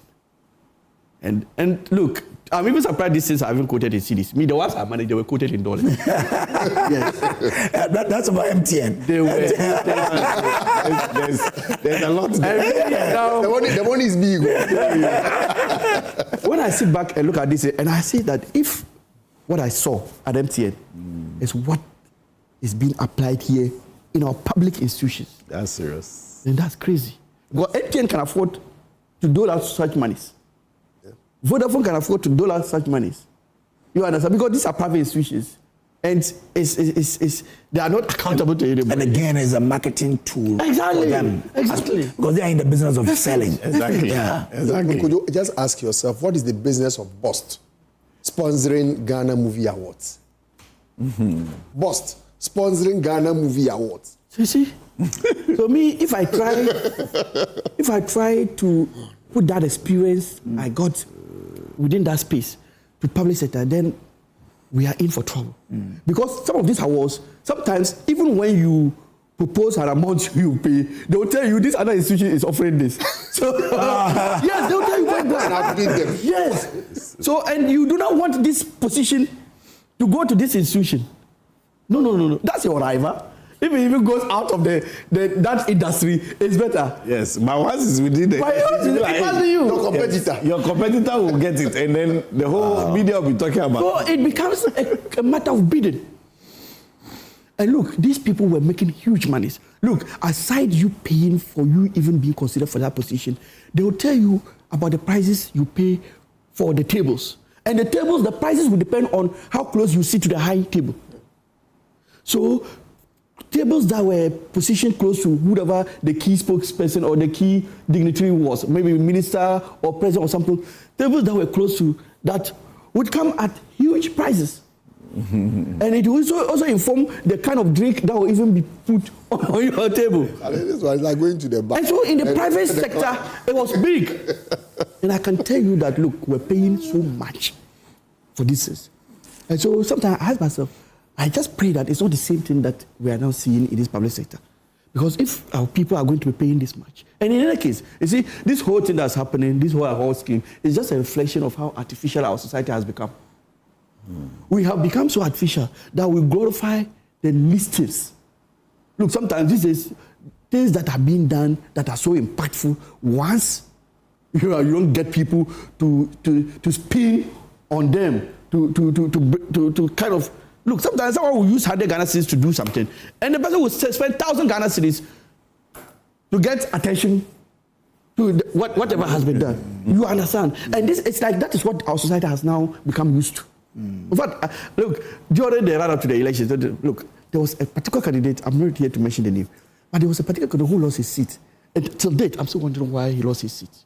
And look, I'm even surprised these things I haven't quoted in CDs. Me, the ones I managed, they were quoted in dollars. Yes. That's about MTN. They were. There's a lot there. The money is big. When I sit back and look at this, and I see that if what I saw at MTN is what is being applied here in our public institutions. That's serious. Then that's crazy. Because MTN can afford to dole out such monies. Vodafone can afford to dole out such monies. You understand? Because these are private institutions. And they are not accountable to anybody. And again, it's a marketing tool for them. Exactly. Because they are in the business of selling. Exactly. Yeah. Exactly. Could you just ask yourself, what is the business of BOST sponsoring Ghana Movie Awards? BOST sponsoring Ghana Movie Awards. So you see? So me, if I try to put that experience I got within that space to public sector, then we are in for trouble. Because some of these awards, sometimes even when you propose an amount you pay, they will tell you this other institution is offering this. So yes, they will tell you point blank. And I've been them. Yes. So and you do not want this position to go to this institution. No. That's your rival. If it even goes out of that industry, it's better. Yes, but once it's within the... Your competitor. Yes, your competitor will get it, and then the whole media will be talking about So it becomes a matter of bidding. And look, these people were making huge monies. Look, aside you paying for you even being considered for that position, they will tell you about the prices you pay for the tables. And the tables, the prices will depend on how close you sit to the high table. So tables that were positioned close to whoever the key spokesperson or the key dignitary was, maybe minister or president or something, tables that were close to that would come at huge prices. And it will also inform the kind of drink that will even be put on your table. This was like going to the bar. And so in the private sector, it was big. And I can tell you that, look, we're paying so much for this. And so sometimes I ask myself, I just pray that it's not the same thing that we are now seeing in this public sector. Because if our people are going to be paying this much, and in any case, you see, this whole thing that's happening, this whole scheme, is just a reflection of how artificial our society has become. We have become so artificial that we glorify the listings. Look, sometimes this is things that are being done that are so impactful. Once you don't get people to spin on them, to kind of look. Sometimes someone will use 100 Ghana cedis to do something, and the person will spend 1,000 Ghana cedis to get attention to whatever has been done. You understand? And it's like that is what our society has now become used to. In fact, look, during the run-up to the elections, look, there was a particular candidate, I'm not here to mention the name, but there was a particular candidate who lost his seat. And till date, I'm still wondering why he lost his seat.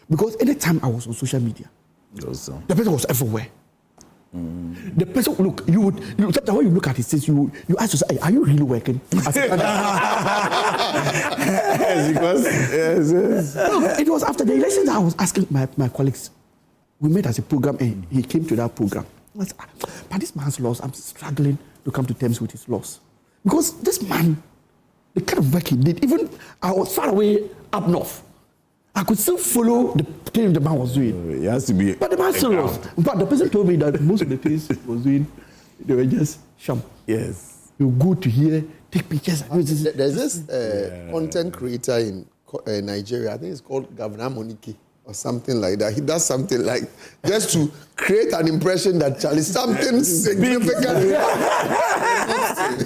Because anytime I was on social media, the person was everywhere. The person, look, sometimes when you look at his face, you ask yourself, hey, are you really working? Yes, because look, it was after the elections that I was asking my colleagues. We met as a program, and he came to that program. I said, but this man's loss, I'm struggling to come to terms with his loss. Because this man, the kind of work he did, even I was far away up north, I could still follow the thing the man was doing. It has to be. But the man still lost. In fact, the person told me that most of the things he was doing, they were just sham. Yes. You go to here, take pictures. There's this content creator in Nigeria, I think it's called Governor Moniki, or something like that. He does something like just to create an impression that Charlie something significant.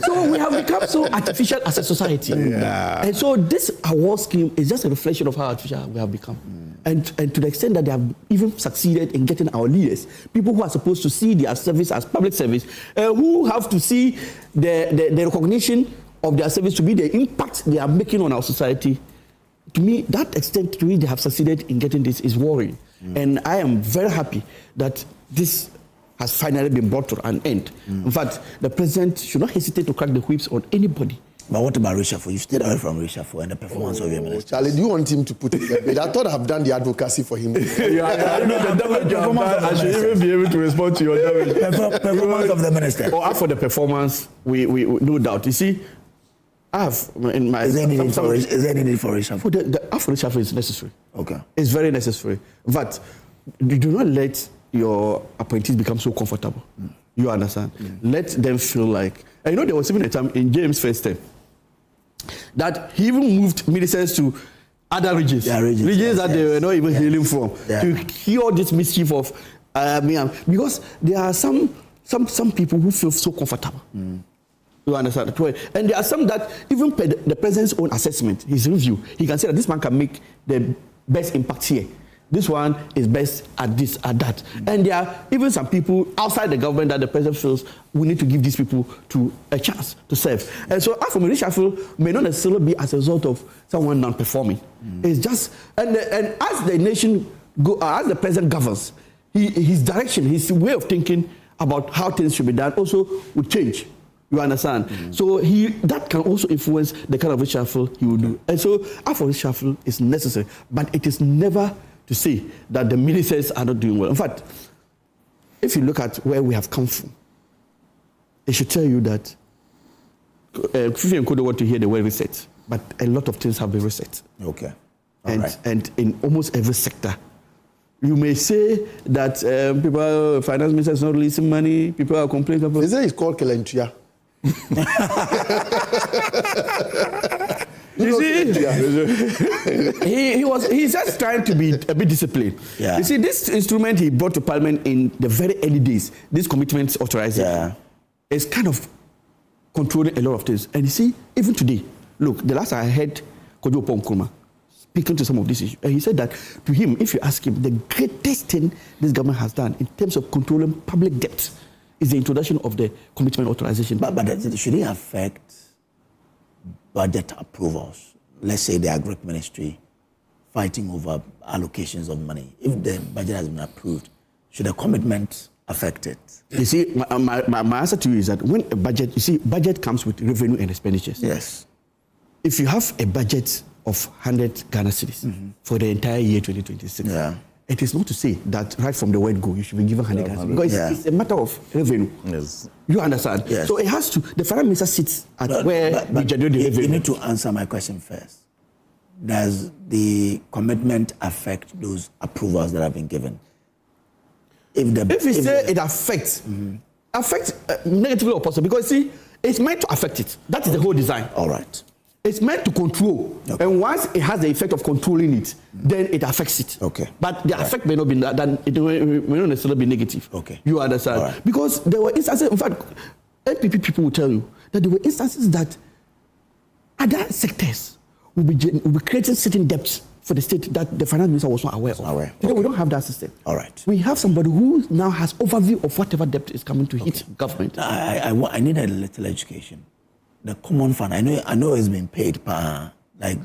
So we have become so artificial as a society. And so this award scheme is just a reflection of how artificial we have become. And to the extent that they have even succeeded in getting our leaders, people who are supposed to see their service as public service, who have to see the recognition of their service to be the impact they are making on our society. To me, that extent to which they have succeeded in getting this is worrying. And I am very happy that this has finally been brought to an end. In fact, the president should not hesitate to crack the whips on anybody. But what about reshuffle? You stayed away from reshuffle and the performance of your minister. Charlie, do you want him to put it in the bed? I thought I've done the advocacy for him. I know the damage you have done. I should even be able to respond to your damage. Performance of the minister. Or for the performance, we no doubt. You see, I have in my... Is there any need for reshuffle? The reshuffle is necessary. Okay. It's very necessary. But you do not let your appointees become so comfortable. You understand? Let them feel like... And you know, there was even a time in James' first term that he even moved ministers to other regions. Regions that they were not even hailing from. To cure this mischief of... because there are some people who feel so comfortable. You understand? And there are some that, even the president's own assessment, his review, he can say that this man can make the best impact here. This one is best at this, at that. And there are even some people outside the government that the president feels we need to give these people a chance to serve. And so Afro reshuffle may not necessarily be as a result of someone non-performing. It's just, and as the nation, as the president governs, his direction, his way of thinking about how things should be done also will change. You understand? So that can also influence the kind of reshuffle he will do. And so Afro reshuffle is necessary, but it is never to say that the ministers are not doing well. In fact, if you look at where we have come from, it should tell you that Fifi and Kojo want to hear the word reset, but a lot of things have been reset. Okay. And in almost every sector. You may say that finance minister is not releasing money, people are complaining. They say it's called Kelentua. You see, he's just trying to be a bit disciplined. You see, this instrument he brought to Parliament in the very early days, this commitment authorization, is kind of controlling a lot of things. And you see, even today, look, the last I heard Kojo Nkrumah speaking to some of these issues, and he said that to him, if you ask him, the greatest thing this government has done in terms of controlling public debt is the introduction of the commitment authorization. But should it affect budget approvals? Let's say the Agri Ministry fighting over allocations of money. If the budget has been approved, should the commitment affect it? You see, my answer to you is that when a budget, you see, budget comes with revenue and expenditures. Yes. If you have a budget of 100 Ghana cedis for the entire year 2026, it is not to say that right from the word go, you should be given 100 Ghana cedis. Because it's a matter of revenue. Yes. You understand? Yes. So it has to, the finance minister sits at where we generate the revenue. You need to answer my question first. Does the commitment affect those approvals that have been given? If we say it affects, negatively or positively, because see, it's meant to affect it. That is the whole design. All right. It's meant to control. Okay. And once it has the effect of controlling it, then it affects it. Okay. But the effect may not be that, it may not necessarily be negative. Okay. You understand? Right. Because there were instances, in fact, NPP people will tell you that there were instances that other sectors will be creating certain debts for the state that the finance minister was not aware of. Today, we don't have that system. All right. We have somebody who now has overview of whatever debt is coming to hit government. I need a little education. The common fund, I know it's been paid per,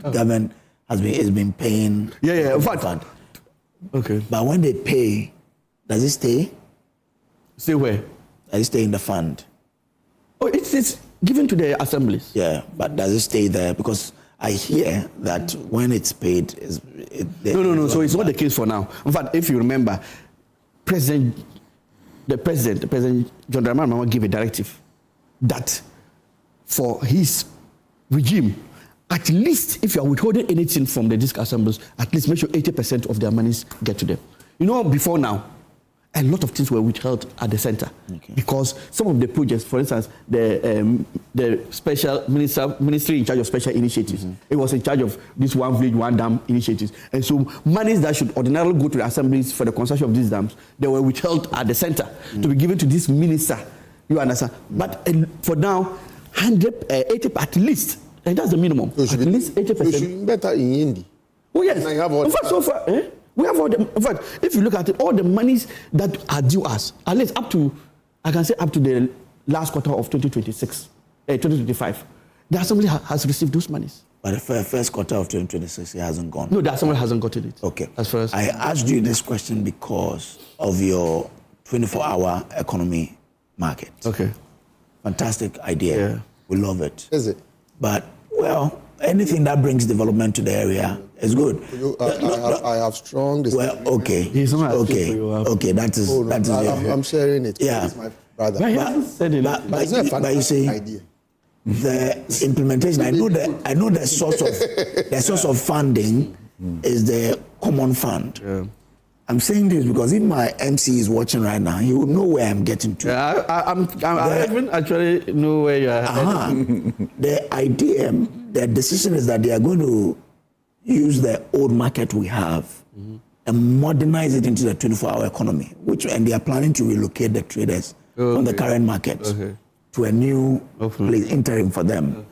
government has been paying. Yeah, in fact. Fund. Okay. But when they pay, does it stay? Stay where? Does it stay in the fund? Oh, it's given to the assemblies. Yeah, but does it stay there? Because I hear that when it's paid, No. So it's not the case for now. In fact, if you remember, President John Dramani Mahama gave a directive that for his regime, at least if you are withholding anything from the district assemblies, at least make sure 80% of their monies get to them. You know, before now, a lot of things were withheld at the center because some of the projects, for instance, the special ministry in charge of special initiatives, it was in charge of this one village, one dam initiatives. And so monies that should ordinarily go to the assemblies for the construction of these dams, they were withheld at the center to be given to this minister. You understand? But for now, 80 at least, and that's the minimum. At least 80%. You should be better in Hindi. Oh yes. In fact, so far, we have all the. In fact, if you look at it, all the monies that are due us, at least up to, I can say up to the last quarter of 2025, the assembly has received those monies. But the first quarter of 2026, it hasn't gone. No, the assembly hasn't gotten it. Okay. As far as I asked you this question because of your 24-hour economy market. Okay. Fantastic idea. Yeah. We love it. Is it? But, well, anything that brings development to the area is good. I have strong. Well, okay. Okay, that is. I'm sharing it. Yeah. It's my brother. But you see, idea. The implementation. I know the source of funding is the common fund. Yeah. I'm saying this because if my MC is watching right now, he will know where I'm getting to. Yeah, I even actually know where you are. The idea, the decision is that they are going to use the old market we have and modernize it into the 24-hour economy, and they are planning to relocate the traders from the current market to a new place, interim for them.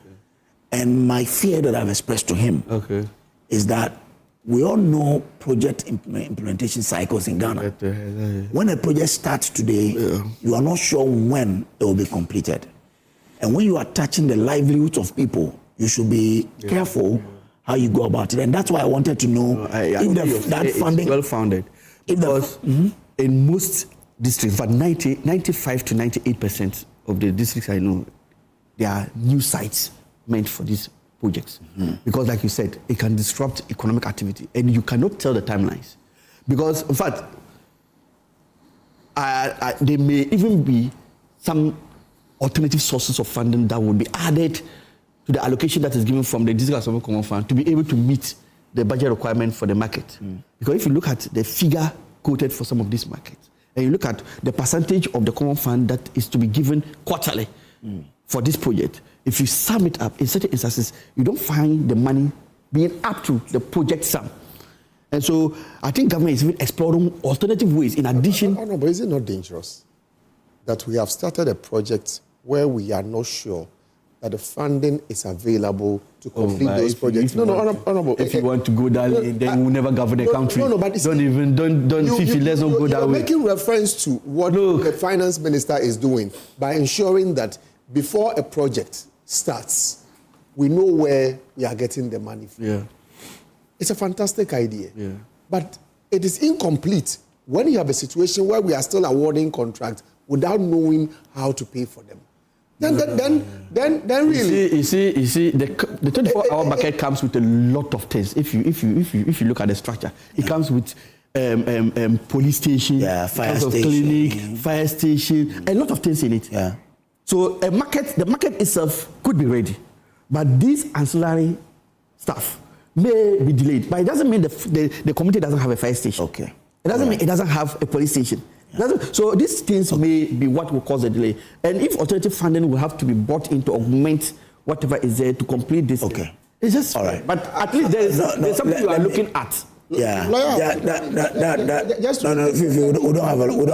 And my fear that I've expressed to him is that we all know project implementation cycles in Ghana. When a project starts today, you are not sure when it will be completed. And when you are touching the livelihoods of people, you should be careful how you go about it. And that's why I wanted to know if that funding... It's well-founded. Because in most districts, but 95 to 98% of the districts I know, there are new sites meant for these projects. Because like you said, it can disrupt economic activity and you cannot tell the timelines. Because in fact, there may even be some alternative sources of funding that will be added to the allocation that is given from the District Assembly Common Fund to be able to meet the budget requirement for the market. Because if you look at the figure quoted for some of these markets, and you look at the percentage of the Common Fund that is to be given quarterly for this project, if you sum it up, in certain instances, you don't find the money being up to the project sum. And so I think government is even exploring alternative ways in addition. No, but is it not dangerous that we have started a project where we are not sure that the funding is available to complete those projects. Honorable. If you want to go that way, then we'll never govern the country. But let's not go that way. Making reference to what the finance minister is doing by ensuring that before a project starts, we know where we are getting the money from. Yeah. It's a fantastic idea. Yeah. But it is incomplete when you have a situation where we are still awarding contracts without knowing how to pay for them. Then really. You see, the 24-hour bucket comes with a lot of things. If you look at the structure, it comes with police station, fire station, clinic, fire station, a lot of things in it. Yeah. So the market itself could be ready, but this ancillary stuff may be delayed. But it doesn't mean the community doesn't have a fire station. Okay. It doesn't mean it doesn't have a police station. So these things may be what will cause a delay. And if alternative funding will have to be brought in to augment whatever is there to complete this. Okay. It's just all right. But at least there's something you are looking at. Yeah. We don't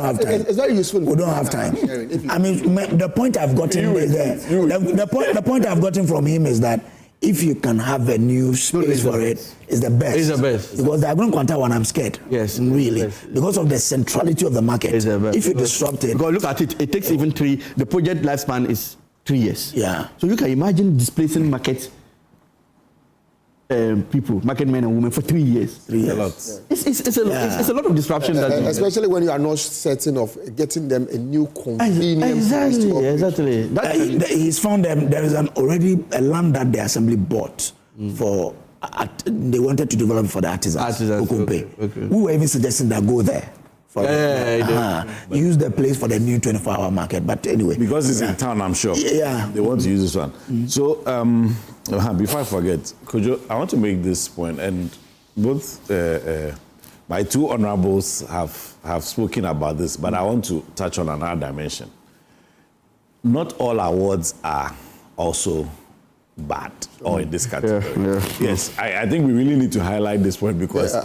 have time. It's very useful. We don't have time. I mean, the point I've gotten is the point I've gotten from him is that if you can have a new space for it, it's the best. It's the best. Because the Agron Quanta one, I'm scared. Yes. Really. Because of the centrality of the market. It's the best. If you disrupt it. Because look at it, it takes even the project lifespan is 3 years. Yeah. So you can imagine displacing market market men and women for 3 years. 3 years. A lot. It's a lot of disruption. Especially when you are not certain of getting them a new convenient. Exactly. He's found them. There is already a land that the assembly bought for. They wanted to develop for the artisans. Okay. We were even suggesting that go there. Use the place for the new 24-hour market. But anyway, because it's in town, I'm sure. Yeah, they want to use this one. So before I forget, Kojo, I want to make this point, and both my two honorables have spoken about this, but I want to touch on another dimension. Not all awards are also bad or in this category. Yes, I think we really need to highlight this point because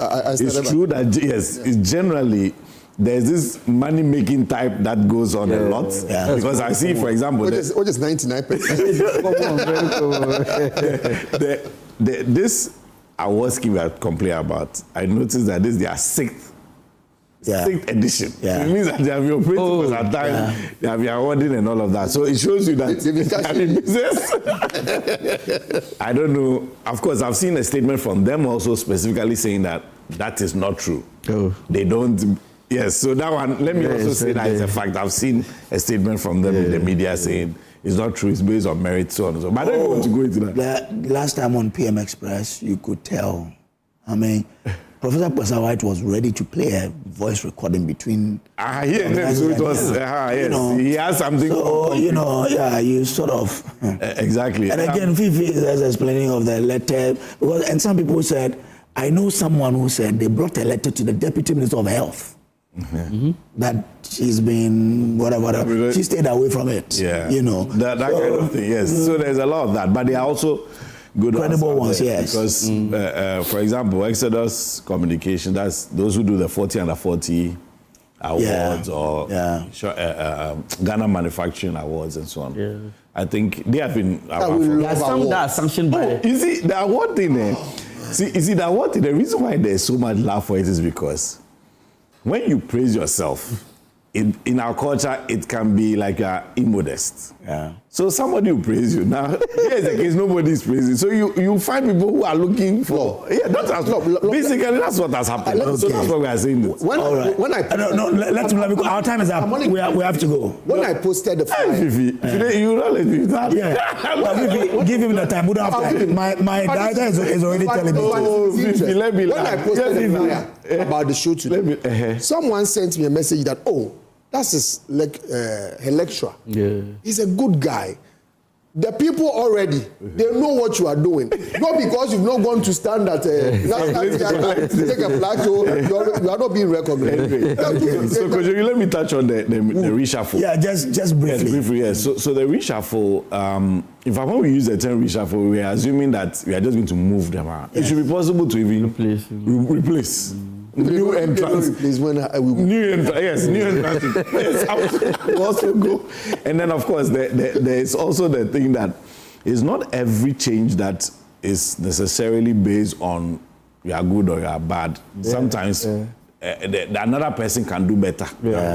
it's true that it's generally there's this money-making type that goes on a lot. Yeah. Because I see, for example... What is 99%? This award scheme we are complaining about, I noticed that this is their sixth edition. Yeah. It means that they have been operating for some time, they have been awarding and all of that. So it shows you that they are in business. I don't know. Of course, I've seen a statement from them also specifically saying that is not true. They don't... Yes, so that one, let me also say that it's a fact. I've seen a statement from them in the media saying it's not true, it's based on merit, so on and so on. But I don't want to go into that. Last time on PM Express, you could tell. I mean, Professor Kwesa White was ready to play a voice recording between... so it was, he has something... So, you sort of... exactly. And again, Fifi is explaining of the letter, and some people said, I know someone who said they brought a letter to the Deputy Minister of Health. That she's been whatever. She stayed away from it. Yeah, that kind of thing. Yes. So there's a lot of that, but they are also good credible ones. Yes. Because, for example, Exodus Communication. That's those who do the 40 under 40 awards or Ghana Manufacturing Awards and so on. Yeah. I think they have been. There are some that are sanctioned by. You see the award thing. The award thing. The reason why there's so much love for it is because when you praise yourself, in our culture, it can be like immodest. Yeah. So somebody will praise you. Now, here's the case, nobody is praising. So you find people who are looking for... basically, that's what has happened. So that's what we are saying. When I... our time is up. We have to go. When I posted the flyer... You don't let me that. Give him the time. We don't have time. My director is already telling me. When I posted the flyer about the show today, someone sent me a message that, that's his lecturer. Yeah. He's a good guy. The people already, they know what you are doing. Not because you've not gone to stand at take a plateau, you are not being recognized. So, Kojo, let me touch on the reshuffle. Yeah, just briefly. Yes. So the reshuffle, in fact, when we use the term reshuffle, we are assuming that we are just going to move them out. It should be possible to even replace. New entrance. New entrance. Yes, also go. And then, of course, there is also the thing that it's not every change that is necessarily based on you are good or you are bad. Sometimes another person can do better.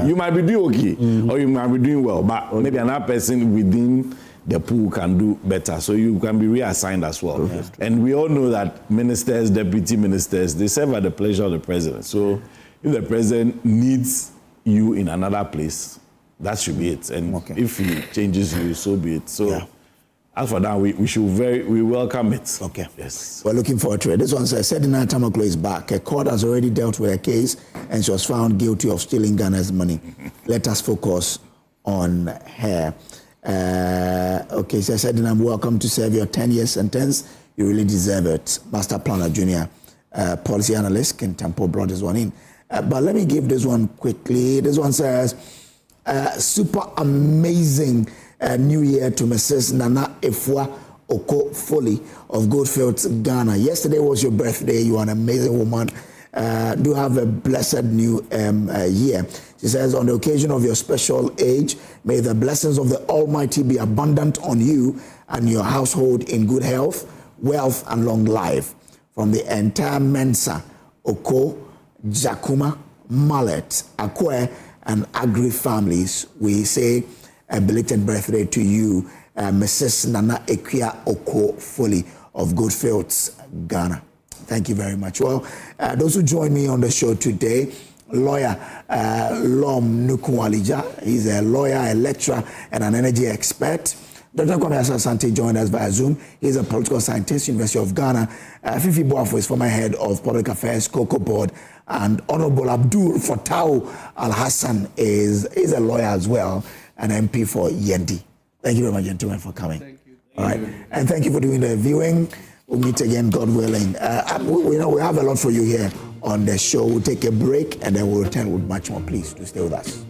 You might be doing okay or you might be doing well, but maybe another person within the pool can do better. So you can be reassigned as well. And we all know that ministers, deputy ministers, they serve at the pleasure of the president. So if the president needs you in another place, that should be it. And if he changes you, so be it. So as for that, we welcome it. Okay. Yes. We're looking forward to it. This one says, Sedina Tamaklo is back. A court has already dealt with a case and she was found guilty of stealing Ghana's money. Let us focus on her. Okay, so Sedina, welcome to serve your 10-year sentence. You really deserve it. Master Planner Junior, policy analyst, Ken Tempo brought this one in. But let me give this one quickly. This one says, super amazing New Year to Mrs. Nana Efua Oko Foley of Goldfields, Ghana. Yesterday was your birthday. You are an amazing woman. Do have a blessed new year. She says, on the occasion of your special age, may the blessings of the Almighty be abundant on you and your household in good health, wealth, and long life. From the entire Mensa, Oko, Jakuma, Mallet, Akwe, and Agri families, we say a belated birthday to you, Mrs. Nana Ekwia Oko Foley of Goldfields, Ghana. Thank you very much. Well, those who join me on the show today, lawyer Lom Nukualija. He's a lawyer, a lecturer, and an energy expert. Dr. Kwame Asante joined us via Zoom. He's a political scientist, University of Ghana. Fifi Boafo is former head of public affairs, Cocoa Board. And Honorable Abdul Fattah Al-Hassan is a lawyer as well, an MP for Yendi. Thank you very much, gentlemen, for coming. Thank you. All right. And thank you for doing the viewing. We'll meet again, God willing. We have a lot for you here on the show. We'll take a break and then we'll return with much more. Please do stay with us.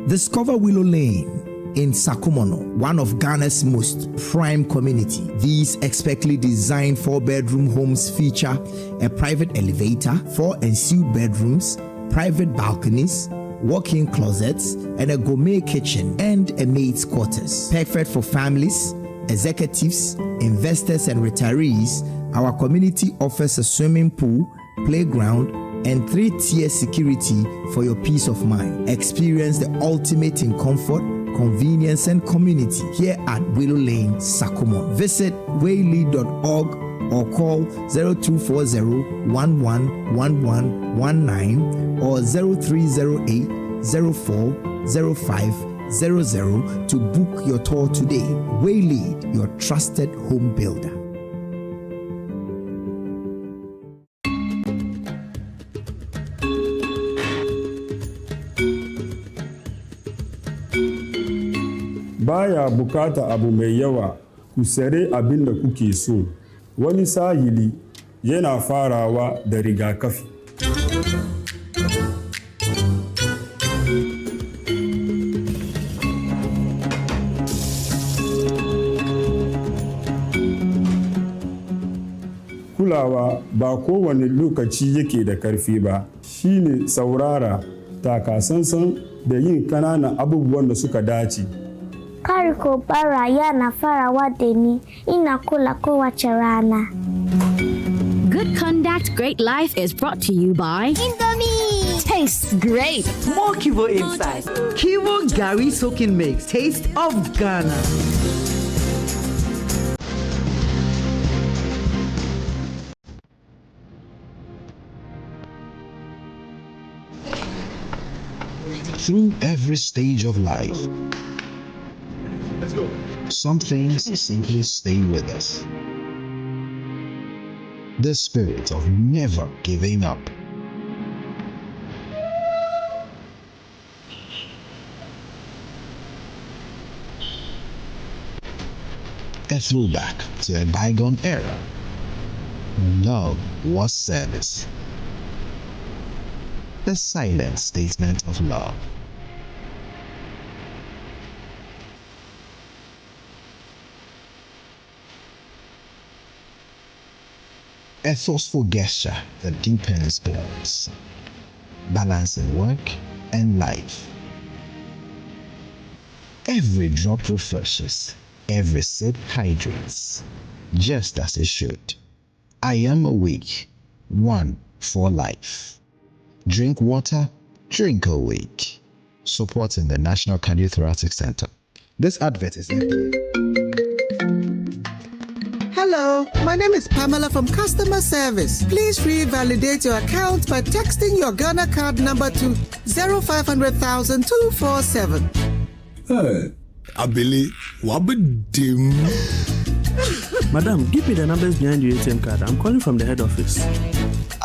Discover Willow Lane in Sakumono, one of Ghana's most prime community. These expertly designed 4-bedroom homes feature a private elevator, 4 ensuite bedrooms, private balconies, walk-in closets, and a gourmet kitchen and a maid's quarters. Perfect for families, executives, investors, and retirees. Our community offers a swimming pool, playground, and 3-tier security for your peace of mind. Experience the ultimate in comfort, convenience, and community here at Willow Lane, Sakumon. Visit waylead.org or call 0240-111119 or 0308-040500 to book your tour today. Waylead, your trusted home builder. Baya bukata abu mai yawa ku sare abin da kuke so. Wani sahili yana farawa da rigakafi. Kulawa ba kowane lokaci yake da karfi ba, shine saurara, takasansan da yin ƙananan abubuwan da suka dace. Kariko bara yana farawa deni inakula kowacherana. Good Conduct, Great Life is brought to you by Indomie. Tastes great. More Kivo inside. Kivo Gari Soaking Mix. Taste of Ghana. Through every stage of life, some things simply stay with us. The spirit of never giving up. A throwback to a bygone era. Love was service. the silent statement of love. A thoughtful gesture that deepens bonds, balancing work and life. Every drop refreshes, every sip hydrates, just as it should. I am awake, one for life. Drink water, drink awake. Supporting the National Cardiothoracic Center. This advert is Hello, my name is Pamela from Customer Service. Please revalidate your account by texting your Ghana card number to 0500,000 247. Hey, Abili, wabedim. Madam, give me the numbers behind your ATM card. I'm calling from the head office.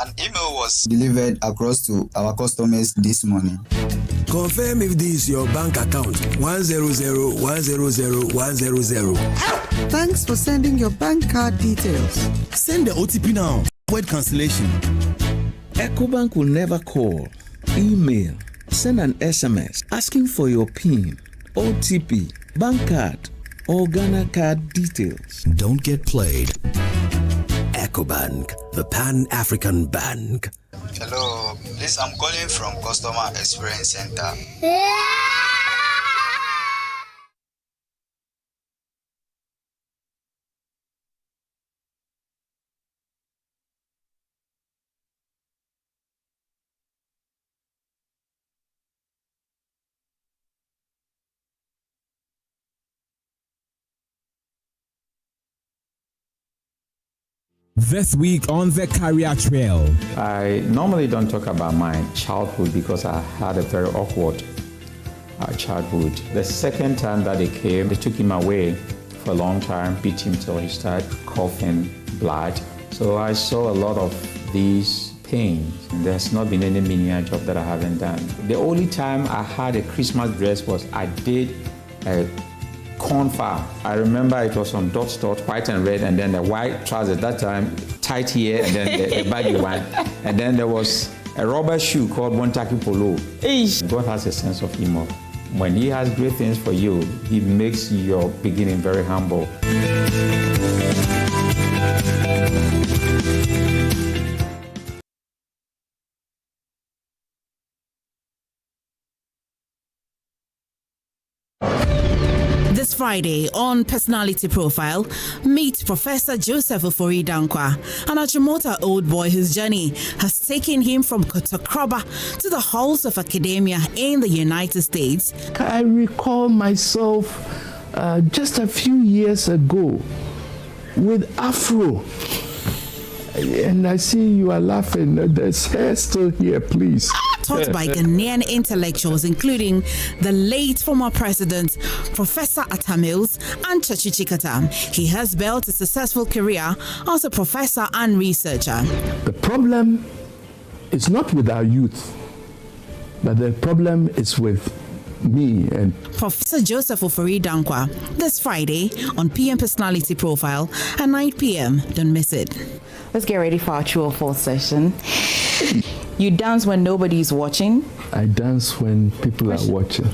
An email was delivered across to our customers this morning. Confirm if this is your bank account. 100,100,100. Thanks for sending your bank card details. Send the OTP now. Avoid cancellation. EcoBank will never call, email, send an SMS asking for your PIN, OTP, bank card, or Ghana card details. Don't get played. EcoBank, the Pan-African Bank. Hello, please, I'm calling from Customer Experience Center. This week on the Career Trail. I normally don't talk about my childhood because I had a very awkward childhood. The second time that they came, they took him away for a long time, beat him till he started coughing blood. So I saw a lot of these things. There's not been any menial job that I haven't done. The only time I had a Christmas dress was I did a corn farm. I remember it was on dot, white and red, and then the white trousers that time, tight here, and then the baggy one. And then there was a rubber shoe called Montaki Polo. God has a sense of humor. When he has great things for you, he makes your beginning very humble. This Friday on Personality Profile, meet Professor Joseph Ofori-Dankwa, an Achimota old boy whose journey has taken him from Koto to the halls of academia in the United States. I recall myself just a few years ago with Afro. And I see you are laughing. There's hair still here, please. Taught by Ghanaian intellectuals, including the late former president, Professor Atta Mills and Chachi Chikata. He has built a successful career as a professor and researcher. The problem is not with our youth, but the problem is with me and Professor Joseph Ofori-Dankwa this Friday on PM Personality Profile at 9 p.m. Don't miss it. Let's get ready for our true or false session. You dance when nobody's watching. I dance when people are watching.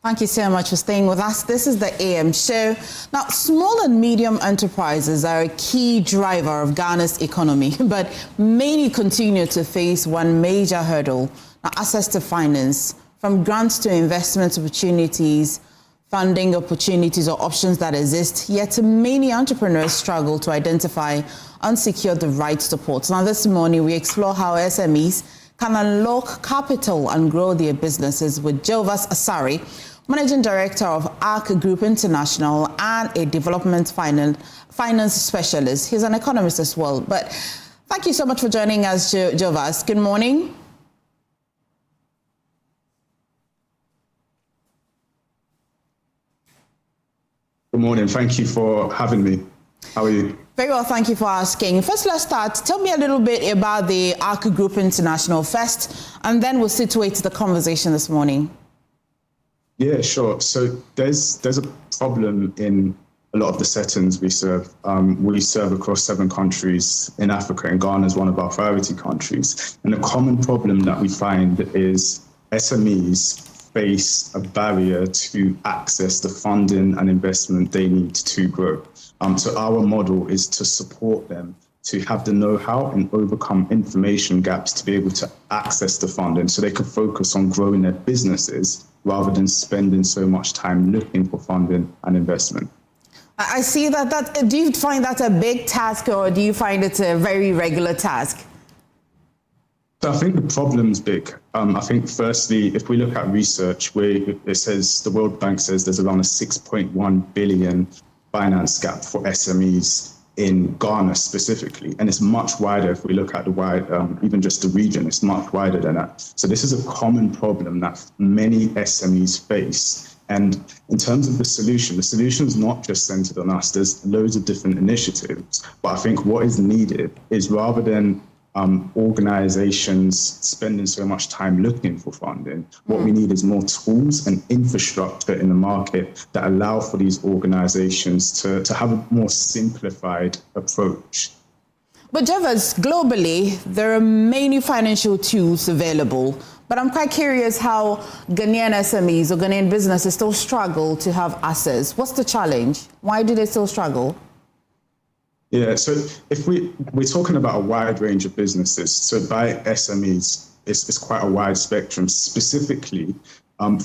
Thank you so much for staying with us. This is the AM show. Now, small and medium enterprises are a key driver of Ghana's economy, but many continue to face one major hurdle: access to finance, from grants to investment opportunities, funding opportunities or options that exist. Yet many entrepreneurs struggle to identify and secure the right support. Now, this morning we explore how SMEs can unlock capital and grow their businesses with Jovas Asari, Managing Director of ARC Group International and a development finance specialist. He's an economist as well. But thank you so much for joining us, Jovas. Good morning. Good morning. Thank you for having me. How are you? Very well, thank you for asking. First, let's start. Tell me a little bit about the ARC Group International first, and then we'll situate the conversation this morning. Yeah, sure. So there's a problem in a lot of the settings we serve. We serve across 7 countries in Africa, and Ghana is one of our priority countries. And the common problem that we find is SMEs face a barrier to access the funding and investment they need to grow. So our model is to support them to have the know-how and overcome information gaps to be able to access the funding so they can focus on growing their businesses rather than spending so much time looking for funding and investment. I see that. Do you find that a big task, or do you find it a very regular task? So I think the problem's big. I think firstly, if we look at research where it says, the World Bank says there's around a 6.1 billion finance gap for SMEs in Ghana specifically, and it's much wider if we look at the wide, even just the region, it's much wider than that. So this is a common problem that many SMEs face. And in terms of the solution is not just centered on us. There's loads of different initiatives, but I think what is needed is, rather than organizations spending so much time looking for funding, what we need is more tools and infrastructure in the market that allow for these organizations to have a more simplified approach. But Jovas, globally, there are many financial tools available, but I'm quite curious how Ghanaian SMEs or Ghanaian businesses still struggle to have access. What's the challenge? Why do they still struggle? Yeah, so if we're talking about a wide range of businesses, so by SMEs, it's quite a wide spectrum. Specifically,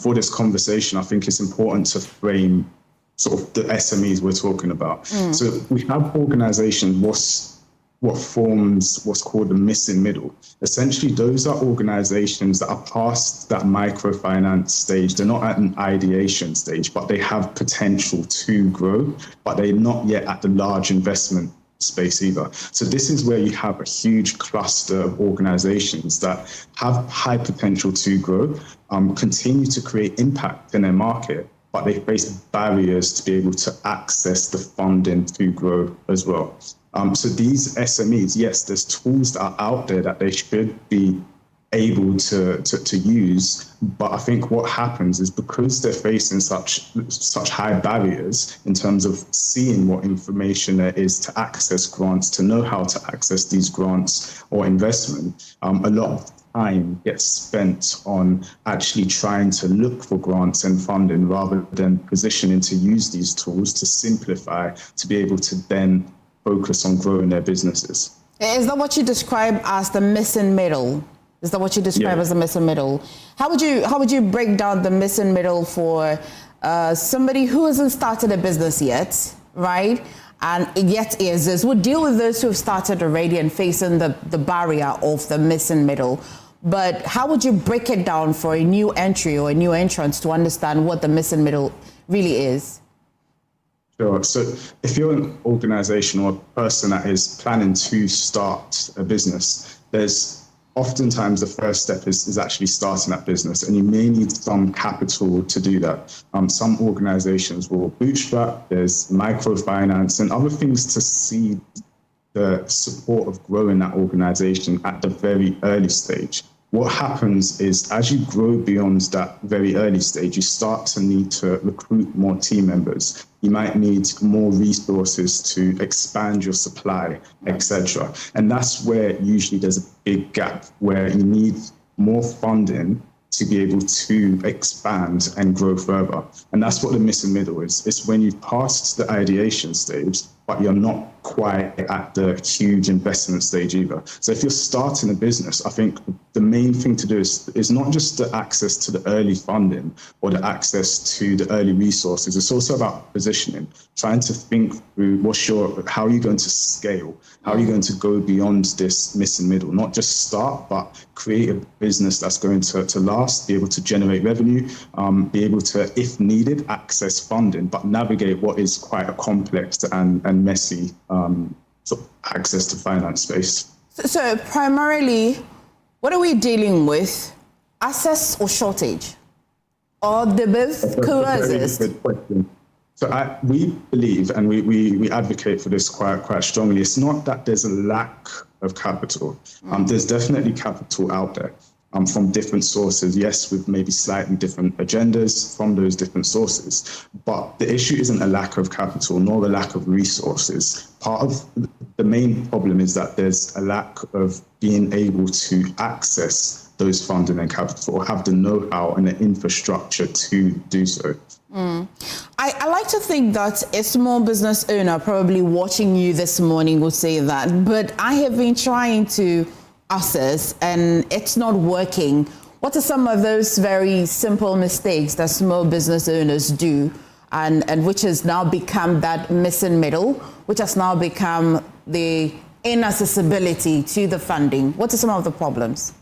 for this conversation, I think it's important to frame sort of the SMEs we're talking about. So we have organizations, what forms what's called the missing middle. Essentially, those are organizations that are past that microfinance stage. They're not at an ideation stage, but they have potential to grow, but they're not yet at the large investment space either. So this is where you have a huge cluster of organizations that have high potential to grow, continue to create impact in their market, but they face barriers to be able to access the funding to grow as well. So these SMEs, yes, there's tools that are out there that they should be able to use, but I think what happens is, because they're facing such high barriers in terms of seeing what information there is to access grants, to know how to access these grants or investment, a lot of time gets spent on actually trying to look for grants and funding rather than positioning to use these tools to simplify, to be able to then focus on growing their businesses. Is that what you describe as the missing middle? Is that what you describe as the missing middle? How would you break down the missing middle for somebody who hasn't started a business yet, right? And yet is would deal with those who have started already and facing the barrier of the missing middle. But how would you break it down for a new entry or a new entrant to understand what the missing middle really is? Sure. So if you're an organization or a person that is planning to start a business, there's oftentimes the first step is actually starting that business, and you may need some capital to do that. Some organizations will bootstrap, there's microfinance and other things to seed the support of growing that organization at the very early stage. What happens is, as you grow beyond that very early stage, you start to need to recruit more team members. You might need more resources to expand your supply, etc. And that's where usually there's a big gap, where you need more funding to be able to expand and grow further. And that's what the missing middle is. It's when you've passed the ideation stage, but you're not quite at the huge investment stage either. So if you're starting a business, I think the main thing to do is not just the access to the early funding or the access to the early resources. It's also about positioning, trying to think through how are you going to scale? How are you going to go beyond this missing middle? Not just start, but create a business that's going to last, be able to generate revenue, be able to, if needed, access funding, but navigate what is quite a complex and messy sort of access to finance space. So primarily, what are we dealing with? Access or shortage? Or the both coexist? So we believe, and we advocate for this quite strongly, it's not that there's a lack of capital. There's definitely capital out there from different sources, yes, with maybe slightly different agendas from those different sources. But the issue isn't a lack of capital, nor a lack of resources. Part of the main problem is that there's a lack of being able to access those funding and capital, or have the know-how and the infrastructure to do so. I like to think that a small business owner probably watching you this morning would say that, but I have been trying to access and it's not working. What are some of those very simple mistakes that small business owners do and which has now become that missing middle, which has now become the inaccessibility to the funding? What are some of the problems?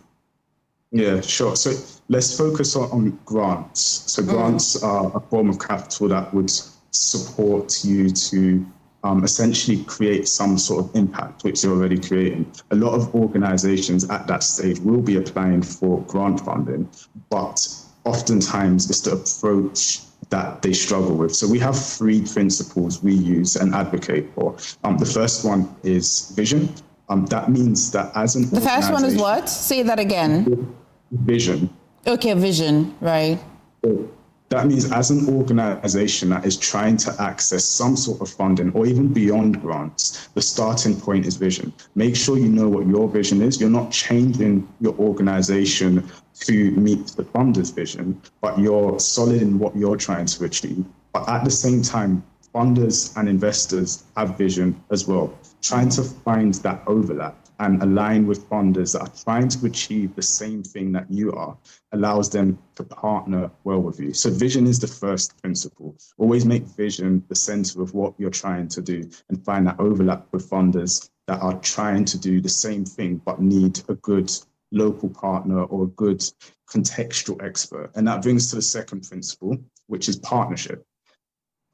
Yeah, sure. So let's focus on grants. So grants are a form of capital that would support you to essentially create some sort of impact, which you're already creating. A lot of organizations at that stage will be applying for grant funding, but oftentimes it's the approach that they struggle with. So we have 3 principles we use and advocate for. The first one is vision. That means that as an The first one is what? Say that again. Vision. Okay, vision, right. So that means as an organization that is trying to access some sort of funding or even beyond grants, the starting point is vision. Make sure you know what your vision is. You're not changing your organization to meet the funder's vision, but you're solid in what you're trying to achieve. But at the same time, funders and investors have vision as well, trying to find that overlap and align with funders that are trying to achieve the same thing that you are, allows them to partner well with you. So vision is the first principle. Always make vision the center of what you're trying to do and find that overlap with funders that are trying to do the same thing but need a good local partner or a good contextual expert. And that brings to the second principle, which is partnership.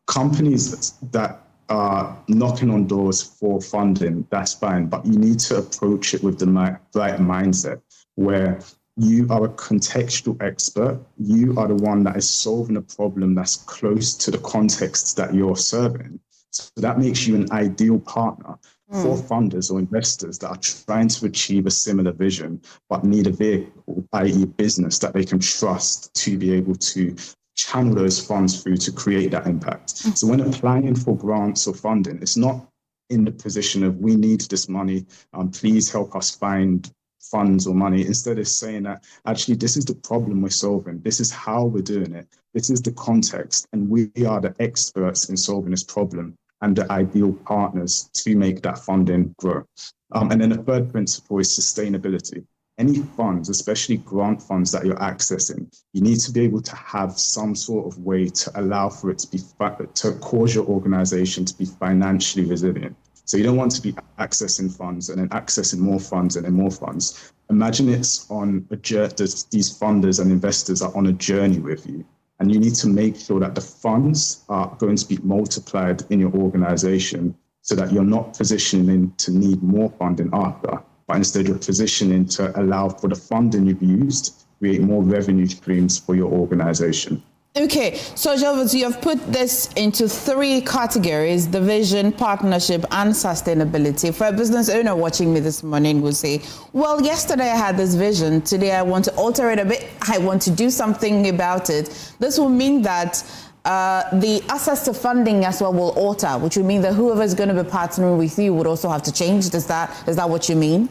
Companies that are knocking on doors for funding, that's fine, but you need to approach it with the right mindset where you are a contextual expert. You are the one that is solving a problem that's close to the context that you're serving. So that makes you an ideal partner for funders or investors that are trying to achieve a similar vision, but need a vehicle, i.e. a business that they can trust to be able to channel those funds through to create that impact. So when applying for grants or funding, it's not in the position of we need this money, please help us find funds or money. Instead it's saying that actually this is the problem we're solving, this is how we're doing it, this is the context, and we are the experts in solving this problem and the ideal partners to make that funding grow. And then the third principle is sustainability. Any funds, especially grant funds that you're accessing, you need to be able to have some sort of way to allow for it to cause your organization to be financially resilient. So you don't want to be accessing funds and then accessing more funds and then more funds. Imagine it's on a journey, these funders and investors are on a journey with you, and you need to make sure that the funds are going to be multiplied in your organization so that you're not positioning to need more funding after, but instead you're positioning to allow for the funding you've used to create more revenue streams for your organization. Okay, so Jovis, you have put this into 3 categories: the vision, partnership, and sustainability. For a business owner watching me this morning will say, well, yesterday I had this vision, today I want to alter it a bit, I want to do something about it. This will mean that the access to funding as well will alter, which would mean that whoever is going to be partnering with you would also have to change. Is that what you mean?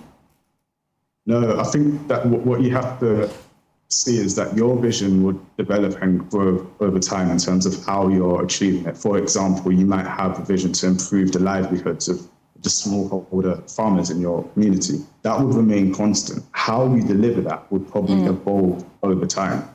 No, I think that what you have to see is that your vision would develop and grow over time in terms of how you're achieving it. For example, you might have a vision to improve the livelihoods of the smallholder farmers in your community. That would remain constant. How you deliver that would probably evolve over time.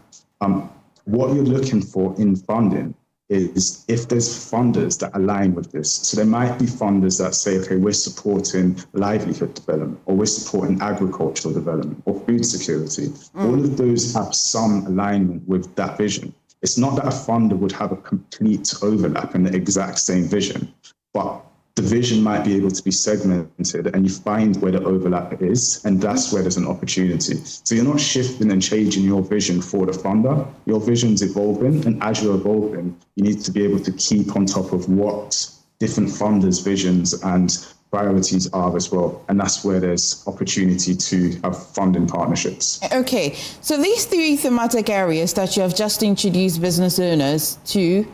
What you're looking for in funding is if there's funders that align with this. So there might be funders that say, okay, we're supporting livelihood development, or we're supporting agricultural development, or food security. All of those have some alignment with that vision. It's not that a funder would have a complete overlap in the exact same vision, but the vision might be able to be segmented, and you find where the overlap is, and that's where there's an opportunity. So you're not shifting and changing your vision for the funder. Your vision's evolving, and as you're evolving, you need to be able to keep on top of what different funders' visions and priorities are as well. And that's where there's opportunity to have funding partnerships. Okay, so these three thematic areas that you have just introduced business owners to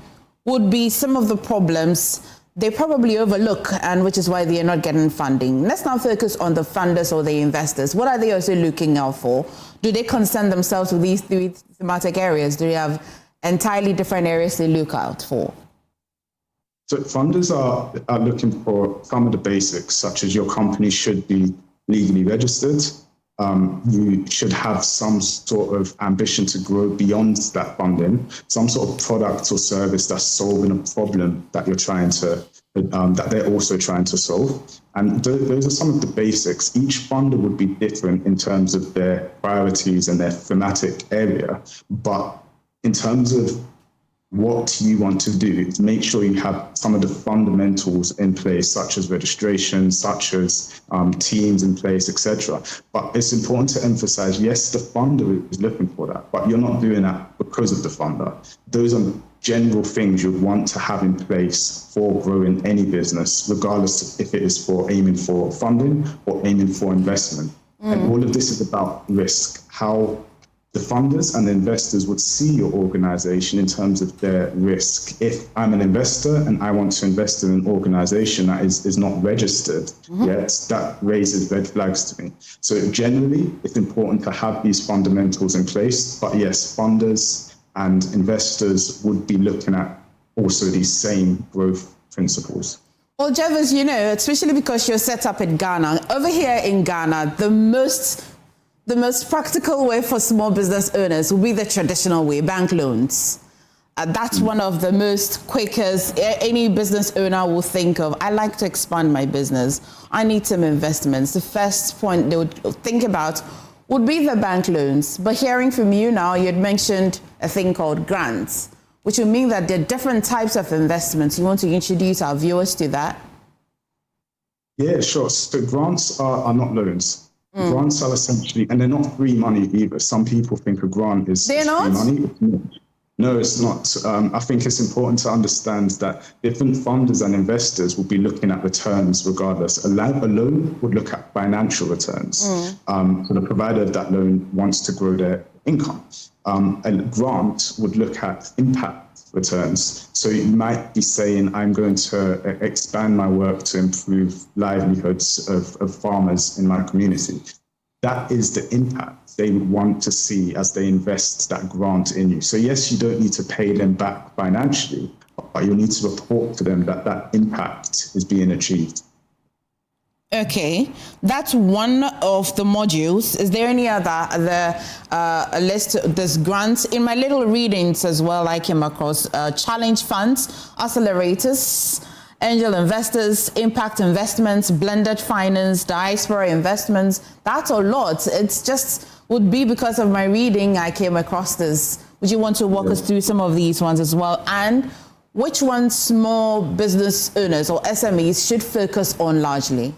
would be some of the problems they probably overlook, and which is why they are not getting funding. Let's now focus on the funders or the investors. What are they also looking out for? Do they concern themselves with these three thematic areas? Do they have entirely different areas they look out for? So funders are looking for some of the basics, such as your company should be legally registered. You should have some sort of ambition to grow beyond that funding, some sort of product or service that's solving a problem that you're trying to, that they're also trying to solve. And those are some of the basics. Each funder would be different in terms of their priorities and their thematic area. But in terms of what you want to do is make sure you have some of the fundamentals in place, such as registration, such as teams in place, etc. But it's important to emphasize, yes, the funder is looking for that, but you're not doing that because of the funder. Those are general things you want to have in place for growing any business, regardless if it is for aiming for funding or aiming for investment. And all of this is about risk, how the funders and the investors would see your organization in terms of their risk. If I'm an investor and I want to invest in an organization that is not registered yet, that raises red flags to me. So generally, it's important to have these fundamentals in place. But yes, funders and investors would be looking at also these same growth principles. Well, Jervis, you know, especially because you're set up in Ghana. Over here in Ghana, the most practical way for small business owners will be the traditional way, bank loans. That's one of the most quickest any business owner will think of. I like to expand my business. I need some investments. The first point they would think about would be the bank loans. But hearing from you now, you had mentioned a thing called grants, which would mean that there are different types of investments. You want to introduce our viewers to that? Yeah, sure. So grants are not loans. Grants are essentially, and they're not free money either. Some people think a grant is free money. No, it's not. I think it's important to understand that different funders and investors will be looking at returns regardless. A loan would look at financial returns. So the provider of that loan wants to grow their income. A grant would look at impact returns. So you might be saying, I'm going to expand my work to improve livelihoods of farmers in my community. That is the impact they want to see as they invest that grant in you. So yes, you don't need to pay them back financially, but you need to report to them that that impact is being achieved. Okay, that's one of the modules. Is there any other list? There's grants. In my little readings as well, I came across challenge funds, accelerators, angel investors, impact investments, blended finance, diaspora investments. That's a lot. It's just would be because of my reading I came across this. Would you want to walk us through some of these ones as well? And which ones small business owners or SMEs should focus on largely?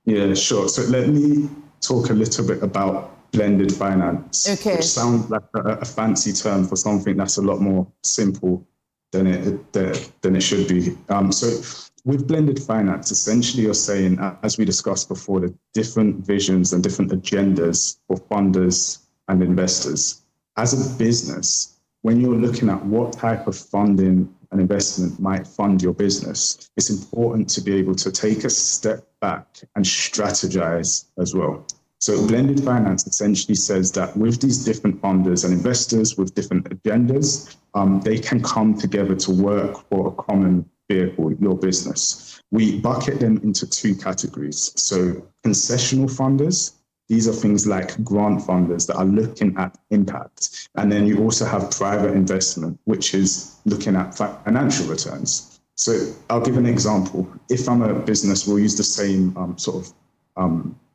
Yeah, sure. So let me talk a little bit about blended finance, which sounds like a fancy term for something that's a lot more simple than it should be. So with blended finance, essentially you're saying, as we discussed before, the different visions and different agendas for funders and investors. As a business, when you're looking at what type of funding and investment might fund your business, it's important to be able to take a step back and strategize as well. So blended finance essentially says that with these different funders and investors with different agendas, they can come together to work for a common vehicle, your business. We bucket them into two categories. So concessional funders, these are things like grant funders that are looking at impact. And then you also have private investment, which is looking at financial returns. So I'll give an example. If I'm a business, we'll use the same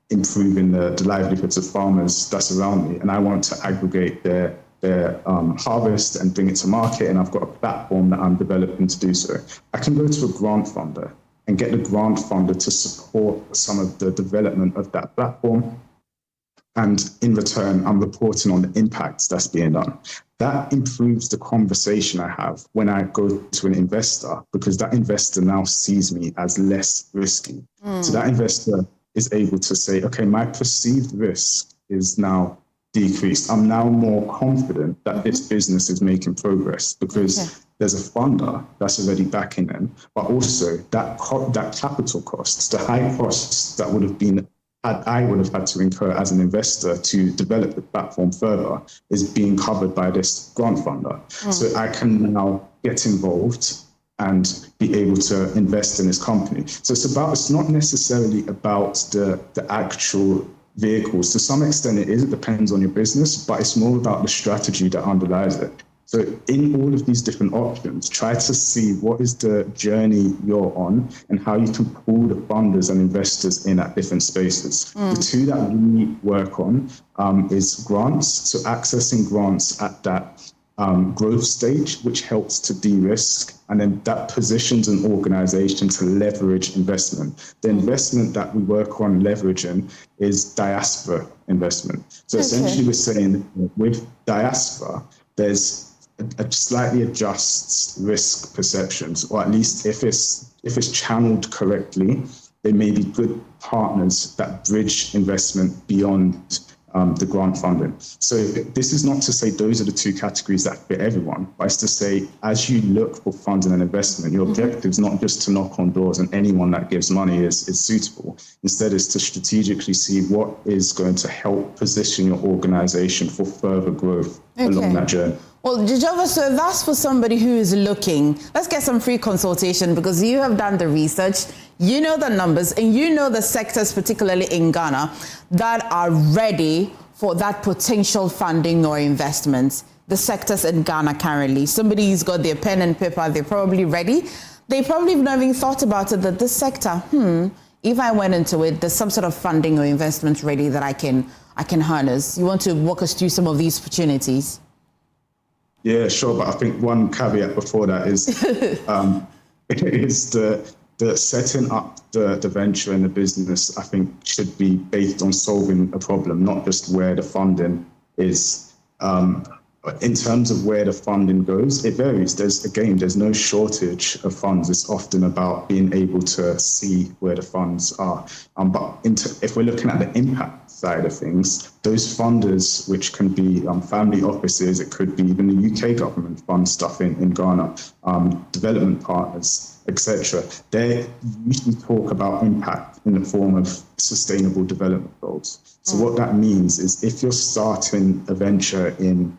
improving the livelihoods of farmers that's around me, and I want to aggregate their harvest and bring it to market, and I've got a platform that I'm developing to do so. I can go to a grant funder and get the grant funder to support some of the development of that platform. And in return, I'm reporting on the impacts that's being done. That improves the conversation I have when I go to an investor, because that investor now sees me as less risky. So that investor is able to say, okay, my perceived risk is now decreased. I'm now more confident that this business is making progress because there's a funder that's already backing them, but also that capital costs, the high costs that I would have had to incur as an investor to develop the platform further is being covered by this grant funder. So I can now get involved and be able to invest in this company. So it's not necessarily about the actual vehicles. To some extent it is, it depends on your business, but it's more about the strategy that underlies it. So in all of these different options, try to see what is the journey you're on and how you can pull the funders and investors in at different spaces. The two that we work on is grants. So accessing grants at that growth stage, which helps to de-risk, and then that positions an organization to leverage investment. The investment that we work on leveraging is diaspora investment. So essentially we're saying with diaspora, there's a slightly adjusts risk perceptions, or at least if it's channeled correctly, they may be good partners that bridge investment beyond the grant funding. So this is not to say those are the two categories that fit everyone, but it's to say, as you look for funding and investment, your objective is not just to knock on doors and anyone that gives money is suitable. Instead, it's to strategically see what is going to help position your organization for further growth along that journey. Well, Jejova, so that's for somebody who is looking. Let's get some free consultation, because you have done the research, you know the numbers, and you know the sectors, particularly in Ghana, that are ready for that potential funding or investment. The sectors in Ghana currently. Somebody's got their pen and paper, they're probably ready. They probably have never even thought about it, that this sector, if I went into it, there's some sort of funding or investment ready that I can harness. You want to walk us through some of these opportunities? Yeah, sure. But I think one caveat before that is the setting up the venture and the business, I think, should be based on solving a problem, not just where the funding is. In terms of where the funding goes, it varies. There's no shortage of funds. It's often about being able to see where the funds are. But if we're looking at the impact side of things, those funders, which can be family offices, it could be even the UK government fund stuff in Ghana, development partners, etc. They usually talk about impact in the form of sustainable development goals. So what that means is, if you're starting a venture in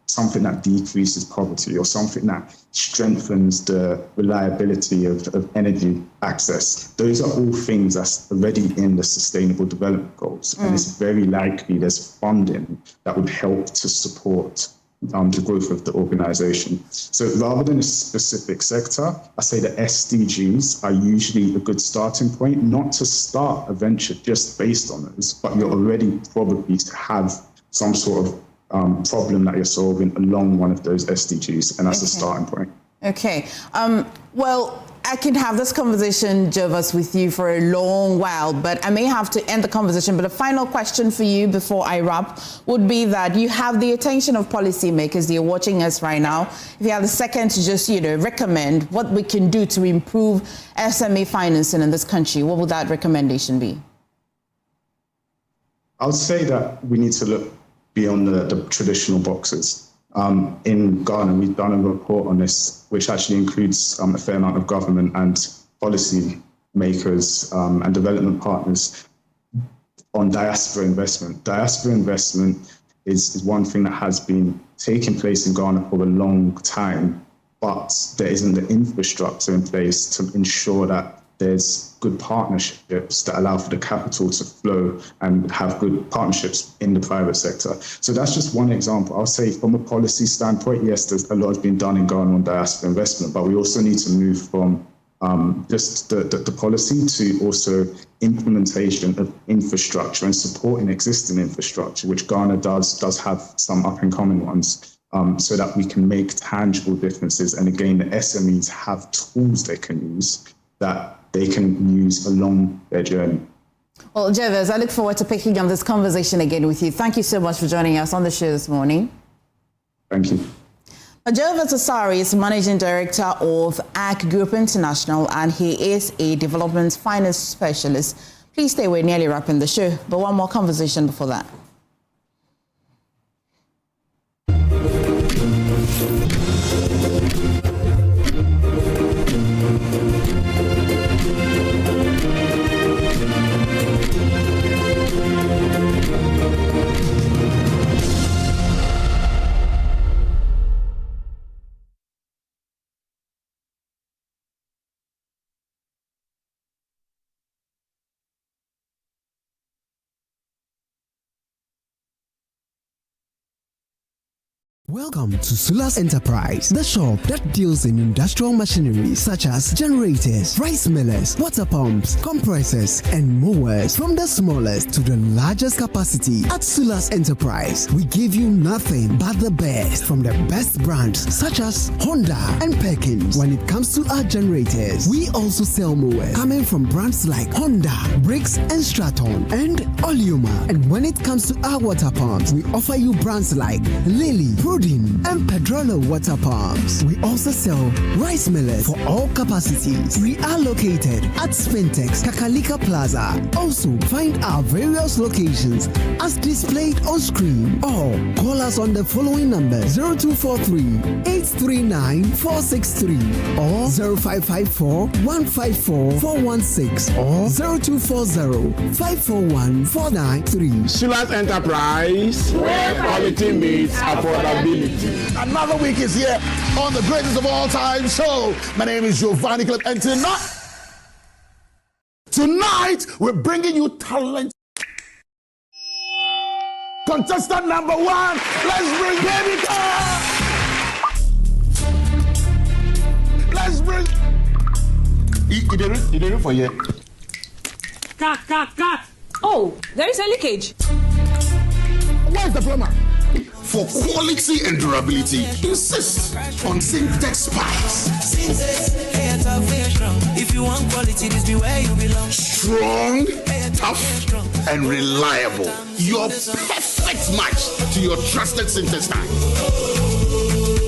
something that decreases poverty, or something that strengthens the reliability of energy access, those are all things that's already in the sustainable development goals. And it's very likely there's funding that would help to support the growth of the organization. So rather than a specific sector, I say the SDGs are usually a good starting point, not to start a venture just based on those, but you're already probably to have some sort of problem that you're solving along one of those SDGs, and that's a starting point. Okay. Well, I can have this conversation, Jovas, with you for a long while, but I may have to end the conversation. But a final question for you before I wrap would be that you have the attention of policymakers. They're watching us right now. If you have a second to just, recommend what we can do to improve SME financing in this country, what would that recommendation be? I would say that we need to look beyond the traditional boxes. In Ghana, we've done a report on this, which actually includes a fair amount of government and policy makers and development partners. on diaspora investment. Diaspora investment is one thing that has been taking place in Ghana for a long time, but there isn't the infrastructure in place to ensure that there's good partnerships that allow for the capital to flow and have good partnerships in the private sector. So that's just one example. I'll say from a policy standpoint, yes, there's a lot has been done in Ghana on diaspora investment, but we also need to move from just the policy to also implementation of infrastructure and supporting existing infrastructure, which Ghana does have some up and coming ones, so that we can make tangible differences. And again, the SMEs have tools they can use that they can use along their journey. Well, Jervis, I look forward to picking up this conversation again with you. Thank you so much for joining us on the show this morning. Thank you. Jervis Asari is Managing Director of ACK Group International, and he is a development finance specialist. Please stay away, nearly wrapping the show, but one more conversation before that. Welcome to Sulas Enterprise, the shop that deals in industrial machinery such as generators, rice millers, water pumps, compressors, and mowers. From the smallest to the largest capacity, at Sulas Enterprise, we give you nothing but the best from the best brands such as Honda and Perkins. When it comes to our generators, we also sell mowers coming from brands like Honda, Briggs and Straton, and Oleuma. And when it comes to our water pumps, we offer you brands like Lily, and Pedrolo water pumps. We also sell rice millers for all capacities. We are located at Spintex Kakalika Plaza. Also find our various locations as displayed on screen, or call us on the following number: 0243-839-463 or 0554-154-416 or 0240-541-493. Sulas Enterprise, where quality meets affordability. Another week is here on the greatest of all time show. My name is Giovanni Clip, and tonight we're bringing you talent. Contestant number one, let's bring Baby Car. Let's bring. You did it for you. Cut. Oh, there is a leakage. Where's the plumber? For quality and durability, insist on Syntex pipes. If you want quality, this be where you belong. Strong, tough, and reliable. Your perfect match to your trusted Syntex pipe.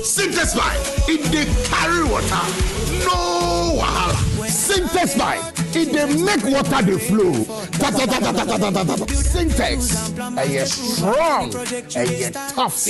Syntex pipe, it they carry water, no wahala. Syntex pipe, it they make water they flow. Syntex, and you're strong, and you're tough.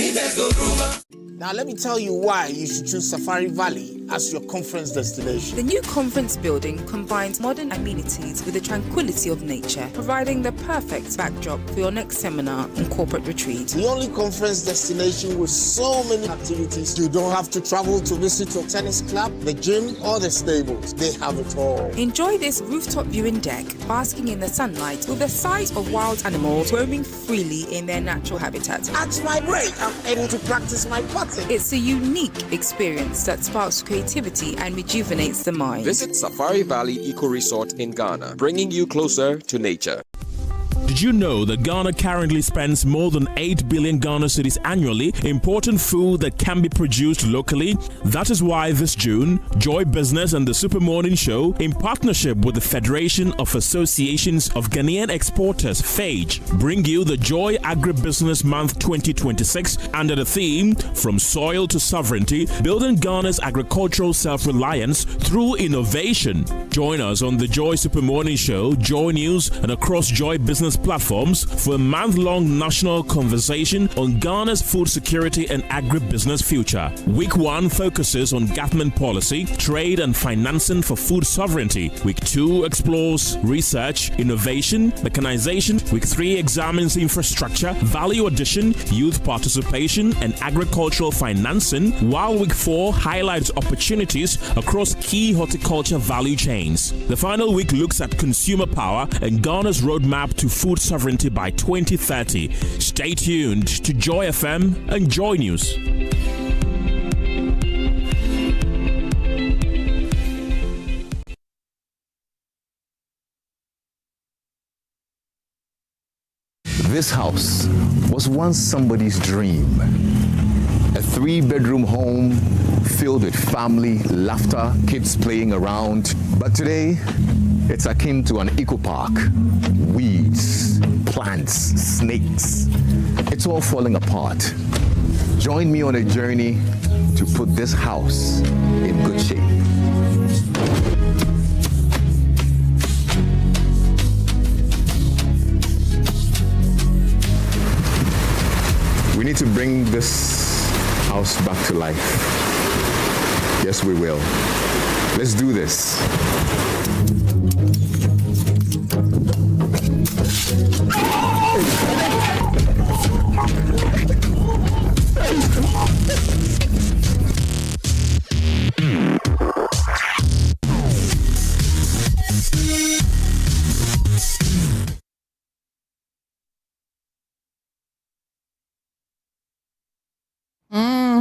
Now let me tell you why you should choose Safari Valley as your conference destination. The new conference building combines modern amenities with the tranquility of nature, providing the perfect backdrop for your next seminar and corporate retreat. The only conference destination with so many activities. You don't have to travel to visit your tennis club, the gym, or the stables. They have it all. Enjoy this rooftop viewing deck, basking in the sunlight with the sight of wild animals roaming freely in their natural habitat. At my break, I'm able to practice my putting. It's a unique experience that sparks creativity and rejuvenates the mind. Visit Safari Valley Eco Resort in Ghana, bringing you closer to nature. Did you know that Ghana currently spends more than 8 billion Ghana cedis annually importing food that can be produced locally? That is why this June, Joy Business and the Super Morning Show, in partnership with the Federation of Associations of Ghanaian Exporters, FAGE, bring you the Joy Agribusiness Month 2026 under the theme From Soil to Sovereignty, Building Ghana's Agricultural Self-Reliance Through Innovation. Join us on the Joy Super Morning Show, Joy News, and across Joy Business platforms for a month-long national conversation on Ghana's food security and agribusiness future. Week 1 focuses on government policy, trade and financing for food sovereignty. Week 2 explores research, innovation, mechanization. Week 3 examines infrastructure, value addition, youth participation and agricultural financing, while Week 4 highlights opportunities across key horticulture value chains. The final week looks at consumer power and Ghana's roadmap to food sovereignty by 2030. Stay tuned to Joy FM and Joy News. This house was once somebody's dream. A 3-bedroom home filled with family, laughter, kids playing around. But today, it's akin to an eco park. Weeds, plants, snakes. It's all falling apart. Join me on a journey to put this house in good shape. We need to bring this house back to life. Yes, we will. Let's do this.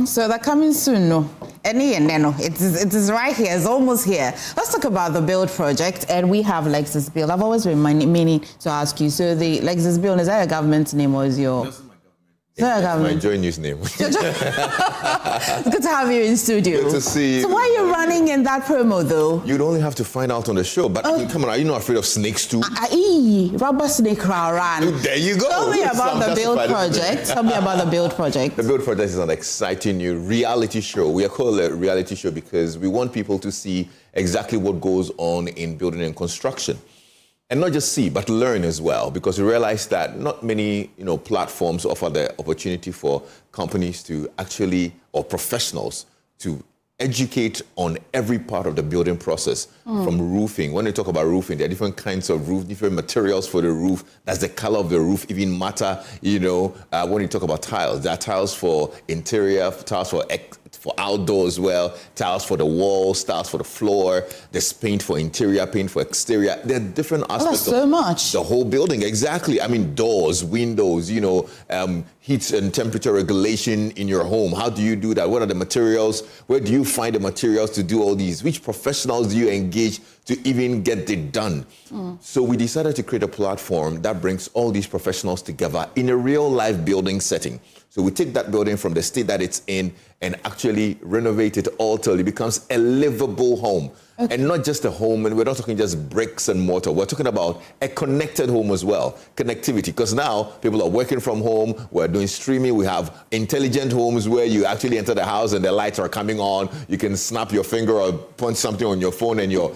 So they're coming soon, no? It is right here. It's almost here. Let's talk about the Build project, and we have Lexus Build. I've always been meaning to ask you. So the Lexus Build, is that a government name or is your? That's my Joy News name. It's good to have you in studio. Good to see you. So why are you running in that promo, though? You'd only have to find out on the show. But come on, are you not afraid of snakes too? Rubber snake run. There you go. Tell me about the Build project. Tell me about the Build project. The Build project is an exciting new reality show. We are called a reality show because we want people to see exactly what goes on in building and construction. And not just see, but learn as well, because we realize that not many, platforms offer the opportunity for companies to actually, or professionals to educate on every part of the building process, from roofing. When we talk about roofing, there are different kinds of roof, different materials for the roof. Does the color of the roof even matter? When you talk about tiles, there are tiles for interior, tiles for outdoor as well, tiles for the walls, tiles for the floor, there's paint for interior, paint for exterior. There are different aspects of the whole building. Exactly. I mean, doors, windows, heat and temperature regulation in your home. How do you do that? What are the materials? Where do you find the materials to do all these? Which professionals do you engage to even get it done? So we decided to create a platform that brings all these professionals together in a real life building setting. So we take that building from the state that it's in and actually renovate it all till it becomes a livable home. Okay. And not just a home, and we're not talking just bricks and mortar. We're talking about a connected home as well, connectivity. Because now people are working from home, we're doing streaming, we have intelligent homes where you actually enter the house and the lights are coming on. You can snap your finger or punch something on your phone and your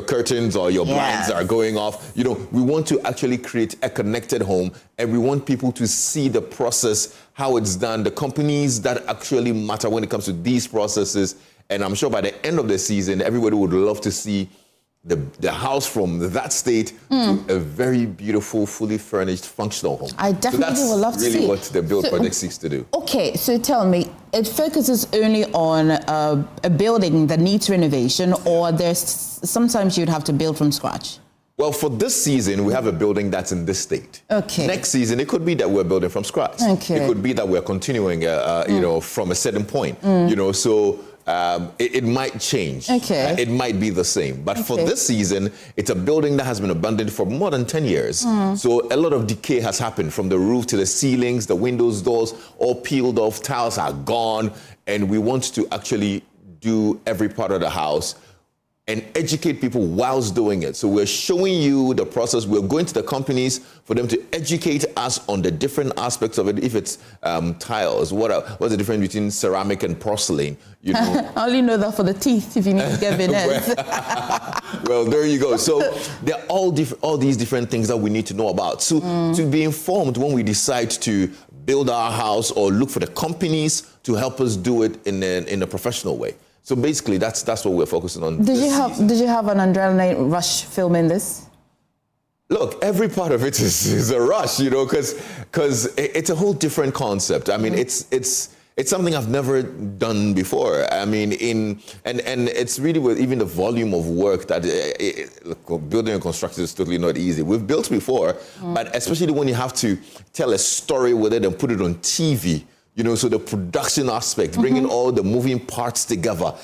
curtains or your blinds are going off. We want to actually create a connected home, and we want people to see the process, how it's done, the companies that actually matter when it comes to these processes. And I'm sure by the end of the season, everybody would love to see the house from that state to a very beautiful, fully furnished, functional home. I definitely would love to see. That's really what the Build project seeks to do. Okay, so tell me, it focuses only on a building that needs renovation, or there's sometimes you'd have to build from scratch? Well, for this season, we have a building that's in this state. Okay. Next season, it could be that we're building from scratch. Okay. It could be that we're continuing, from a certain point. It might change. Okay. It might be the same. But for this season, it's a building that has been abandoned for more than 10 years. So a lot of decay has happened from the roof to the ceilings, the windows, doors, all peeled off, tiles are gone. And we want to actually do every part of the house and educate people whilst doing it. So we're showing you the process. We're going to the companies for them to educate us on the different aspects of it. If it's tiles, what's the difference between ceramic and porcelain? You know, I only know that for the teeth if you need to get veneers. Well, there you go. So there are all these different things that we need to know about. So to be informed when we decide to build our house or look for the companies to help us do it in a professional way. So basically, that's what we're focusing on. Did you have an adrenaline rush filming this? Look, every part of it is a rush, you know, because it's a whole different concept. I mean, it's something I've never done before. I mean, and it's really with even the volume of work that building and construction is totally not easy. We've built before, but especially when you have to tell a story with it and put it on TV. You know, so the production aspect, bringing all the moving parts together.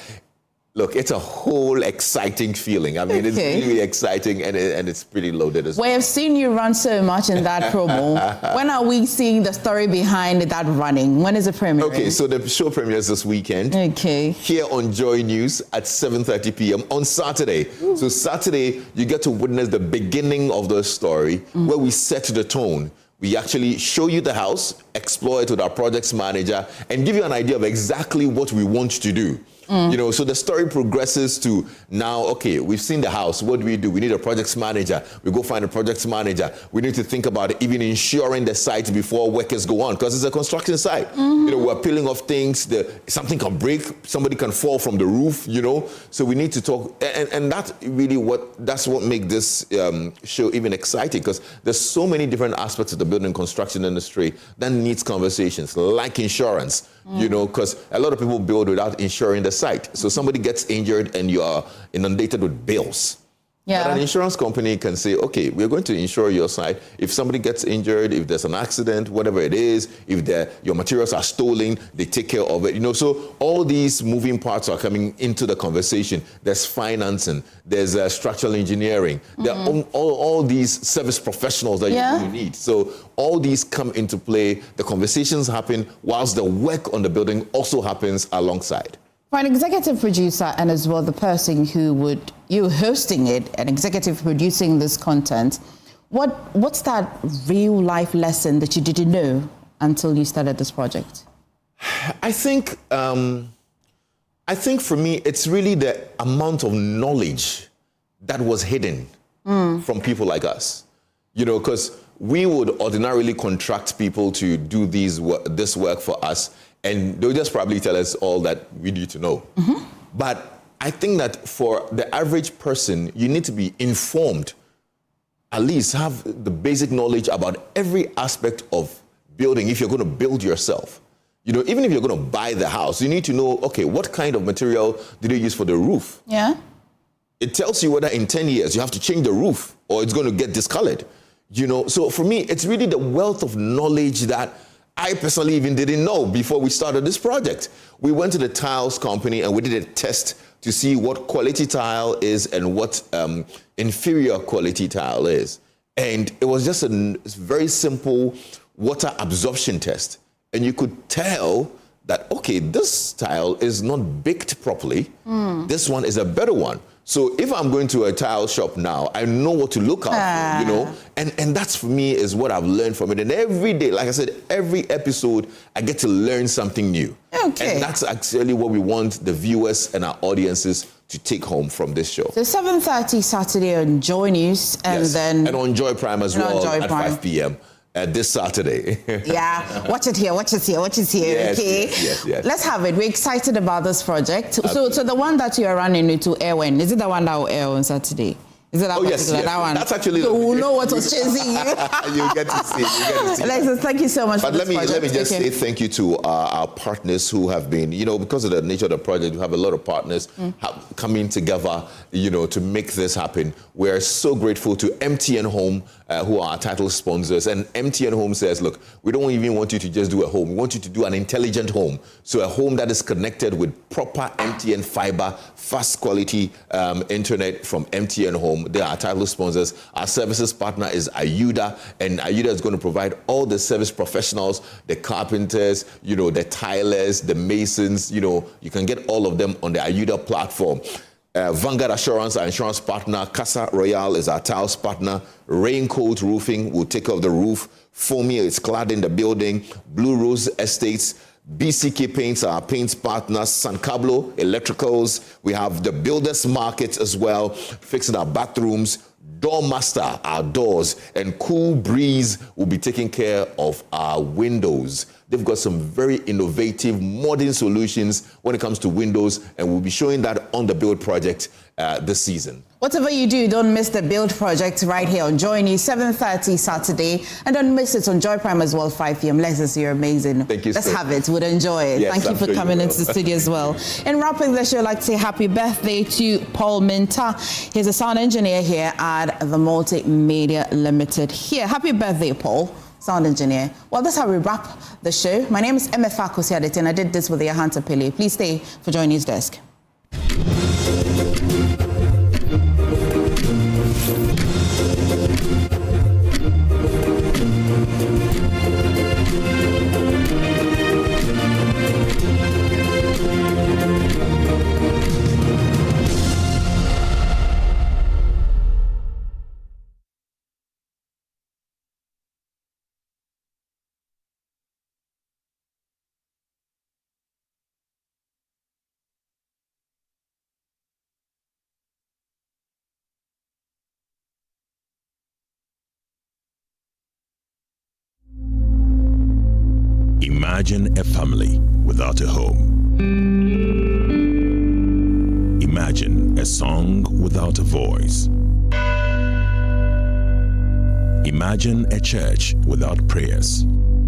Look, it's a whole exciting feeling. I mean, it's really exciting and it's pretty loaded as well. We have seen you run so much in that promo. When are we seeing the story behind that running? When is the premiere? Okay, so the show premieres this weekend. Okay. Here on Joy News at 7:30 p.m. on Saturday. Ooh. So Saturday, you get to witness the beginning of the story where we set the tone. We actually show you the house, explore it with our projects manager, and give you an idea of exactly what we want to do. You know, so the story progresses to now, okay, we've seen the house. What do? We need a projects manager. We go find a projects manager. We need to think about even insuring the site before workers go on, because it's a construction site. You know, we're peeling off things. Something can break. Somebody can fall from the roof, you know. So we need to talk. And that's really that's what makes this show even exciting, because there's so many different aspects of the building construction industry that needs conversations, like insurance. You know, because a lot of people build without insuring the site. So somebody gets injured and you are inundated with bills. Yeah. But an insurance company can say, okay, we're going to insure your site. If somebody gets injured, if there's an accident, whatever it is, if your materials are stolen, they take care of it. You know, so all these moving parts are coming into the conversation. There's financing, there's structural engineering, there are all these service professionals that you need. So all these come into play. The conversations happen whilst the work on the building also happens alongside. For an executive producer and as well the person you hosting it, an executive producing this content, what's that real life lesson that you didn't know until you started this project? I think for me it's really the amount of knowledge that was hidden from people like us. You know, because we would ordinarily contract people to do this work for us, and they'll just probably tell us all that we need to know. But I think that for the average person, you need to be informed, at least have the basic knowledge about every aspect of building if you're going to build yourself. You know, even if you're going to buy the house, you need to know, okay, what kind of material did they use for the roof? Yeah. It tells you whether in 10 years you have to change the roof or it's going to get discolored. You know, so for me, it's really the wealth of knowledge that I personally even didn't know before we started this project. We went to the tiles company and we did a test to see what quality tile is and what inferior quality tile is. And it was just a very simple water absorption test. And you could tell that, okay, this tile is not baked properly. This one is a better one. So if I'm going to a tile shop now, I know what to look out for, you know? And that's, for me, is what I've learned from it. And every day, like I said, every episode, I get to learn something new. Okay. And that's actually what we want the viewers and our audiences to take home from this show. So 7:30 Saturday on Joy News, and then... And on Joy Prime as well at 5 p.m. This Saturday. Yeah, watch it here, watch it here, watch it here, yes, okay? Yes. Let's have it. We're excited about this project. So the one that you are running into air when? Is it the one that will air on Saturday? Is it that particular that one? That's actually... So we'll know what was chasing you. You get to see. Alexis, thank you so much for this project. Let me just say thank you to our partners who have been, you know, because of the nature of the project, we have a lot of partners coming together, you know, to make this happen. We're so grateful to MTN Home, who are our title sponsors. And MTN Home says, look, we don't even want you to just do a home. We want you to do an intelligent home. So a home that is connected with proper MTN fiber, fast quality internet from MTN Home. They are our title sponsors. Our services partner is Ayuda, and Ayuda is going to provide all the service professionals, the carpenters, you know, the tilers, the masons, you know, you can get all of them on the Ayuda platform. Vanguard Assurance, our insurance partner. Casa Royale is our tiles partner. Raincoat Roofing will take care of the roof. Fomia is cladding the building. Blue Rose Estates. BCK Paints, our paints partners. San Cablo Electricals. We have the Builders Market as well, fixing our bathrooms. Doormaster, our doors, and Cool Breeze will be taking care of our windows. They've got some very innovative, modern solutions when it comes to windows, and we'll be showing that on the Build project this season. Whatever you do, don't miss the Build project right here on Joy News, 7:30 Saturday. And don't miss it on Joy Prime as well, 5 p.m. Lex, you're amazing. Thank you. Let's have it. We'd enjoy it. Yes, Thank you for coming into the studio as well. In wrapping the show, I'd like to say happy birthday to Paul Minta. He's a sound engineer here at the Multimedia Limited here. Happy birthday, Paul. Sound engineer. Well, that's how we wrap the show. My name is Emefa, Akosua-Addo, and I did this with Yahanta Pele. Please stay for Joy News Desk. Imagine a family without a home. Imagine a song without a voice. Imagine a church without prayers.